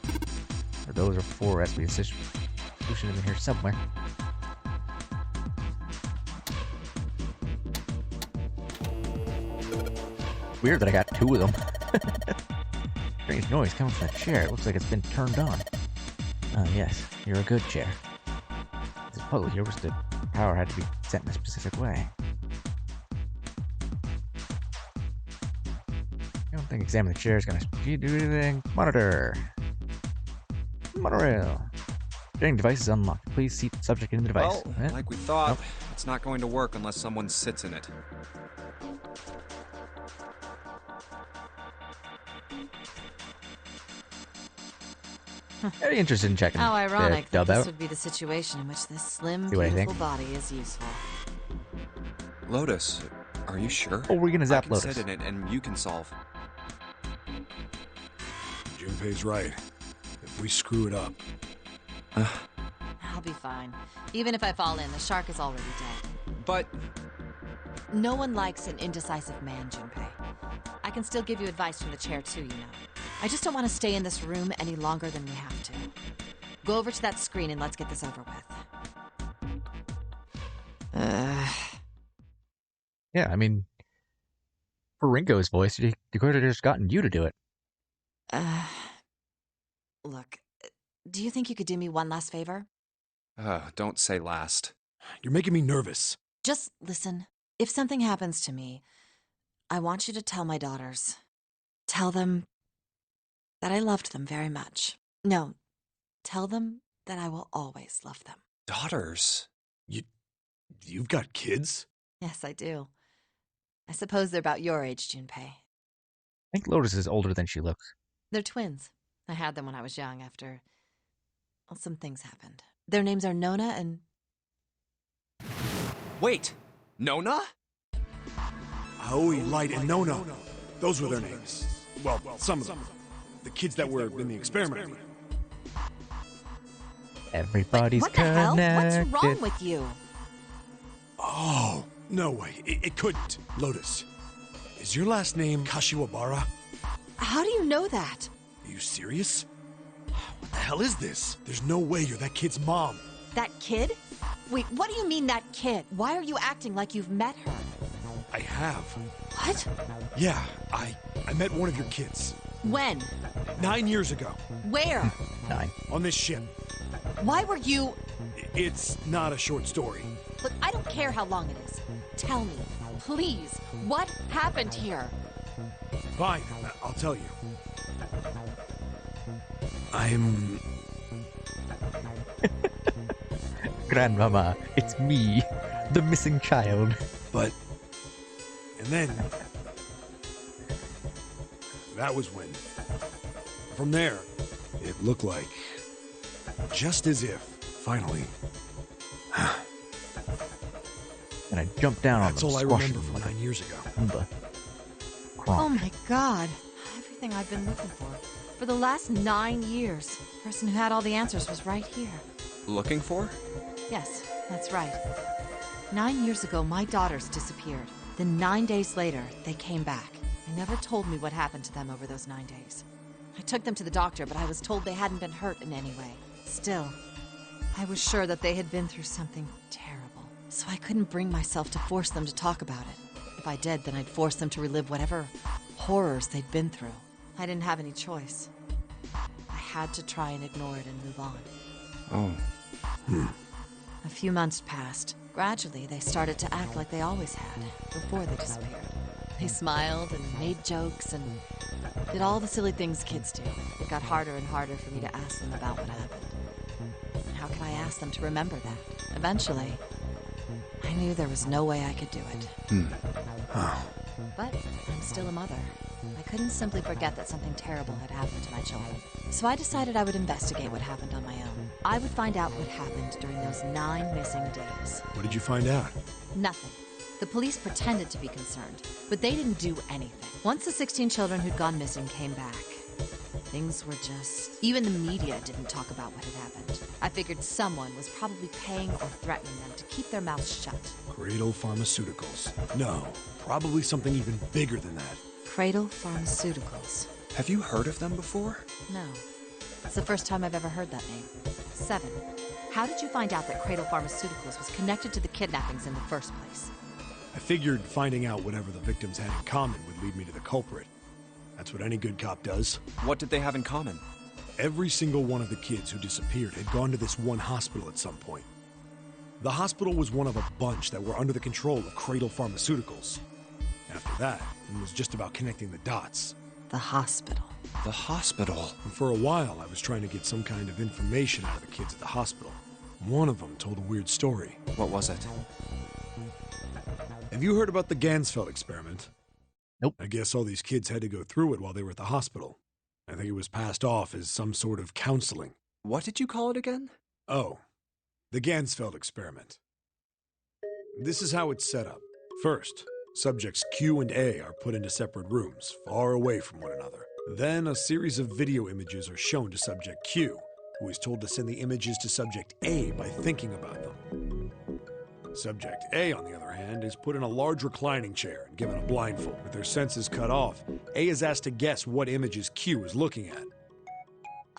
Or those are 4 S. We solution in here somewhere. Weird that I got 2 of them. Strange noise coming from the chair. It looks like it's been turned on. Oh, yes. You're a good chair. This puzzle here was the power had to be set in a specific way. I don't think examining the chair is going to do anything. Monitor. Monorail. Getting device is unlocked. Please seat the subject in the device. Well, like we thought, it's not going to work unless someone sits in it. Very interested in checking How ironic the that dub this out. would be the situation in which this slim, See what I beautiful think. body is useful. Lotus, are you sure? Oh, we're gonna I zap can Lotus. sit in it and you can solve. Junpei's right. If we screw it up, I'll be fine. Even if I fall in, the shark is already dead. But No one likes an indecisive man, Junpei. I can still give you advice from the chair too, you know. I just don't want to stay in this room any longer than we have to. Go over to that screen and let's get this over with. Yeah, I mean, for Ringo's voice, he could have just gotten you to do it. Look, do you think you could do me one last favor? don't say last. you're making me nervous. Just listen. If something happens to me, I want you to tell my daughters. Tell them that I loved them very much. No, tell them that I will always love them. Daughters? You've got kids? Yes, I do. I suppose they're about your age, Junpei. I think Lotus is older than she looks. They're twins. I had them when I was young after... Well, some things happened. Their names are Nona and... Wait! Nona? Aoi, Light, and Nona. Those were their names. Well, some of them. The kids that were in the experiment. Everybody's what the hell? connected. What's wrong with you? Oh, no way. It couldn't. Lotus, is your last name Kashiwabara? How do you know that? Are you serious? What the hell is this? There's no way you're that kid's mom. That kid? Wait, what do you mean, that kid? Why are you acting like you've met her? I have. What? Yeah, I met one of your kids. When? 9 years ago, Where? 9. on this ship. Why were you... It's not a short story. Look, I don't care how long it is. Tell me, please, what happened here? Fine, I'll tell you. I'm... Grandmama, it's me, the missing child. But... And then... That was when... From there, it looked like... Just as if, finally... And I jumped down on That's them, all I squashing remember them from like 9 years ago. a Roomba. Oh Crump. my god. Everything I've been looking for the last 9 years. The person who had all the answers was right here. Looking for? Yes, that's right. 9 years ago, my daughters disappeared. Then 9 days later, they came back. They never told me what happened to them over those 9 days. I took them to the doctor, but I was told they hadn't been hurt in any way. Still, I was sure that they had been through something terrible. So I couldn't bring myself to force them to talk about it. If I did, then I'd force them to relive whatever horrors they'd been through. I didn't have any choice. I had to try and ignore it and move on. Oh. A few months passed. Gradually, they started to act like they always had, before they disappeared. They smiled and made jokes and did all the silly things kids do. It got harder and harder for me to ask them about what happened. How can I ask them to remember that? Eventually, I knew there was no way I could do it. But I'm still a mother. I couldn't simply forget that something terrible had happened to my children. So I decided I would investigate what happened on my own. I would find out what happened during those 9 missing days. What did you find out? Nothing. The police pretended to be concerned, but they didn't do anything. Once the 16 children who'd gone missing came back, things were just... Even the media didn't talk about what had happened. I figured someone was probably paying or threatening them to keep their mouths shut. Cradle Pharmaceuticals. No, probably something even bigger than that. Cradle Pharmaceuticals. Have you heard of them before? No. It's the first time I've ever heard that name. 7. How did you find out that Cradle Pharmaceuticals was connected to the kidnappings in the first place? I figured finding out whatever the victims had in common would lead me to the culprit. That's what any good cop does. What did they have in common? Every single one of the kids who disappeared had gone to this one hospital at some point. The hospital was one of a bunch that were under the control of Cradle Pharmaceuticals. After that, it was just about connecting the dots. The hospital. The hospital. And for a while, I was trying to get some kind of information out of the kids at the hospital. One of them told a weird story. What was it? Have you heard about the Gansfeld experiment? Nope. I guess all these kids had to go through it while they were at the hospital. I think it was passed off as some sort of counseling. What did you call it again? Oh, the Gansfeld experiment. This is how it's set up. First, subjects Q and A are put into separate rooms, far away from one another. Then a series of video images are shown to subject Q, who is told to send the images to subject A by thinking about them. Subject A, on the other hand, is put in a large reclining chair and given a blindfold. With their senses cut off, A is asked to guess what images Q is looking at.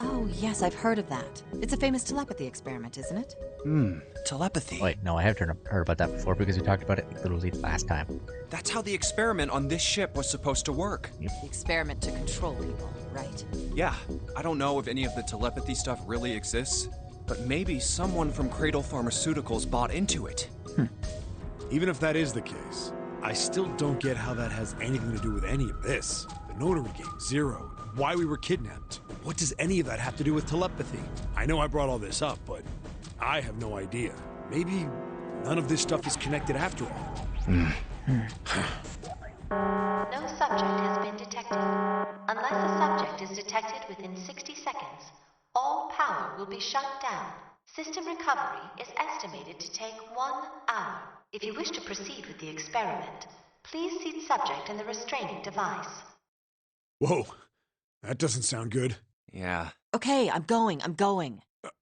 Oh, yes, I've heard of that. It's a famous telepathy experiment, isn't it? Telepathy. Wait, no, I have heard about that before because we talked about it literally last time. That's how the experiment on this ship was supposed to work. The experiment to control people, right? Yeah, I don't know if any of the telepathy stuff really exists, but maybe someone from Cradle Pharmaceuticals bought into it. Even if that is the case, I still don't get how that has anything to do with any of this. The notary game, Zero, why we were kidnapped. What does any of that have to do with telepathy? I know I brought all this up, but I have no idea. Maybe none of this stuff is connected after all. No subject has been detected. Unless a subject is detected within 60 seconds, all power will be shut down. System recovery is estimated to take 1 hour. If you wish to proceed with the experiment, please seat subject in the restraining device. Whoa, that doesn't sound good. Yeah. Okay, I'm going.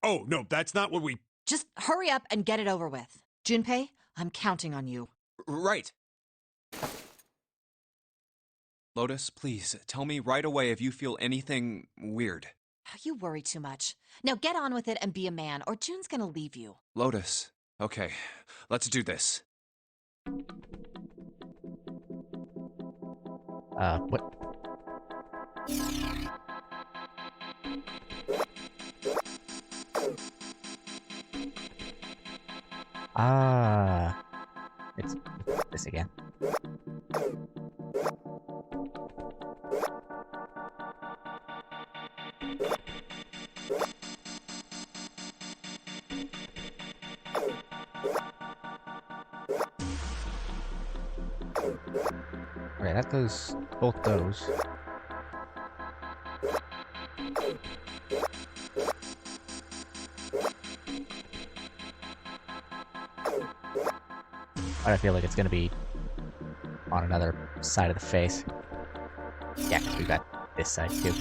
Oh, no, that's not what we... Just hurry up and get it over with. Junpei, I'm counting on you. Right. Lotus, please, tell me right away if you feel anything weird. You worry too much. Now get on with it and be a man, or June's gonna leave you. Lotus, okay, let's do this. What? this again. Okay, that does both those. But I feel like it's gonna be on another side of the face. Yeah, because we've got this side too.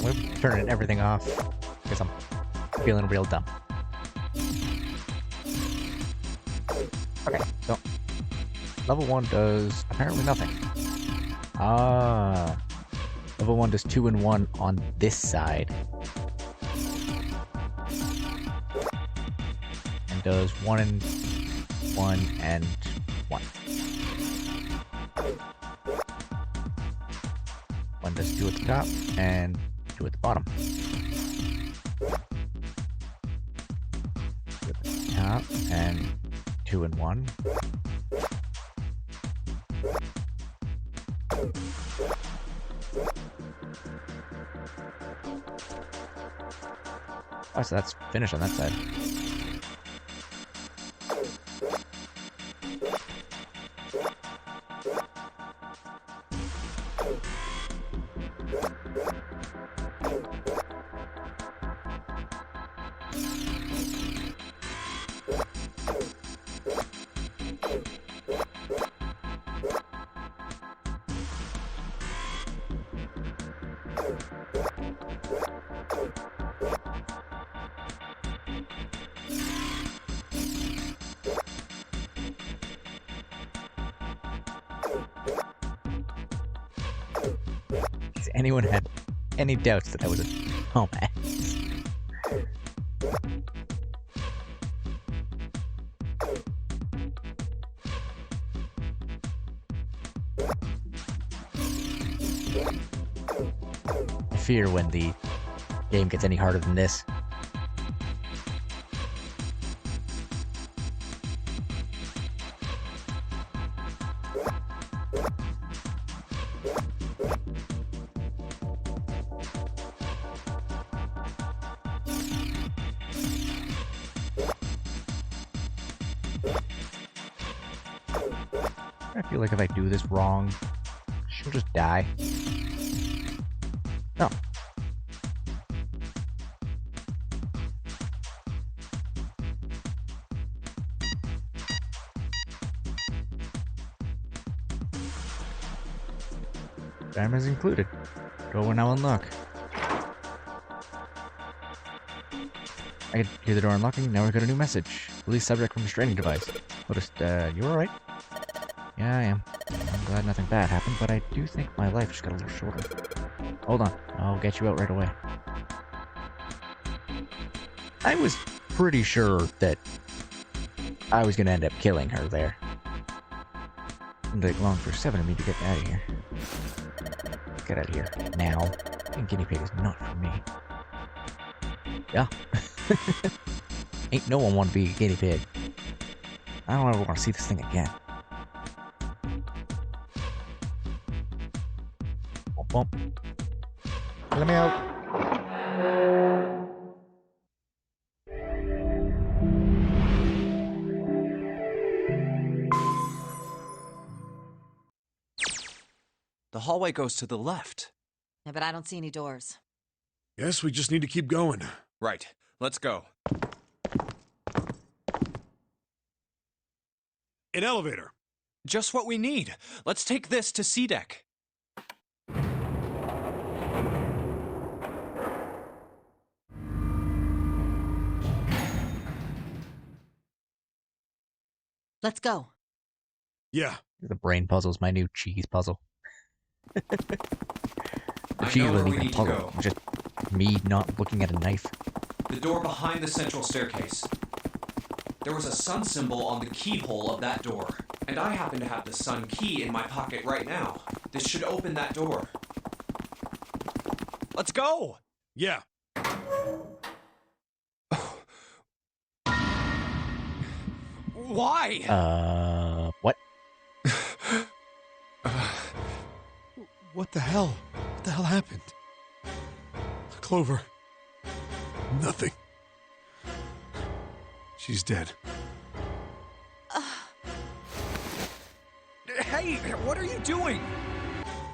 We're turning everything off because I'm feeling real dumb. Okay, so level 1 does apparently nothing. Ah, level 1 does 2 and 1 on this side. And does 1 and 1 and 1. 1 does 2 at the top and 2 at the bottom. 2 at the top and 2 and 1. Oh, so that's finished on that side. Has anyone had any doubts that I was a dumbass? I fear when the game gets any harder than this. I feel like if I do this wrong, she'll just die. No. Diamonds included. Go now unlock. I could hear the door unlocking. Now we got a new message. Release subject from restraining device. Noticed, you alright? Yeah, I am. I'm glad nothing bad happened, but I do think my life just got a little shorter. Hold on. I'll get you out right away. I was pretty sure that I was gonna end up killing her there. Didn't take long for 7 of me to get out of here. Get out of here. Now. And guinea pig is not for me. Yeah. Ain't no one want to be a guinea pig. I don't ever want to see this thing again. Bump, bump. Let me out. The hallway goes to the left. Yeah, but I don't see any doors. Guess we just need to keep going. Right. Let's go. An elevator. Just what we need. Let's take this to C deck. Let's go. Yeah. The brain puzzle's my new cheese puzzle. The I cheese know where wasn't we even need to puzzle. go. Just me not looking at a knife. The door behind the central staircase. There was a sun symbol on the keyhole of that door, and I happen to have the sun key in my pocket right now. This should open that door. Let's go! Yeah. Why? What? What the hell? What the hell happened? Clover. Nothing. She's dead. Hey, what are you doing?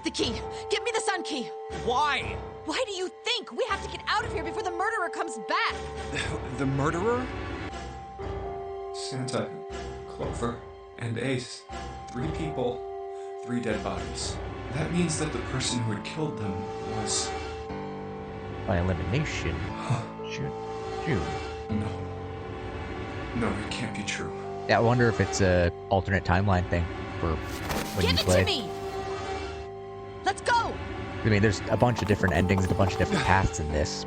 The key! Give me the sun key! Why? Why do you think? We have to get out of here before the murderer comes back! The murderer? Santa, Clover, and Ace. 3 people, 3 dead bodies. That means that the person who had killed them was... By elimination. June. No, it can't be true. Yeah, I wonder if it's a alternate timeline thing for when Give you it play. to me! Let's go! I mean, there's a bunch of different endings and a bunch of different paths in this.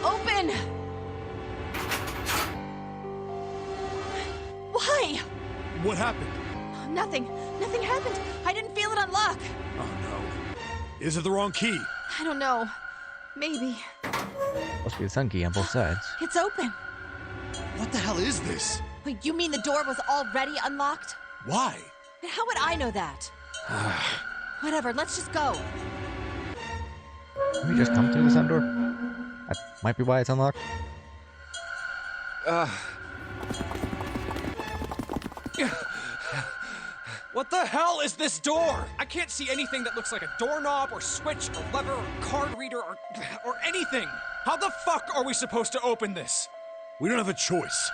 Open! Why? What happened? Nothing. Nothing happened. I didn't feel it unlock. Oh no. Is it the wrong key? I don't know. Maybe. Must be the sun key on both sides. It's open. What the hell is this? Wait, you mean the door was already unlocked? Why? And how would I know that? Whatever, let's just go. Can we just come to the sun door? That might be why it's unlocked. What the hell is this door? I can't see anything that looks like a doorknob or switch or lever or card reader or anything. How the fuck are we supposed to open this? We don't have a choice.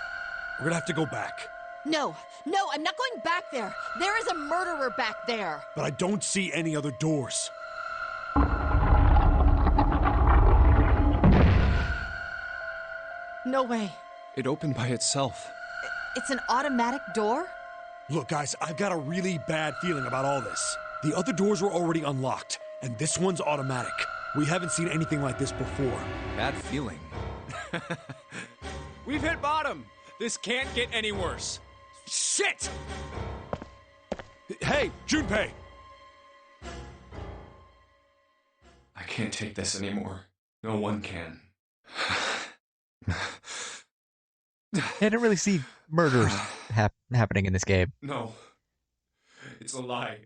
We're gonna have to go back. No, I'm not going back there. There is a murderer back there. But I don't see any other doors. No way. It opened by itself. It's an automatic door? Look, guys, I've got a really bad feeling about all this. The other doors were already unlocked, and this one's automatic. We haven't seen anything like this before. Bad feeling. We've hit bottom. This can't get any worse. Shit! Hey, Junpei! I can't take this anymore. No one can. I didn't really see murders happening in this game. No. It's a lie.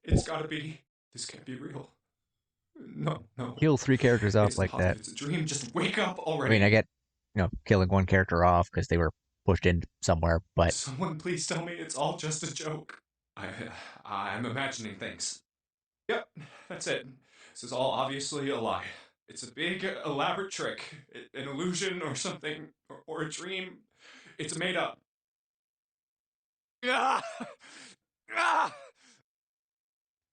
It's gotta be. This can't be real. No. Kill 3 characters off It's like impossible. that. It's a dream. Just wake up I already. mean, I get, killing one character off because they were pushed in somewhere, but Someone please tell me it's all just a joke. I'm imagining things. Yep, that's it. This is all obviously a lie. It's a big, elaborate trick. An illusion or something. Or a dream. It's made up. Ah! Ah!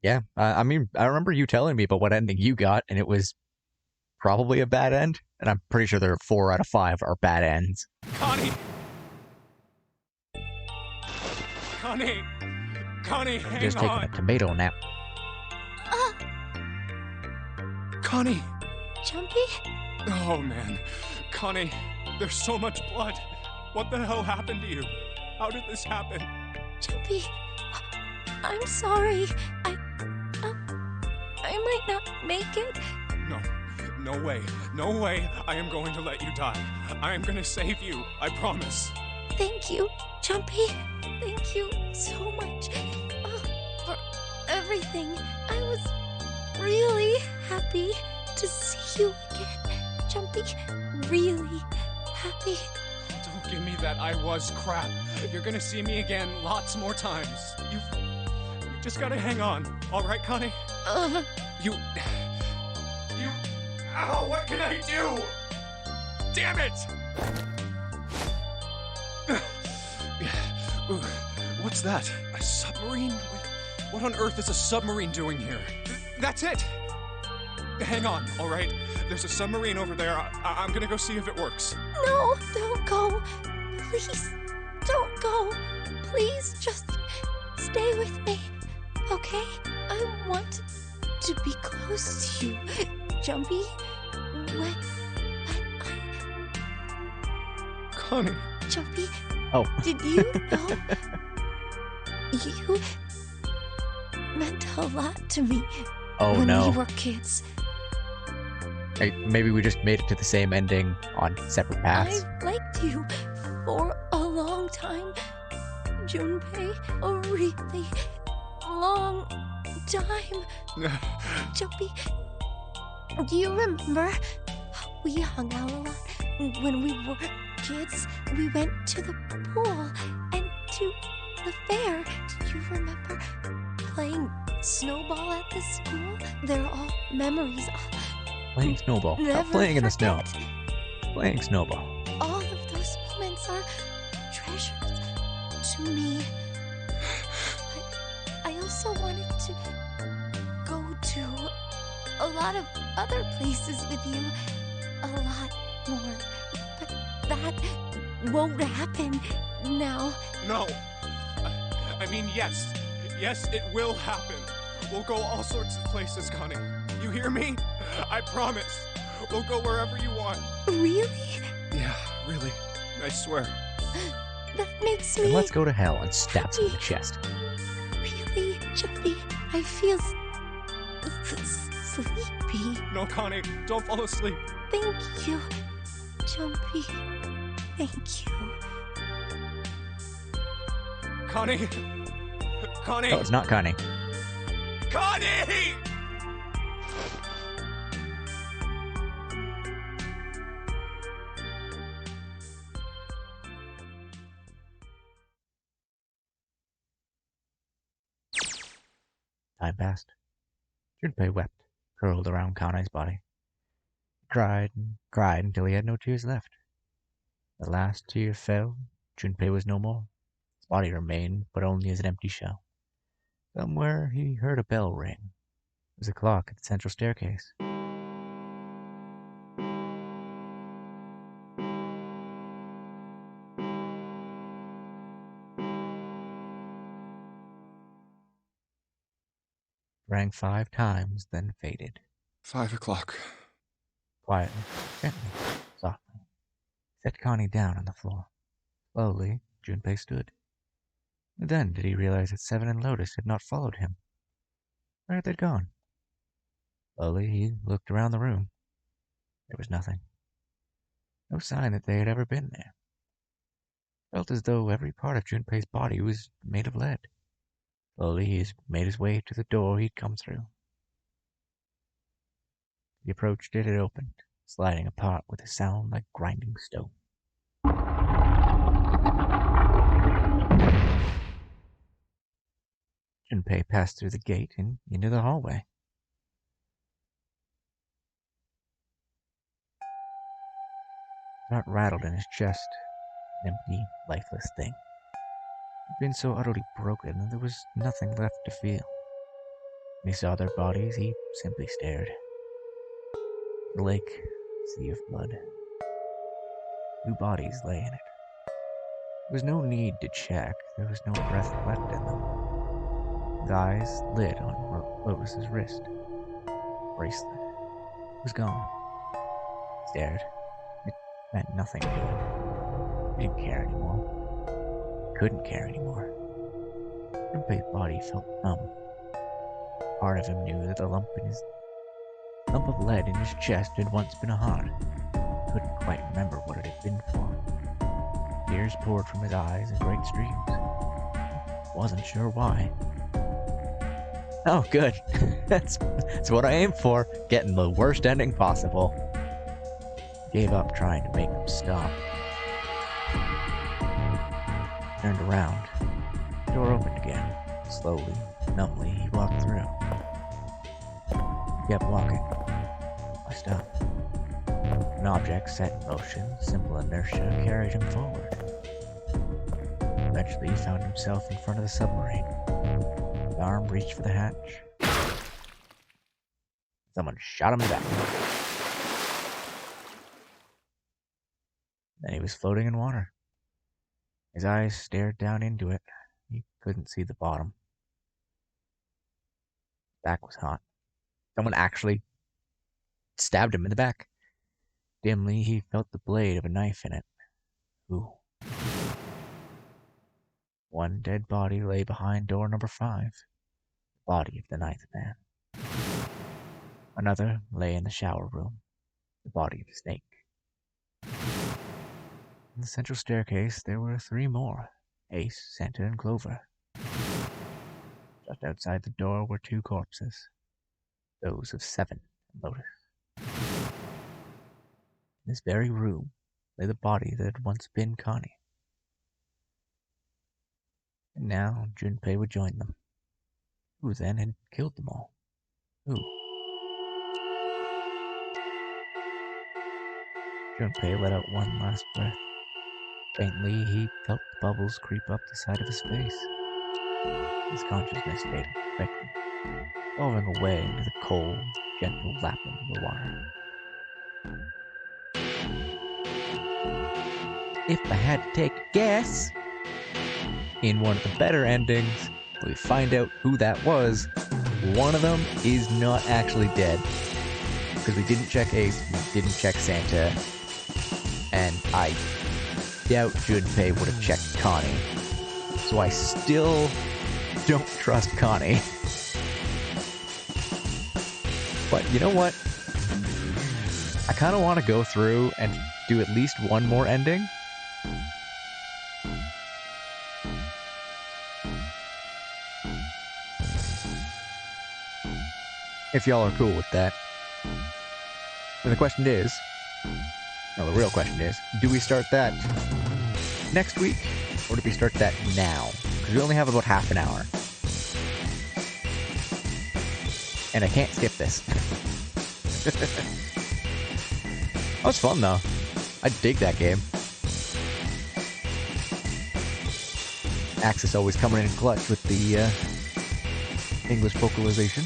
yeah. I mean, I remember you telling me about what ending you got, and it was probably a bad end, and I'm pretty sure there are 4 out of 5 are bad ends. Connie, hang Just taking on. a tomato nap. Connie. Jumpy? Oh, man. Connie, there's so much blood. What the hell happened to you? How did this happen? Jumpy, I'm sorry. I might not make it. No way. No way I am going to let you die. I am going to save you. I promise. Thank you, Jumpy. Thank you so much for everything. I was really happy to see you again, Jumpy. Really happy. Don't give me that I was crap. You're going to see me again lots more times. You've Just gotta hang on. All right, Connie? You... Ow, what can I do? Damn it! What's that? A submarine? What on earth is a submarine doing here? That's it! Hang on, all right? There's a submarine over there. I'm gonna go see if it works. No, don't go. Please, don't go. Please, just stay with me, okay? I want to be close to you, Jumpy. When Connie. Jumpy, Oh. did you know? You meant a lot to me Oh when no. we were kids. Hey, maybe we just made it to the same ending on separate paths. I liked you for a long time, Junpei. A really long time. Jumpy, do you remember how we hung out a lot when we were kids? We went to the pool and to the fair. Do you remember playing snowball at the school? They're all memories. Playing snowball. Not Never playing in the snow. forget. Playing snowball. All of those moments are treasures to me. But I also wanted to go to a lot of other places with you. A lot more. But that won't happen now. No. I mean, yes. Yes, it will happen. We'll go all sorts of places, Connie. You hear me? I promise. We'll go wherever you want. Really? Yeah, really. I swear. That makes me And let's go to hell and stabs him in the chest. really jumpy. I feel sleepy. No, Connie, don't fall asleep. Thank you, Jumpy. Thank you. Connie! Connie! Oh, it's not Connie. Connie! Time passed. Junpei wept, curled around Kane's body. He cried and cried until he had no tears left. The last tear fell. Junpei was no more. His body remained, but only as an empty shell. Somewhere he heard a bell ring. It was a clock at the central staircase. Rang 5 times, then faded. 5 o'clock. Quietly, gently, softly. Set Connie down on the floor. Slowly, Junpei stood. And then did he realize that Seven and Lotus had not followed him. Where had they gone? Slowly, he looked around the room. There was nothing. No sign that they had ever been there. Felt as though every part of Junpei's body was made of lead. Slowly, he made his way to the door he'd come through. He approached it, it opened, sliding apart with a sound like grinding stone. Junpei passed through the gate and into the hallway. His heart rattled in his chest, an empty, lifeless thing. He'd been so utterly broken that there was nothing left to feel. When he saw their bodies, he simply stared. The lake, sea of blood. 2 bodies lay in it. There was no need to check. There was no breath left in them. His eyes lit on Lotus's wrist. Bracelet. It was gone. He stared. It meant nothing to him. He didn't care anymore. He couldn't care anymore. Junpei's body felt numb. Part of him knew that the lump of lead in his chest had once been a heart. He couldn't quite remember what it had been for. Tears poured from his eyes in great streams. He wasn't sure why. Oh, good. That's what I aim for. Getting the worst ending possible. He gave up trying to make them stop. Turned around. The door opened again, slowly, Numbly, he walked through. He kept walking. I stopped. An object set in motion, simple inertia, carried him forward. Eventually, he found himself in front of the submarine. His arm reached for the hatch. Someone shot him in the back. Then he was floating in water. His eyes stared down into it. He couldn't see the bottom. His back was hot. Someone actually stabbed him in the back. Dimly, he felt the blade of a knife in it. Ooh. One dead body lay behind door number 5. The body of the 9th man. Another lay in the shower room. The body of the snake. In the central staircase, there were 3 more. Ace, Santa, and Clover. Just outside the door were 2 corpses. Those of 7 and Lotus. In this very room lay the body that had once been Connie. And now Junpei would join them. Who then had killed them all? Who? Junpei let out one last breath. Faintly, he felt the bubbles creep up the side of his face. His consciousness faded quickly, falling away into the cold, gentle lapping of the water. If I had to take a guess, in one of the better endings, we find out who that was. One of them is not actually dead. Because we didn't check Ace, we didn't check Santa, and I doubt Junpei would have checked Connie. So I still don't trust Connie. But you know what? I kind of want to go through and do at least one more ending. If y'all are cool with that. And the question is, the real question is, do we start that next week, or do we start that now? Because we only have about half an hour. And I can't skip this. That was fun, though. I dig that game. Axis always coming in clutch with the English vocalization.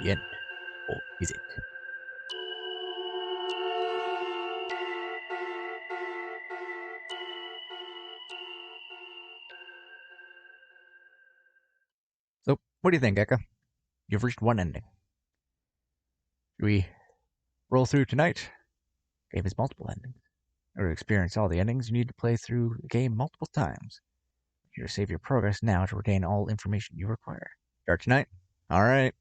The end. Or is it? So, what do you think, Eka? You've reached one ending. Should we roll through tonight? Game has multiple endings. In order to experience all the endings, you need to play through the game multiple times. You save your progress now to retain all information you require. Start tonight? Alright.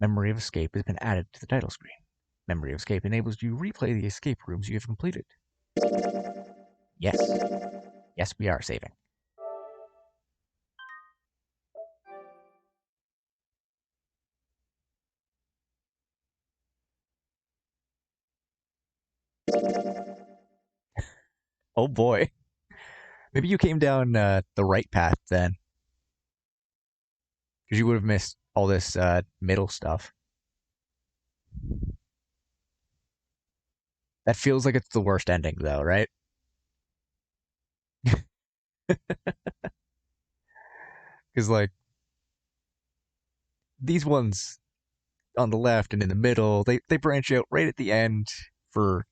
Memory of Escape has been added to the title screen. Memory of Escape enables you to replay the escape rooms you have completed. Yes. Yes, we are saving. Oh boy. Maybe you came down the right path then. Because you would have missed all this middle stuff. That feels like it's the worst ending, though, right? Because, like, these ones on the left and in the middle, they branch out right at the end for,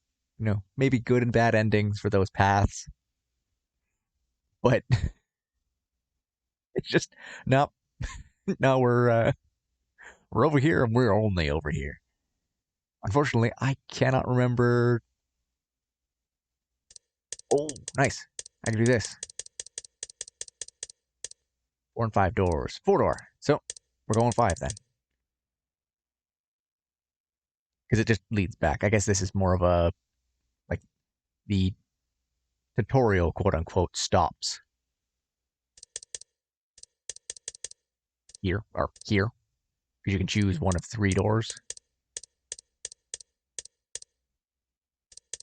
maybe good and bad endings for those paths. But it's just, no, we're over here and we're only over here. Unfortunately, I cannot remember. Oh, nice. I can do this. 4 and 5 doors. 4 door. So we're going 5 then. Because it just leads back. I guess this is more of a, like, the tutorial, quote unquote, stops. Here, or here. Because you can choose one of 3 doors.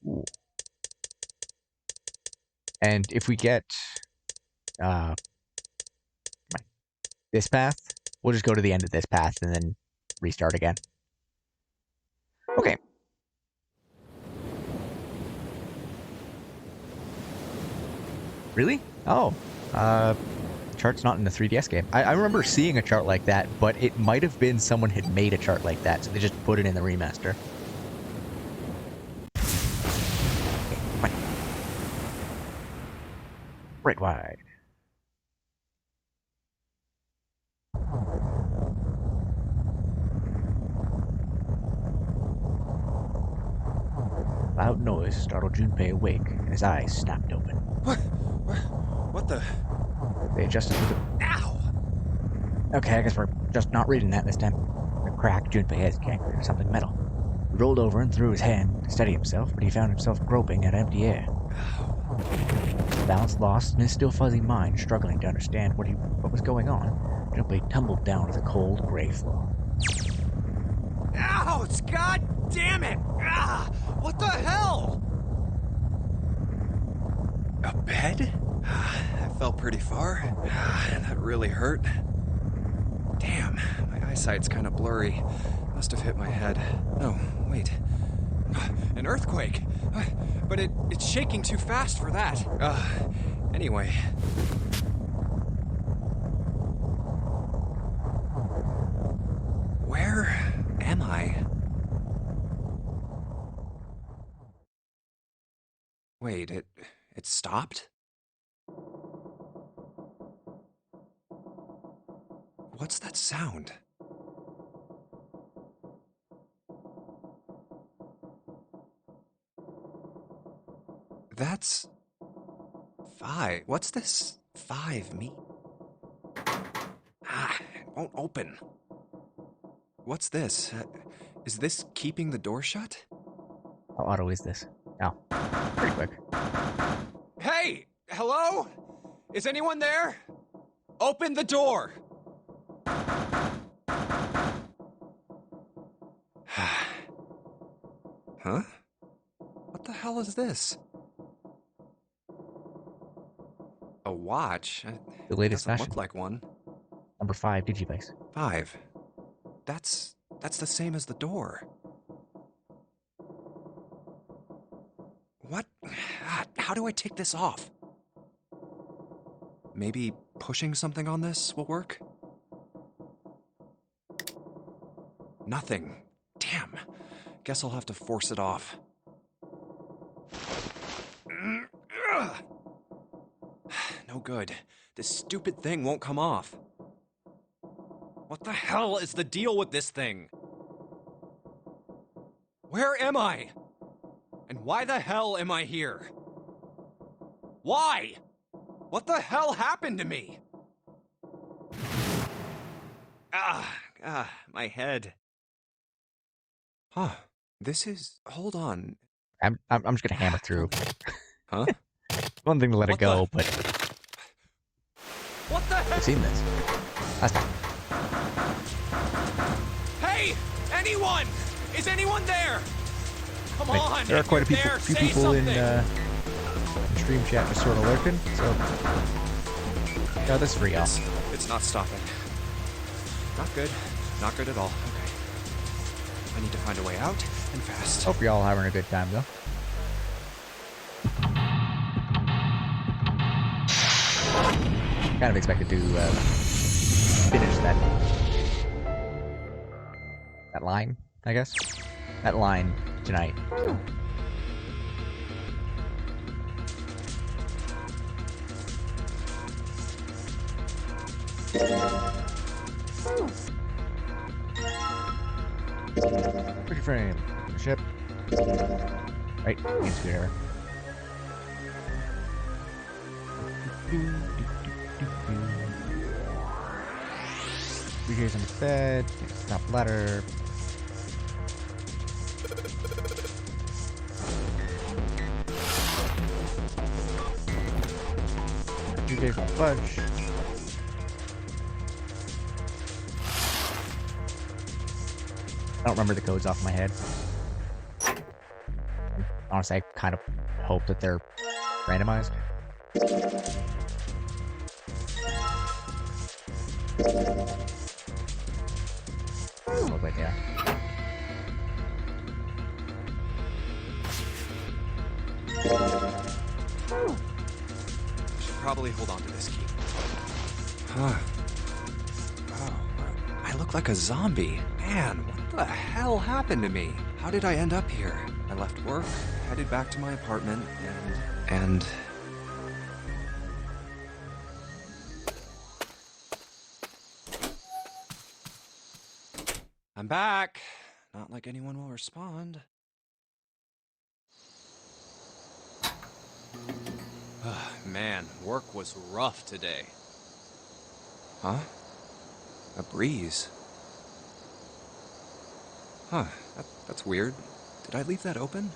Ooh. And if we get this path, we'll just go to the end of this path and then restart again. Okay. Really? Oh. Chart's not in the 3DS game. I remember seeing a chart like that, but it might have been someone had made a chart like that, so they just put it in the remaster. Okay, fine. Right wide. Loud noise startled Junpei awake, and his eyes snapped open. What the? They adjusted to the... Ow! Okay, I guess we're just not reading that this time. A crack, Junpei had encountered something metal. He rolled over and threw his hand to steady himself, but he found himself groping at empty air. Balance lost, and his still fuzzy mind struggling to understand what was going on, Junpei tumbled down to the cold, gray floor. Ouch! God damn it! Ah! What the hell? A bed? I fell pretty far. That really hurt. Damn, my eyesight's kind of blurry. Must have hit my head. Oh, wait. An earthquake! But it's shaking too fast for that. Anyway. Where am I? Wait, it stopped? What's that sound? That's 5. What's this 5 mean? It won't open. What's this? Is this keeping the door shut? How auto is this? Oh, pretty quick. Hey! Hello? Is anyone there? Open the door! Huh? What the hell is this? A watch? The latest Doesn't fashion. look like one. Number 5, Digivice. 5. That's the same as the door. What? How do I take this off? Maybe pushing something on this will work? Nothing. Damn. Guess I'll have to force it off. No good. This stupid thing won't come off. What the hell is the deal with this thing? Where am I? And why the hell am I here? Why? What the hell happened to me? My head. Huh. This is... Hold on. I'm just gonna hammer through. Huh? One thing to let it What go, the- but What the I've heck? seen this. Last time. Hey! Anyone! Is anyone there? Come Right, on! there are if quite a you're few there, few say people in something. stream chat just sort of lurking, so yeah, this is for y'all. It's not stopping. Not good. Not good at all. Okay. I need to find a way out, and fast. Hope you're all having a good time, though. Kind of expected to finish that line, I guess. That line tonight. Pretty frame. Ship. Right, main scooter. BJ's on the bed. Top ladder. BJ's on fudge. I don't remember the codes off my head. Honestly, I kind of hope that they're randomized. Look like they are. Should probably hold on to this key. Oh, I look like a zombie. Man, what the hell happened to me? How did I end up here? I left work, headed back to my apartment, and... I'm back. Not like anyone will respond. Man, work was rough today. Huh? A breeze. Huh, that's weird. Did I leave that open?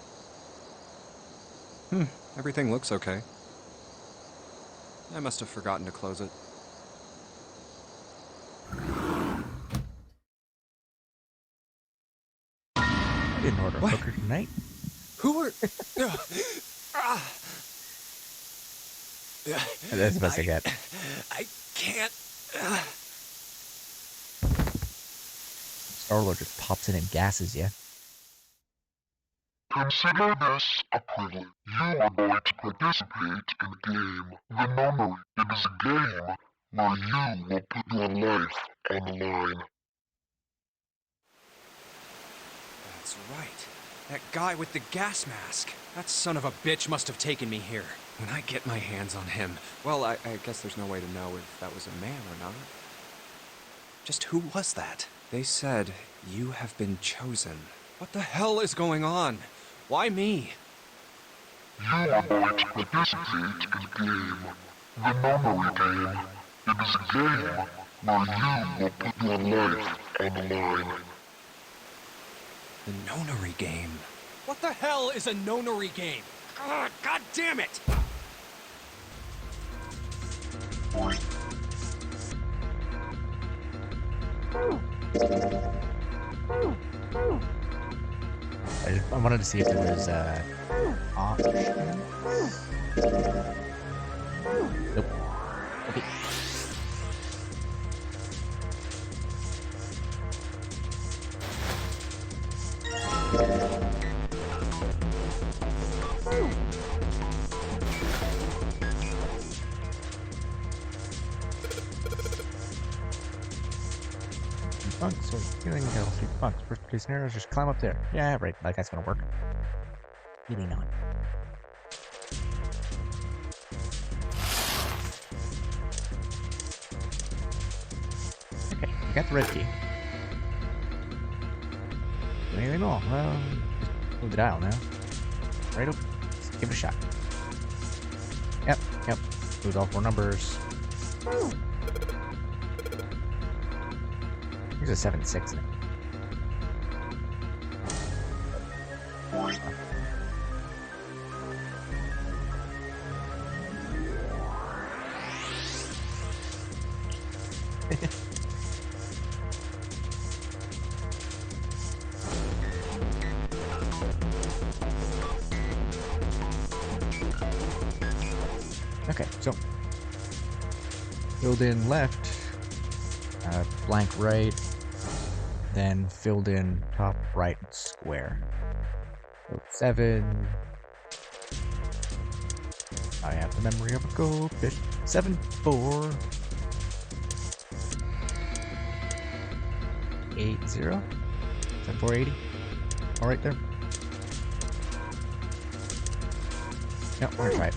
Everything looks okay. I must have forgotten to close it. I didn't order a What? cooker tonight. Who are... That's the best I get. I can't... Star-Lord just pops in and gasses you. Consider this a privilege. You are going to participate in the game, The Nunnery. It is a game where you will put your life on the line. That's right. That guy with the gas mask. That son of a bitch must have taken me here. When I get my hands on him... Well, I guess there's no way to know if that was a man or not. Just who was that? They said, you have been chosen. What the hell is going on? Why me? You are going to participate in the game, The Nunnery game. It is a game where you will put your life on the line. The nonary game. What the hell is a nonary game? God damn it! I wanted to see if there was options. Nope. Okay. Bunks or feeling got all 3 bunks. First case scenario is just climb up there. Yeah, right. Like that's gonna work. Maybe not. Okay, we got the red key. Anything more? Well, just move the dial now. Right open. Let's give it a shot. Yep. Moved all 4 numbers. There's a 7-6 in it. Okay, so filled in left, blank right, then filled in top right square. So 7. I have the memory of a goldfish. 7, 4, 8, 0. 7, 4, 80. All right there. No, we're gonna try it.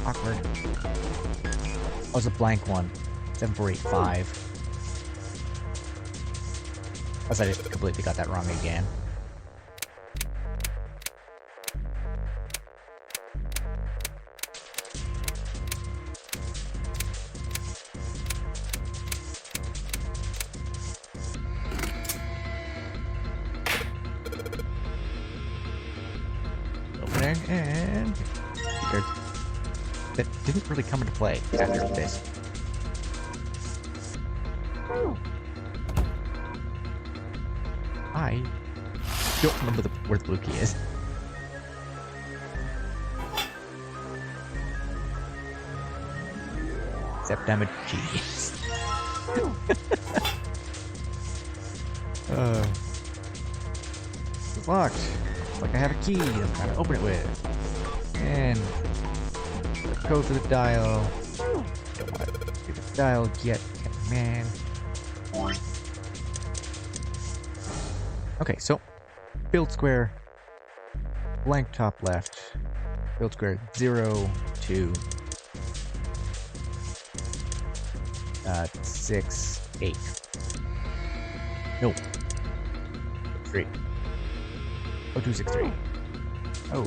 Awkward. Oh, it's a blank one. 7485. Unless I just completely got that wrong again. Opening and... That didn't really come into play after this. I don't remember where the blue key is. Except I'm a genius. It's locked. Looks like I have a key I'm trying to open it with. And go for the dial. Don't want to do the dial yet, man. Okay, so build square, blank top left, build square 0, 2, 6, 8. No. 3. Oh, 2, 6, 3. Oh.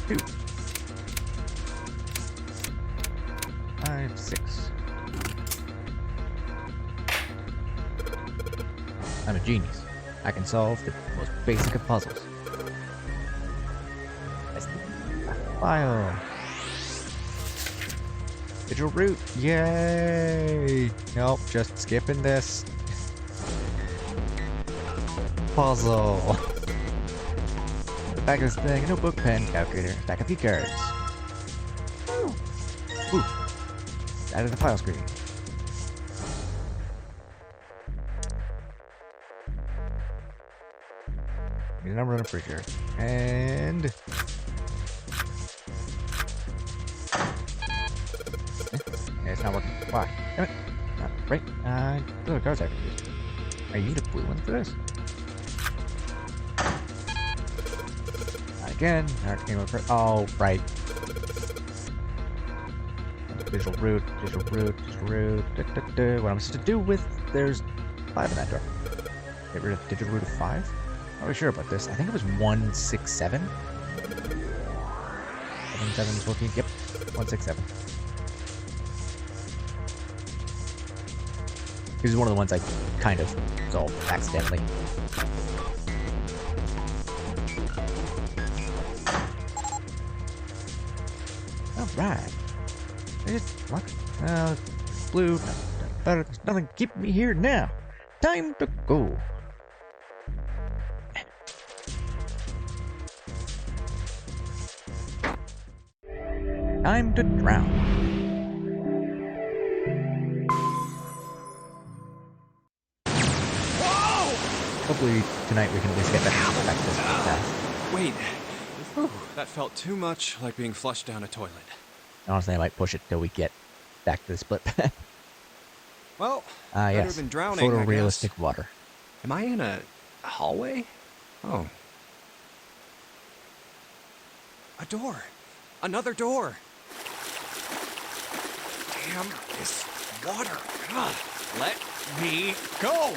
2. 5, 6. I'm a genius. I can solve the most basic of puzzles. That's the file. Digital root. Yay! Nope, just skipping this. Puzzle. The back of this thing, a notebook, pen, calculator, stack of key cards. Ooh. Out of the file screen. Need a number on a refrigerator. And... yeah, it's not working. Why? Damn it. Not right. Those are cards I have to use. I need a blue one for this. Not again. Game over. Oh, right. Digital root, digital root, digital root. What am I supposed to do with... There's 5 in that drawer. Get rid of digital root of 5? Not really sure about this. I think it was 167. 7, 14. Yep, 167. This is one of the ones I kind of solved accidentally. All right. It's locked. Blue. Better. There's nothing keeping me here now. Time to go. Time to drown. Whoa! Hopefully tonight we can at least get back to this path. Wait. Whew, that felt too much like being flushed down a toilet. Honestly, I might push it till we get back to the split path. Well, better yes. than drowning, I Photorealistic guess. water. Am I in a hallway? Oh. A door. Another door. Damn this water. Ugh. Let me go.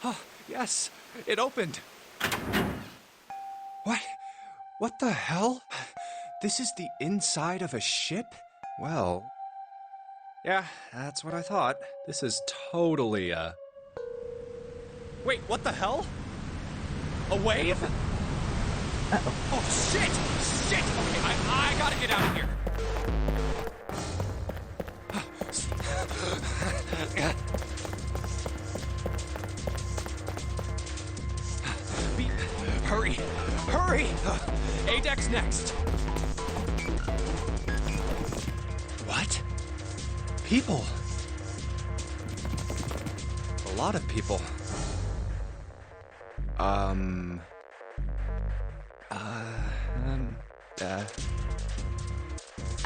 Oh, yes, it opened. What? What the hell? This is the inside of a ship? Well, yeah, that's what I thought. This is totally Wait, what the hell? A wave? Uh-oh. Oh, shit! Shit! Okay, I gotta get out of here. Hurry! Hurry! A-Deck's next! What? People. A lot of people.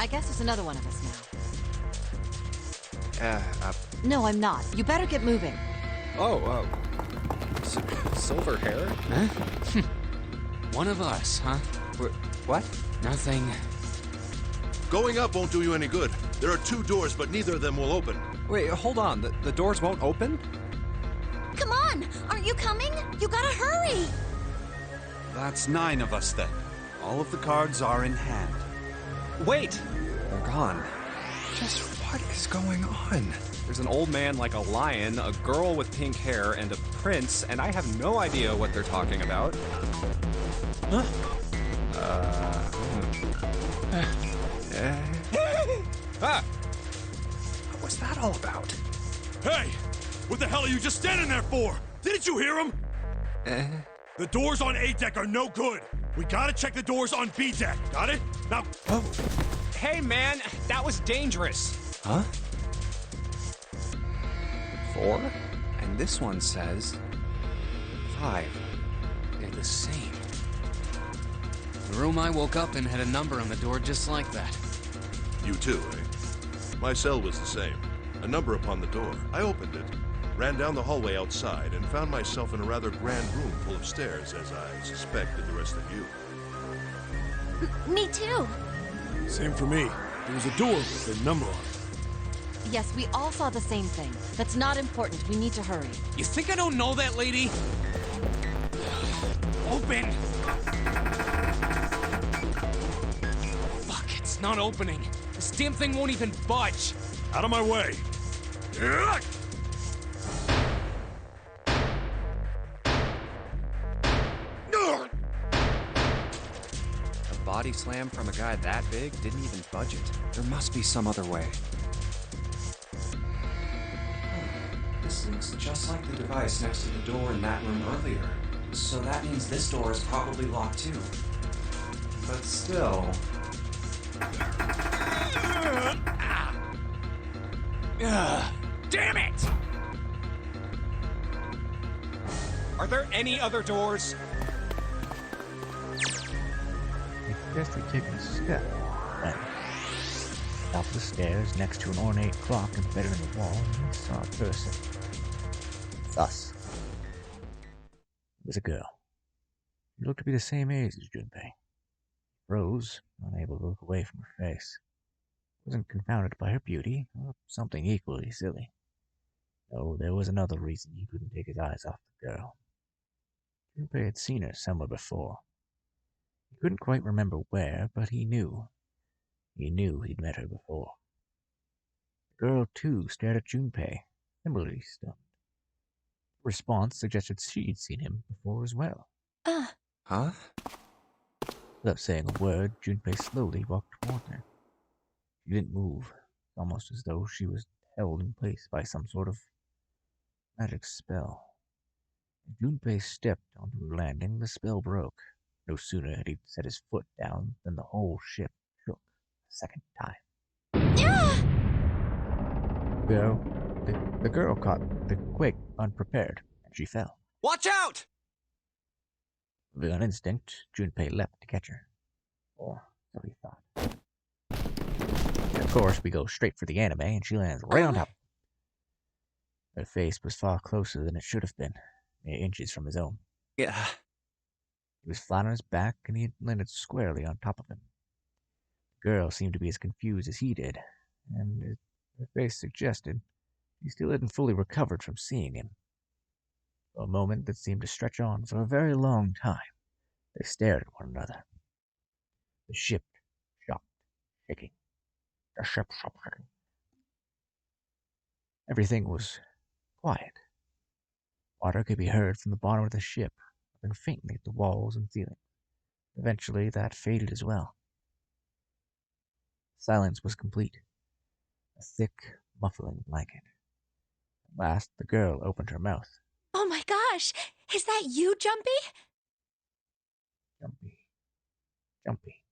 I guess there's another one of us now. Uh, No, I'm not. You better get moving. Oh, silver hair? Huh? One of us, huh? What? Nothing. Going up won't do you any good. There are 2 doors, but neither of them will open. Wait, hold on. The doors won't open? Come on! Aren't you coming? You gotta hurry! That's 9 of us then. All of the cards are in hand. Wait! They're gone. Just what is going on? There's an old man like a lion, a girl with pink hair, and a prince, and I have no idea what they're talking about. Huh? Ah! What was that all about? Hey! What the hell are you just standing there for? Didn't you hear him? The doors on A deck are no good. We gotta check the doors on B deck. Got it? Now. Oh. Hey, man! That was dangerous! Huh? 4? And this one says 5. They're the same. The room I woke up in had a number on the door just like that. You too, eh? My cell was the same. A number upon the door. I opened it, ran down the hallway outside, and found myself in a rather grand room full of stairs, as I suspect did the rest of you. Me too. Same for me. There was a door with a number on it. Yes, we all saw the same thing. That's not important. We need to hurry. You think I don't know that lady? Open! Fuck, it's not opening. This damn thing won't even budge. Out of my way. A body slam from a guy that big didn't even budge it. There must be some other way. This looks just like the device next to the door in that room earlier. So that means this door is probably locked too. But still... Damn it! Are there any other doors? I guess they take a step. Then, top of the stairs, next to an ornate clock embedded in the wall, he saw a person. Thus, it was a girl. She looked to be the same age as Junpei. Rose, unable to look away from her face, wasn't confounded by her beauty, or something equally silly. No, there was another reason he couldn't take his eyes off the girl. Junpei had seen her somewhere before. He couldn't quite remember where, but he knew. He knew he'd met her before. The girl, too, stared at Junpei, similarly stunned. Her response suggested she'd seen him before as well. Huh? Without saying a word, Junpei slowly walked toward her. She didn't move, almost as though she was held in place by some sort of magic spell. As Junpei stepped onto the landing, the spell broke. No sooner had he set his foot down than the whole ship shook a second time. The girl caught the quake unprepared, and she fell. Watch out! With an instinct, Junpei leapt to catch her. Or so he thought. Of course, we go straight for the anime, and she lands right on top. Her face was far closer than it should have been, mere inches from his own. Yeah. He was flat on his back, and he had landed squarely on top of him. The girl seemed to be as confused as he did, and as her face suggested, she still hadn't fully recovered from seeing him. For a moment that seemed to stretch on for a very long time, they stared at one another. The ship stopped shaking. The ship stopped shaking. Everything was quiet. Water could be heard from the bottom of the ship, and faintly at the walls and ceiling. Eventually, that faded as well. Silence was complete. A thick, muffling blanket. At last, the girl opened her mouth. Oh my gosh! Is that you, Jumpy? Jumpy. Jumpy.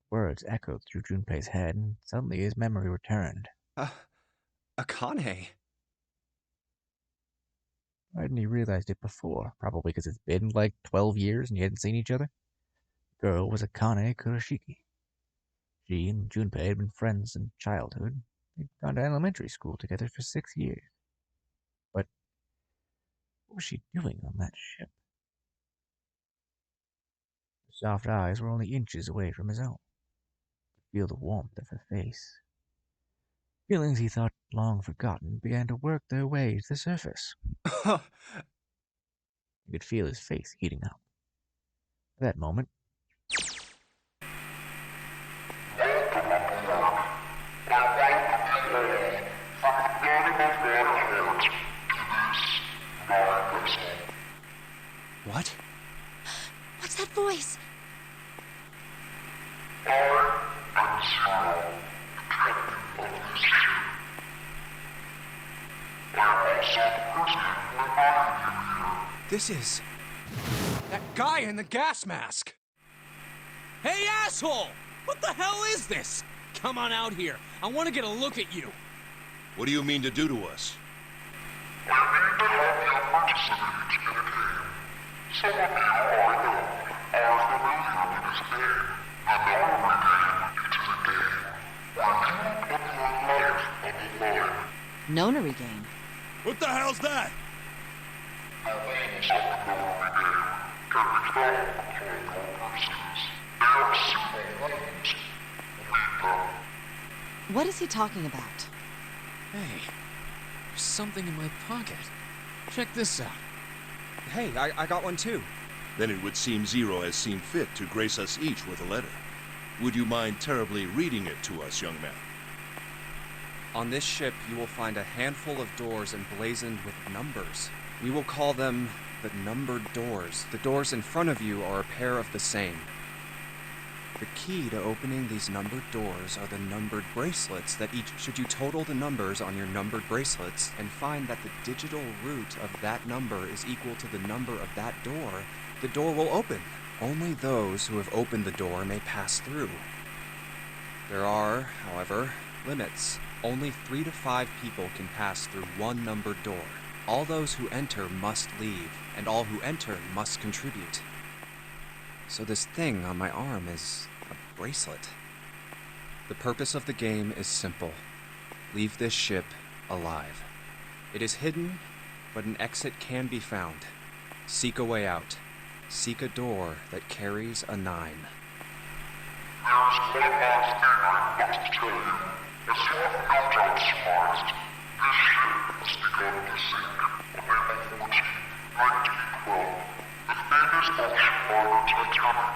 Words echoed through Junpei's head, and suddenly his memory returned. Akane. Why hadn't he realized it before? Probably because it's been like 12 years and you hadn't seen each other. The girl was Akane Kurashiki. She and Junpei had been friends in childhood. They'd gone to elementary school together for 6 years. But What was she doing on that ship? Her soft eyes were only inches away from his own. Feel the warmth of her face. Feelings he thought long forgotten began to work their way to the surface. He could feel his face heating up. At that moment, What? What's that voice? This is... that guy in the gas mask! Hey, asshole! What the hell is this? Come on out here. I want to get a look at you. What do you mean to do to us? Nonary game. What the hell's that? What is he talking about? Hey, there's something in my pocket. Check this out. Hey, I got one too. Then it would seem Zero has seen fit to grace us each with a letter. Would you mind terribly reading it to us, young man? On this ship, you will find a handful of doors emblazoned with numbers. We will call them the numbered doors. The doors in front of you are a pair of the same. The key to opening these numbered doors are the numbered bracelets that each... Should you total the numbers on your numbered bracelets and find that the digital root of that number is equal to the number of that door, the door will open. Only those who have opened the door may pass through. There are, however, limits. Only 3 to 5 people can pass through one numbered door. All those who enter must leave, and all who enter must contribute. So this thing on my arm is a bracelet. The purpose of the game is simple. Leave this ship alive. It is hidden, but an exit can be found. Seek a way out. Seek a door that carries a 9. There's one last thing I must tell you. As you have no doubt surmised, this ship has begun to sink on April 14, 1912. The famous ocean liner Titanic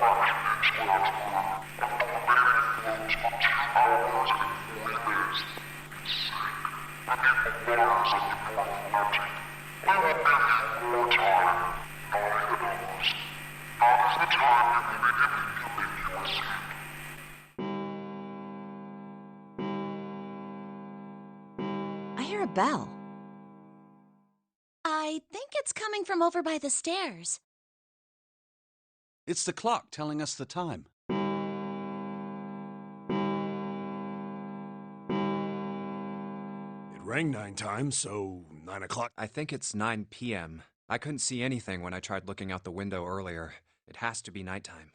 crashed into Earth's moon, and the remaining floats for 2 hours and 40 minutes. It sank beneath the waters of the North Atlantic. We will give you more time, 9 hours. That is the time you will be given to make your escape. I hear a bell. I think it's coming from over by the stairs. It's the clock telling us the time. It rang 9 times, so 9 o'clock. I think it's 9 p.m. I couldn't see anything when I tried looking out the window earlier. It has to be nighttime.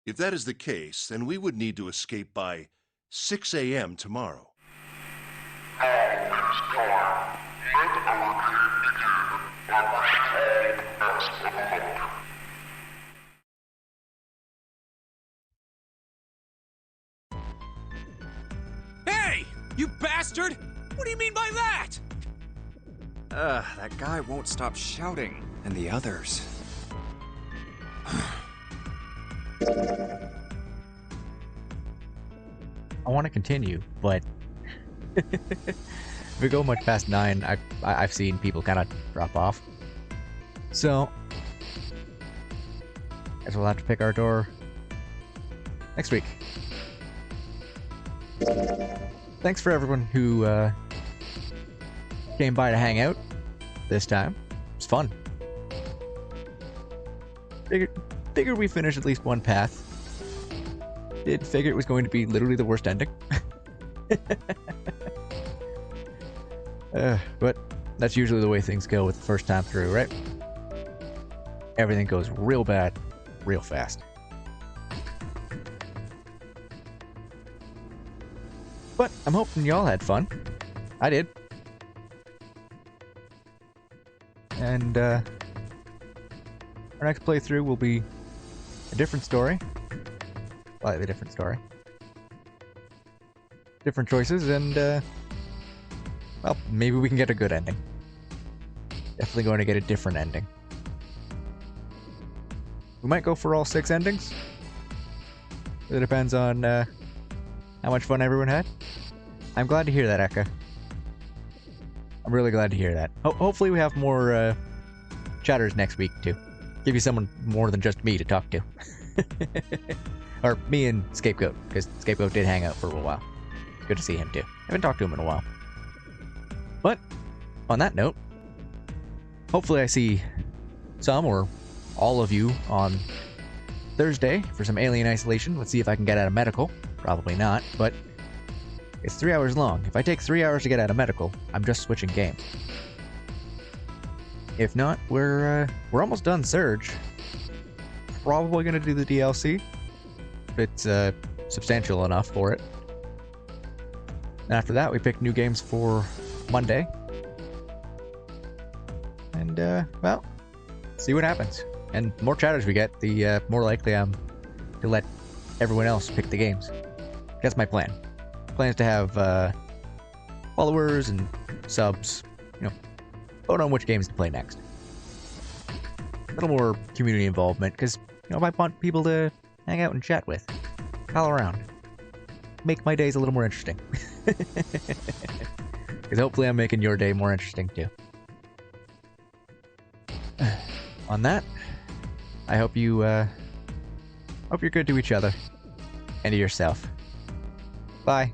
If that is the case, then we would need to escape by 6 a.m. tomorrow. Hey! You bastard! What do you mean by that? That guy won't stop shouting. And the others. I want to continue, but if we go much past 9, I've seen people kind of drop off. So, guess we'll have to pick our door next week. Thanks for everyone who came by to hang out this time. It was fun. Figured we finished at least one path. Did figure it was going to be literally the worst ending. But that's usually the way things go with the first time through, right? Everything goes real bad, real fast. But I'm hoping y'all had fun. I did. And our next playthrough will be a different story. Slightly different story. Different choices, and well, maybe we can get a good ending. Definitely going to get a different ending. We might go for all 6 endings. It depends on how much fun everyone had. I'm glad to hear that, Eka. I'm really glad to hear that. Hopefully we have more chatters next week, too. Give you someone more than just me to talk to. Or me and Scapegoat, because Scapegoat did hang out for a while. Good to see him, too. I haven't talked to him in a while. But, on that note, hopefully I see some or all of you on Thursday for some Alien Isolation. Let's see if I can get out of medical. Probably not, but it's 3 hours long. If I take 3 hours to get out of medical, I'm just switching games. If not, we're almost done Surge. Probably gonna do the DLC. If it's substantial enough for it. And after that, we pick new games for Monday. And, well, see what happens. And the more chatters we get, the more likely I'm to let everyone else pick the games. That's my plan. Plan is to have followers and subs, you know, vote on which games to play next. A little more community involvement, because, you know, I want people to hang out and chat with. Pal around. Make my days a little more interesting. Because hopefully I'm making your day more interesting, too. On that, I hope you, hope you're good to each other. And to yourself. Bye.